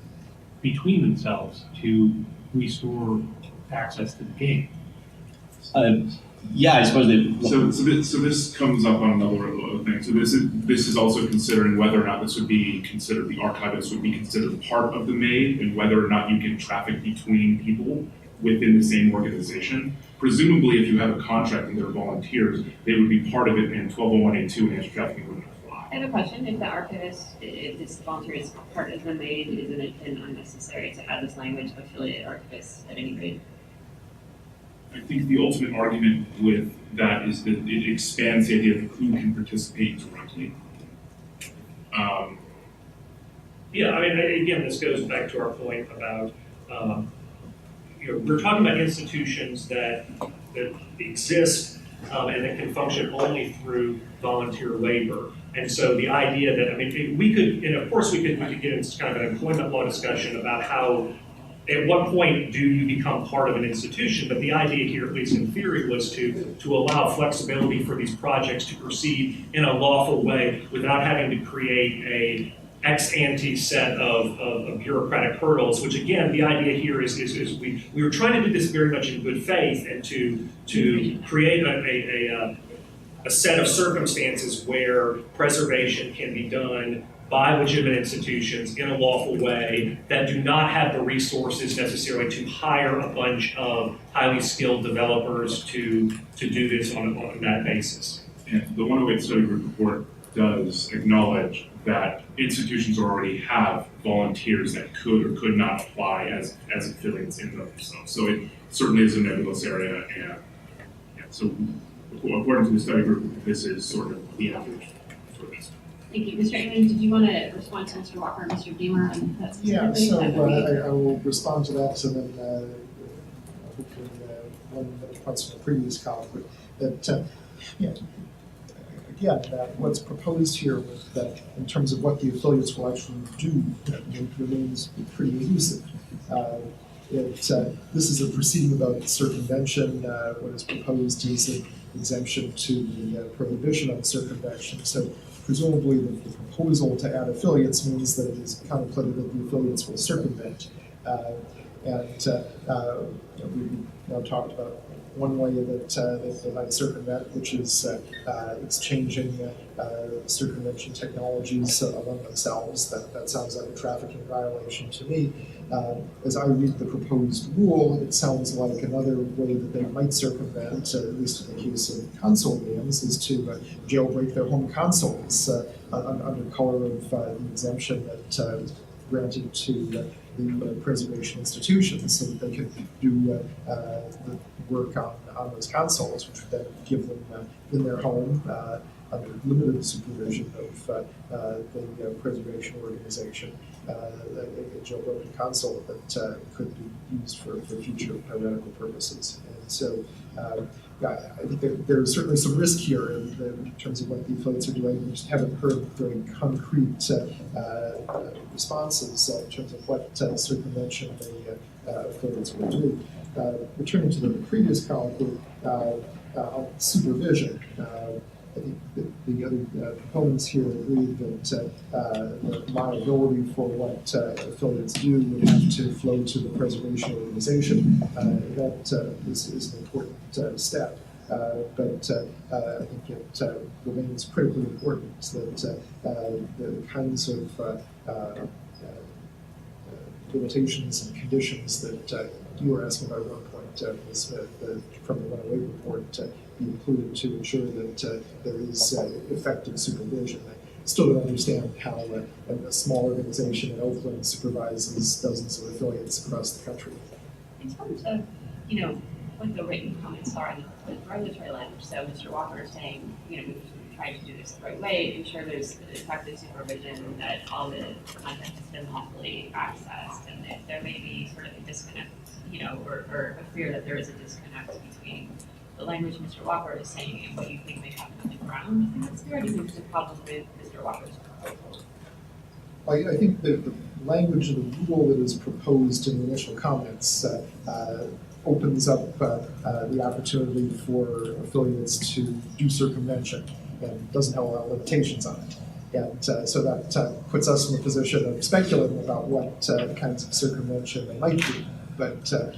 between themselves to restore access to the game. Yeah, I suppose they. So this comes up on another thing. So this is also considering whether or not this would be considered, the archivist would be considered part of the MAID, and whether or not you can traffic between people within the same organization. Presumably, if you have a contract and they're volunteers, they would be part of it, and 1201A2 and anti-trafficking wouldn't apply. I have a question. If the archivist, if this volunteer is part of the MAID, isn't it then unnecessary to add this language of affiliated archivists at any rate? I think the ultimate argument with that is that it expands the idea of who can participate directly. Yeah, I mean, again, this goes back to our point about, we're talking about institutions that exist and that can function only through volunteer labor. And so the idea that, I mean, we could, and of course we could get into kind of an employment law discussion about how, at what point do you become part of an institution? But the idea here, at least in theory, was to allow flexibility for these projects to proceed in a lawful way without having to create a ex-ante set of bureaucratic hurdles, which again, the idea here is we were trying to do this very much in good faith and to create a set of circumstances where preservation can be done by legitimate institutions in a lawful way that do not have the resources necessarily to hire a bunch of highly skilled developers to do this on that basis. And the 108 Study Group report does acknowledge that institutions already have volunteers that could or could not apply as affiliates in themselves. So it certainly is a nebulous area, and so according to the study group, this is sort of the average for this. Thank you. Mr. England, did you want to respond to Mr. Walker and Mr. Deemer on that Yeah, specifically? so That would be- I will respond to that, and then hopefully one of the points from the previous colleague, that, yeah, again, that what's proposed here with that in terms of what the affiliates will actually do remains pretty elusive. This is a proceeding about circumvention. What is proposed is an exemption to the prohibition on circumvention. So presumably the proposal to add affiliates means that it is contemplated that the affiliates will circumvent. We now talked about one way that they might circumvent, which is exchanging circumvention technologies among themselves. That sounds like a trafficking violation to me. As I read the proposed rule, it sounds like another way that they might circumvent, at least in the case of console games, is to jailbreak their home consoles under color of the exemption that was granted to the preservation institutions, so that they could do the work on those consoles, which would then give them in their home under limited supervision of the preservation organization, a jailbroken console that could be used for future heretical purposes. And so I think there's certainly some risk here in terms of what the affiliates are doing. We just haven't heard very concrete responses in terms of what circumvention the affiliates will do. Returning to the previous column on supervision, I think that the other proponents here agree that the liability for what affiliates do would have to flow to the preservation organization. That is an important step. But I think it remains critically important that the kinds of limitations and conditions that you were asking about at one point, Ms. Smith, from the runaway report, be included to ensure that there is effective supervision. I still don't understand how a small organization in Oakland supervises dozens of affiliates across the country. In terms of, what the written comments are in the regulatory language, so Mr. Walker is saying, we've tried to do this the right way, ensure there's effective supervision, that all the content has been lawfully accessed, and if there may be sort of a disconnect, or a fear that there is a disconnect between the language Mr. Walker is saying and what you think may happen on the ground, I think that's fair. Do you think there's a problem with Mr. Walker's proposal? I think that the language of the rule that is proposed in the initial comments opens up the opportunity for affiliates to do circumvention and doesn't have a lot of limitations on it. And so that puts us in the position of speculating about what kinds of circumvention they might do. But so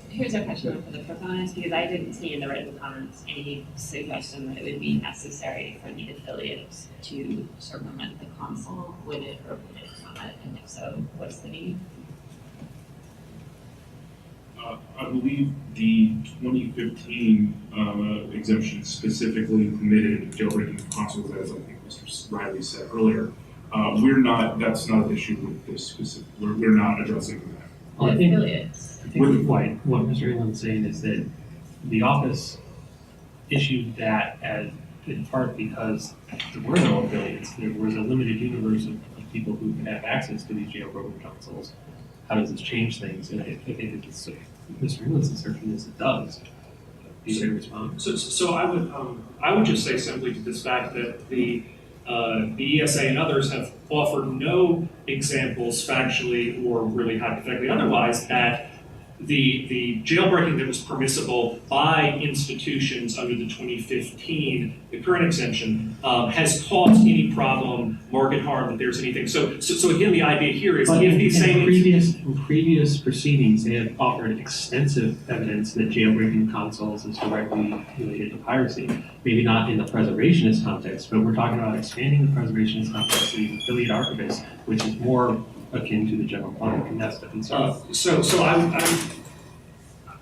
here's a question for the proponents, because I didn't see in the written comments any suggestion that it would be necessary for the affiliates to circumvent the console. Would it or would it not? And if so, what's the need? I believe the 2015 exemption specifically permitted jailbreaking consoles, as I think Mr. Riley said earlier. That's not an issue with this specific, we're not addressing that. Well, I think affiliates. what Mr. England's saying is that the office issued that as in part because there were no affiliates. There was a limited universe of people who could have access to these jailbroken consoles. How does this change things? And I think it's Mr. England's assertion is it does. Do you respond? So I would just say simply to this fact that the ESA and others have offered no examples factually or really hypothetically otherwise that the jailbreaking that was permissible by institutions under the 2015, the current exemption, has caused any problem, market harm, that there's anything. So again, the idea here is if these same in previous proceedings, they have offered extensive evidence that jailbreaking consoles is directly related to piracy. Maybe not in the preservationist context, but we're talking about expanding the preservationist context to the affiliate archivist, which is more akin to the general public, and that's the concern.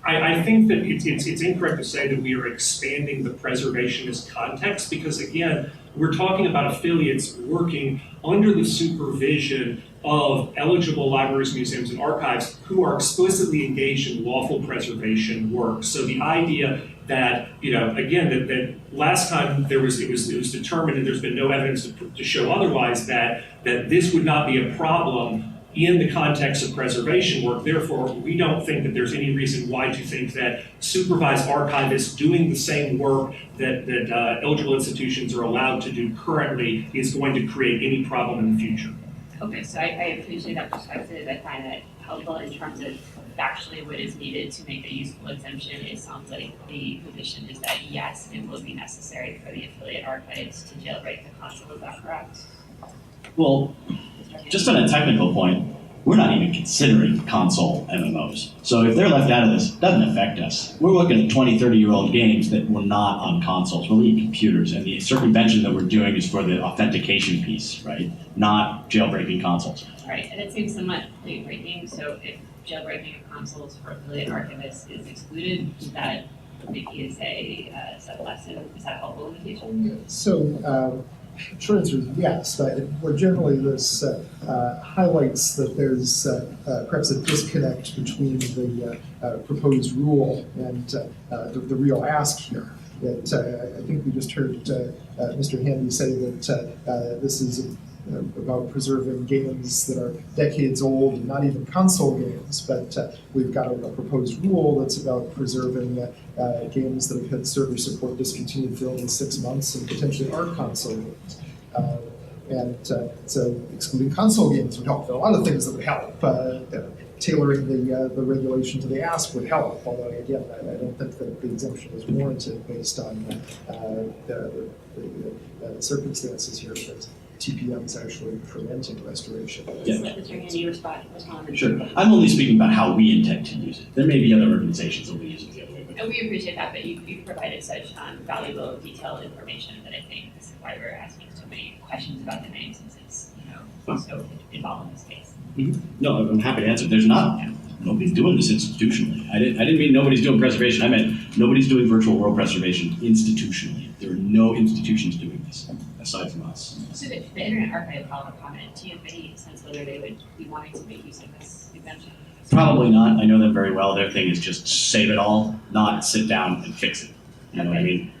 I think that it's incorrect to say that we are expanding the preservationist context because, again, we're talking about affiliates working under the supervision of eligible libraries, museums, and archives who are explicitly engaged in lawful preservation work. So the idea that, again, that last time it was determined, and there's been no evidence to show otherwise, that this would not be a problem in the context of preservation work. Therefore, we don't think that there's any reason why to think that supervised archivists doing the same work that eligible institutions are allowed to do currently is going to create any problem in the future. Okay, so I appreciate that perspective. I find that helpful in terms of actually what is needed to make a useful exemption. It sounds like the position is that yes, it will be necessary for the affiliate archives to jailbreak the console. Is that correct? Well, just on a technical point, we're not even considering console MMOs. So if they're left out of this, it doesn't affect us. We're looking at 20, 30-year-old games that were not on consoles. We're looking at computers, and the circumvention that we're doing is for the authentication piece, right? Not jailbreaking consoles. Right, and it seems somewhat late breaking. So if jailbreaking of consoles for affiliate archivists is excluded, is that maybe is a sub-lesson? Is that a helpful indication? So, short answer is yes, but more generally this highlights that there's perhaps a disconnect between the proposed rule and the real ask here. That I think we just heard Mr. Handy say that this is about preserving games that are decades old and not even console games, but we've got a proposed rule that's about preserving games that have had server support discontinued for only 6 months and potentially are console games. So excluding console games would help. There are a lot of things that would help. Tailoring the regulation to the ask would help, although again, I don't think that the exemption is warranted based on the circumstances here. But TPM is actually preventing restoration. Yeah. Mr. Handy, respond. Sure. I'm only speaking about how we intend to use it. There may be other organizations that will use it the other way. And we appreciate that, but you've provided such valuable, detailed information that I think this is why we're asking so many questions about the name, since it's so involved in this case. Mm-hmm. No, I'm happy to answer. Nobody's doing this institutionally. I didn't mean nobody's doing preservation. I meant nobody's doing virtual world preservation institutionally. There are no institutions doing this aside from us. So the Internet Archive filed a comment. Do you have any sense whether they would be wanting to make use of this exemption? Probably not. I know them very well. Their thing is just save it all, not sit down and fix it. You know what I mean?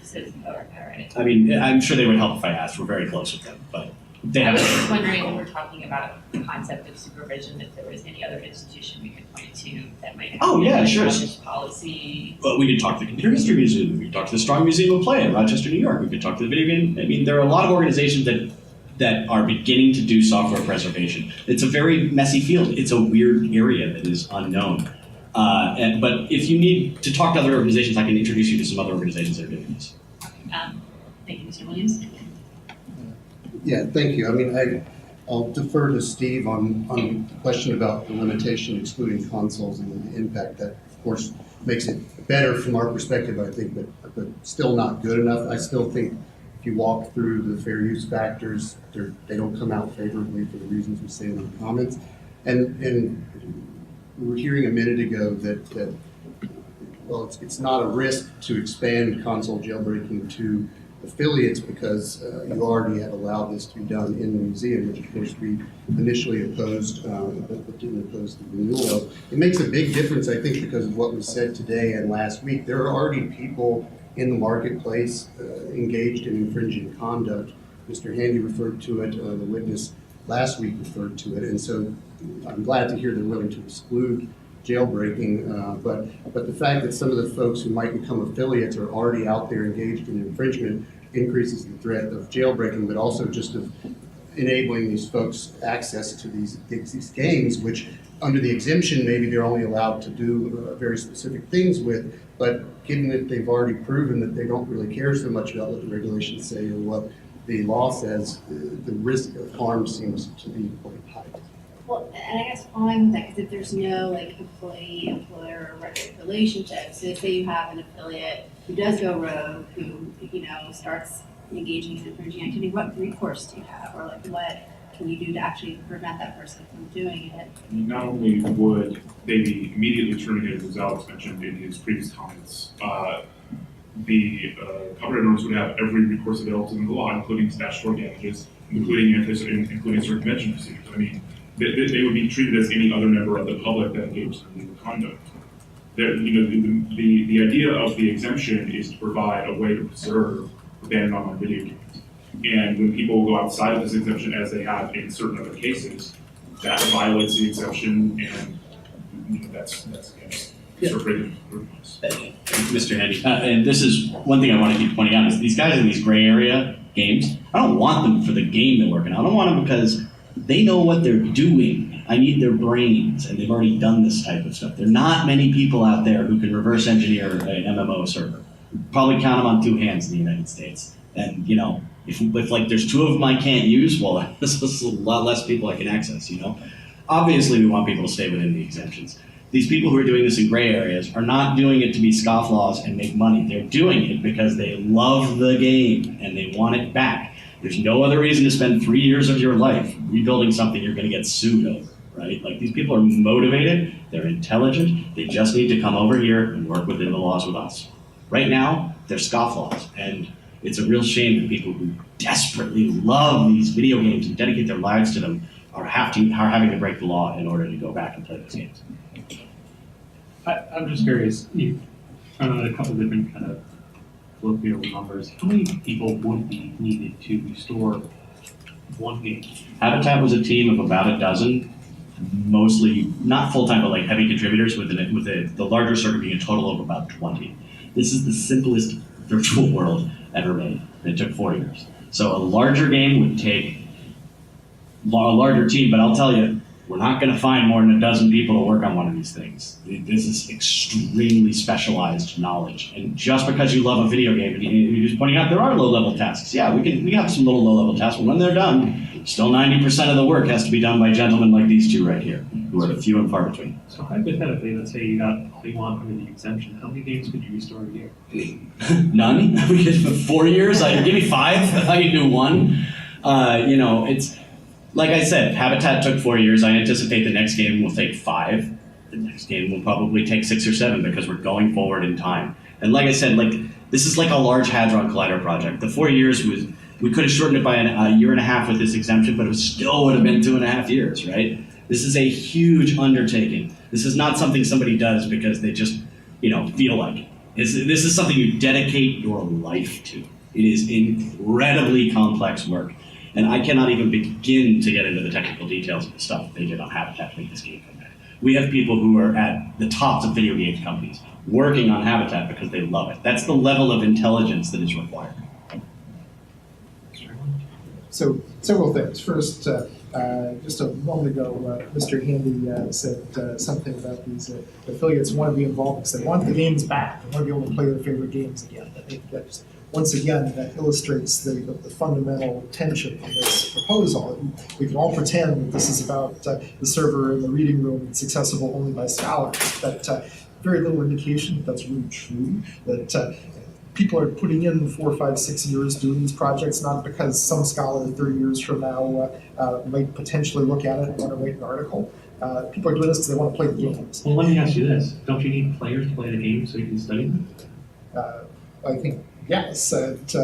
I mean, I'm sure they would help if I asked. We're very close with them, but they I have. was just wondering when we're talking about the concept of supervision, if there was any other institution we could point to that might have this policy. Well, we could talk to the Computer History Museum. We could talk to the Strong Museum of Play in Rochester, New York. We could talk to the Video Game. I mean, there are a lot of organizations that are beginning to do software preservation. It's a very messy field. It's a weird area that is unknown. But if you need to talk to other organizations, I can introduce you to some other organizations that are doing this. Thank you, Mr. Williams. Yeah, thank you. I mean, I'll defer to Steve on the question about the limitation excluding consoles and the impact. That, of course, makes it better from our perspective, I think, but still not good enough. I still think if you walk through the fair use factors, they don't come out favorably for the reasons we say in our comments. And we were hearing a minute ago that well, it's not a risk to expand console jailbreaking to affiliates because you already have allowed this to be done in the museum, which of course we initially opposed, but didn't oppose the renewal of. It makes a big difference, I think, because of what was said today and last week. There are already people in the marketplace engaged in infringing conduct. Mr. Handy referred to it, the witness last week referred to it, and so I'm glad to hear they're willing to exclude jailbreaking, but the fact that some of the folks who might become affiliates are already out there engaged in infringement increases the threat of jailbreaking, but also just of enabling these folks access to these games, which under the exemption maybe they're only allowed to do very specific things with, but given that they've already proven that they don't really care so much about what the regulations say or what the law says, the risk of harm seems to be quite high. Well, and I guess following with that, because if there's no like employee-employer relationship, so say you have an affiliate who does go rogue, who starts engaging in infringing activity, what recourse do you have, or like what can you do to actually prevent that person from doing it? Not only would they be immediately terminated, as Alex mentioned in his previous comments, the copyright owners would have every recourse available to them in the law, including statutory damages, including circumvention procedures. I mean, they would be treated as any other member of the public that engaged in illegal conduct. There, the idea of the exemption is to provide a way to preserve abandoned online video games. And when people go outside of this exemption, as they have in certain other cases, that violates the exemption, and that's against sort of regular rules. Mr. Handy, and this is one thing I want to keep pointing out is these guys in these gray area games, I don't want them for the game they're working on. I don't want them because they know what they're doing. I need their brains, and they've already done this type of stuff. There are not many people out there who can reverse engineer an MMO server. Probably count them on two hands in the United States. And, if like there's two of them I can't use, well, this is a lot less people I can access, Obviously, we want people to stay within the exemptions. These people who are doing this in gray areas are not doing it to be scofflaws and make money. They're doing it because they love the game and they want it back. There's no other reason to spend 3 years of your life rebuilding something you're going to get sued over, right? Like, these people are motivated, they're intelligent, they just need to come over here and work within the laws with us. Right now, they're scofflaws, and it's a real shame that people who desperately love these video games and dedicate their lives to them are having to break the law in order to go back and play those games. I'm just curious, you've thrown out a couple different kind of colloquial numbers. How many people would be needed to restore one game? Habitat was a team of about a dozen, mostly not full-time, but like heavy contributors, with the larger circuit being a total of about 20. This is the simplest virtual world ever made. It took 4 years. So a larger game would take a larger team, but I'll tell you, we're not going to find more than a dozen people to work on one of these things. This is extremely specialized knowledge. And just because you love a video game, and you're just pointing out there are low-level tasks. Yeah, we have some little low-level tasks, but when they're done, still 90% of the work has to be done by gentlemen like these two right here, who are few and far between. So hypothetically, let's say you got all you want under the exemption, how many games could you restore a year? None. We could for 4 years. Give me 5. I can do 1. It's like I said. Habitat took 4 years. I anticipate the next game will take 5. The next game will probably take 6 or 7 because we're going forward in time. And like I said, this is like a large Hadron Collider project. The 4 years was, we could have shortened it by a year and a half with this exemption, but it still would have been 2.5 years, right? This is a huge undertaking. This is not something somebody does because they just, feel like it. This is something you dedicate your life to. It is incredibly complex work. And I cannot even begin to get into the technical details of the stuff they did on Habitat to make this game come back. We have people who are at the tops of video game companies working on Habitat because they love it. That's the level of intelligence that is required. So, several things. First, just a moment ago, Mr. Handy said something about these affiliates want to be involved because they want the games back. They want to be able to play their favorite games again. I think that once again, that illustrates the fundamental tension in this proposal. We can all pretend that this is about the server in the reading room that's accessible only by scholars, but very little indication that that's really true, that people are putting in 4, 5, 6 years doing these projects, not because some scholar 30 years from now might potentially look at it and want to write an article. People are doing this because they want to play the games. Well, let me ask you this. Don't you need players to play the games so you can study them? I think, yes. That's,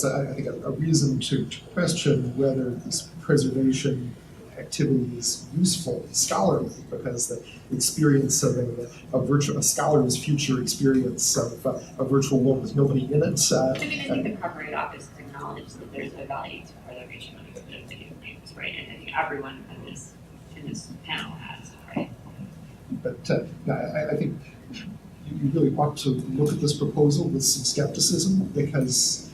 I think, a reason to question whether this preservation activity is useful, scholarly, because the experience of a scholar's future experience of a virtual world with nobody in it. I think the Copyright Office has acknowledged that there's a value to preservation of video games, right? And I think everyone in this panel has, right? But I think you really ought to look at this proposal with some skepticism, because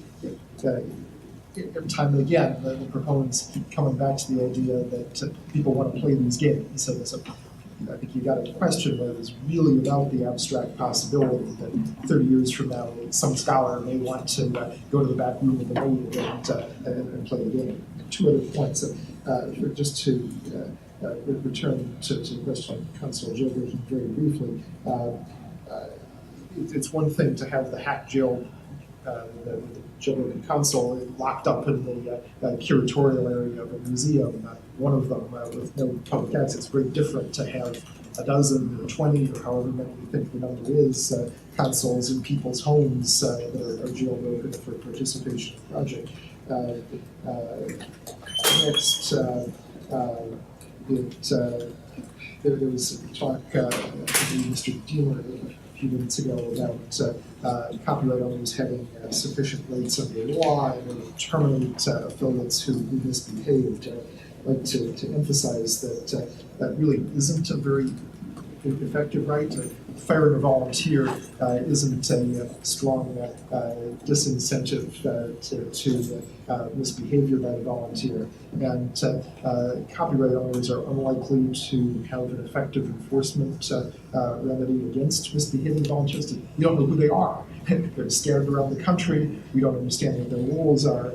every time and again, the proponents keep coming back to the idea that people want to play these games. So I think you got to question whether it's really about the abstract possibility that 30 years from now, some scholar may want to go to the back room of the mold and play the game. 2 other points, just to return to the question of Constable jailbreaking very briefly. It's one thing to have the hack jail, the jailbroken console locked up in the curatorial area of a museum, one of them with no public access. It's very different to have a dozen or 20 or however many you think the number is, consoles in people's homes that are jailbroken for participation in the project. Next, there was talk, I believe Mr. Dealer a few minutes ago about copyright owners having sufficient rights under law and to terminate affiliates who misbehaved. I'd like to emphasize that that really isn't a very effective right. Firing a volunteer isn't a strong disincentive to misbehavior by the volunteer. And copyright owners are unlikely to have an effective enforcement remedy against misbehaving volunteers. We don't know who they are. They're scattered around the country. We don't understand what their roles are.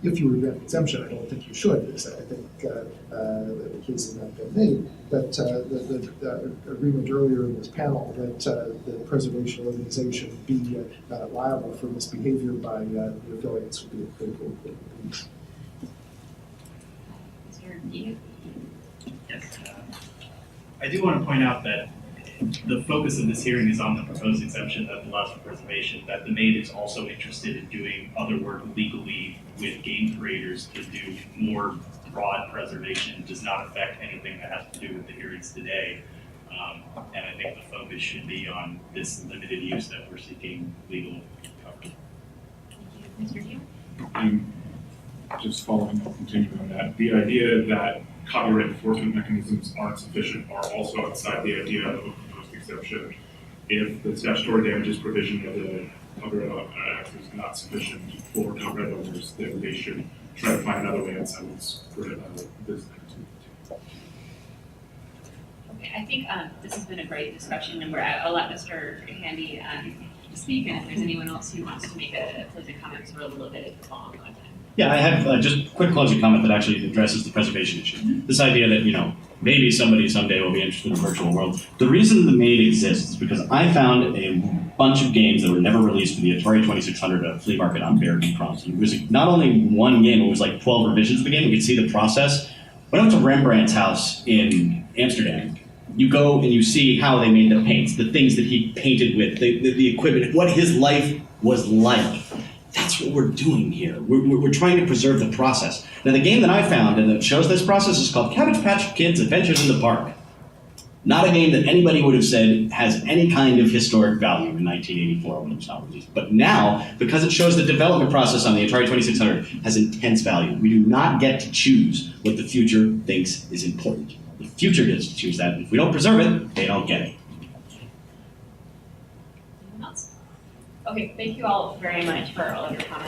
If you were to grant exemption, I don't think you should, because I think the case has not been made. But the agreement earlier in this panel that the preservation organization be liable for misbehavior by the affiliates would be a critical piece. Mr. Dean? Yes. I do want to point out that the focus of this hearing is on the proposed exemption that allows for preservation, that the MAID is also interested in doing other work legally with game creators to do more broad preservation. Does not affect anything that has to do with the hearings today. And I think the focus should be on this limited use that we're seeking legal coverage. Thank you. Mr. Dean? And just following up, continuing on that, the idea that copyright enforcement mechanisms aren't sufficient are also outside the idea of a proposed exception. If the statutory damages provision of the Copyright Act is not sufficient for copyright owners, then they should try to find another way outside of this activity. Okay, I think this has been a great discussion, and I'll let Mr. Handy speak, and if there's anyone else who wants to make a closing comment, because we're a little bit long on time. Yeah, I have just a quick closing comment that actually addresses the preservation issue. This idea that, maybe somebody someday will be interested in the virtual world. The reason the MAID exists is because I found a bunch of games that were never released for the Atari 2600 flea market on Barricade Prompts. It was not only one game, it was like 12 revisions of the game. You could see the process. When I went to Rembrandt's house in Amsterdam, you go and you see how they made the paints, the things that he painted with, the equipment, what his life was like. That's what we're doing here. We're trying to preserve the process. Now, the game that I found and that shows this process is called Cabbage Patch Kids Adventures in the Park. Not a game that anybody would have said has any kind of historic value in 1984 when it was not released. But now, because it shows the development process on the Atari 2600 has intense value. We do not get to choose what the future thinks is important. The future gets to choose that. If we don't preserve it, they don't get it. Anyone else? Okay, thank you all very much for all of your comments.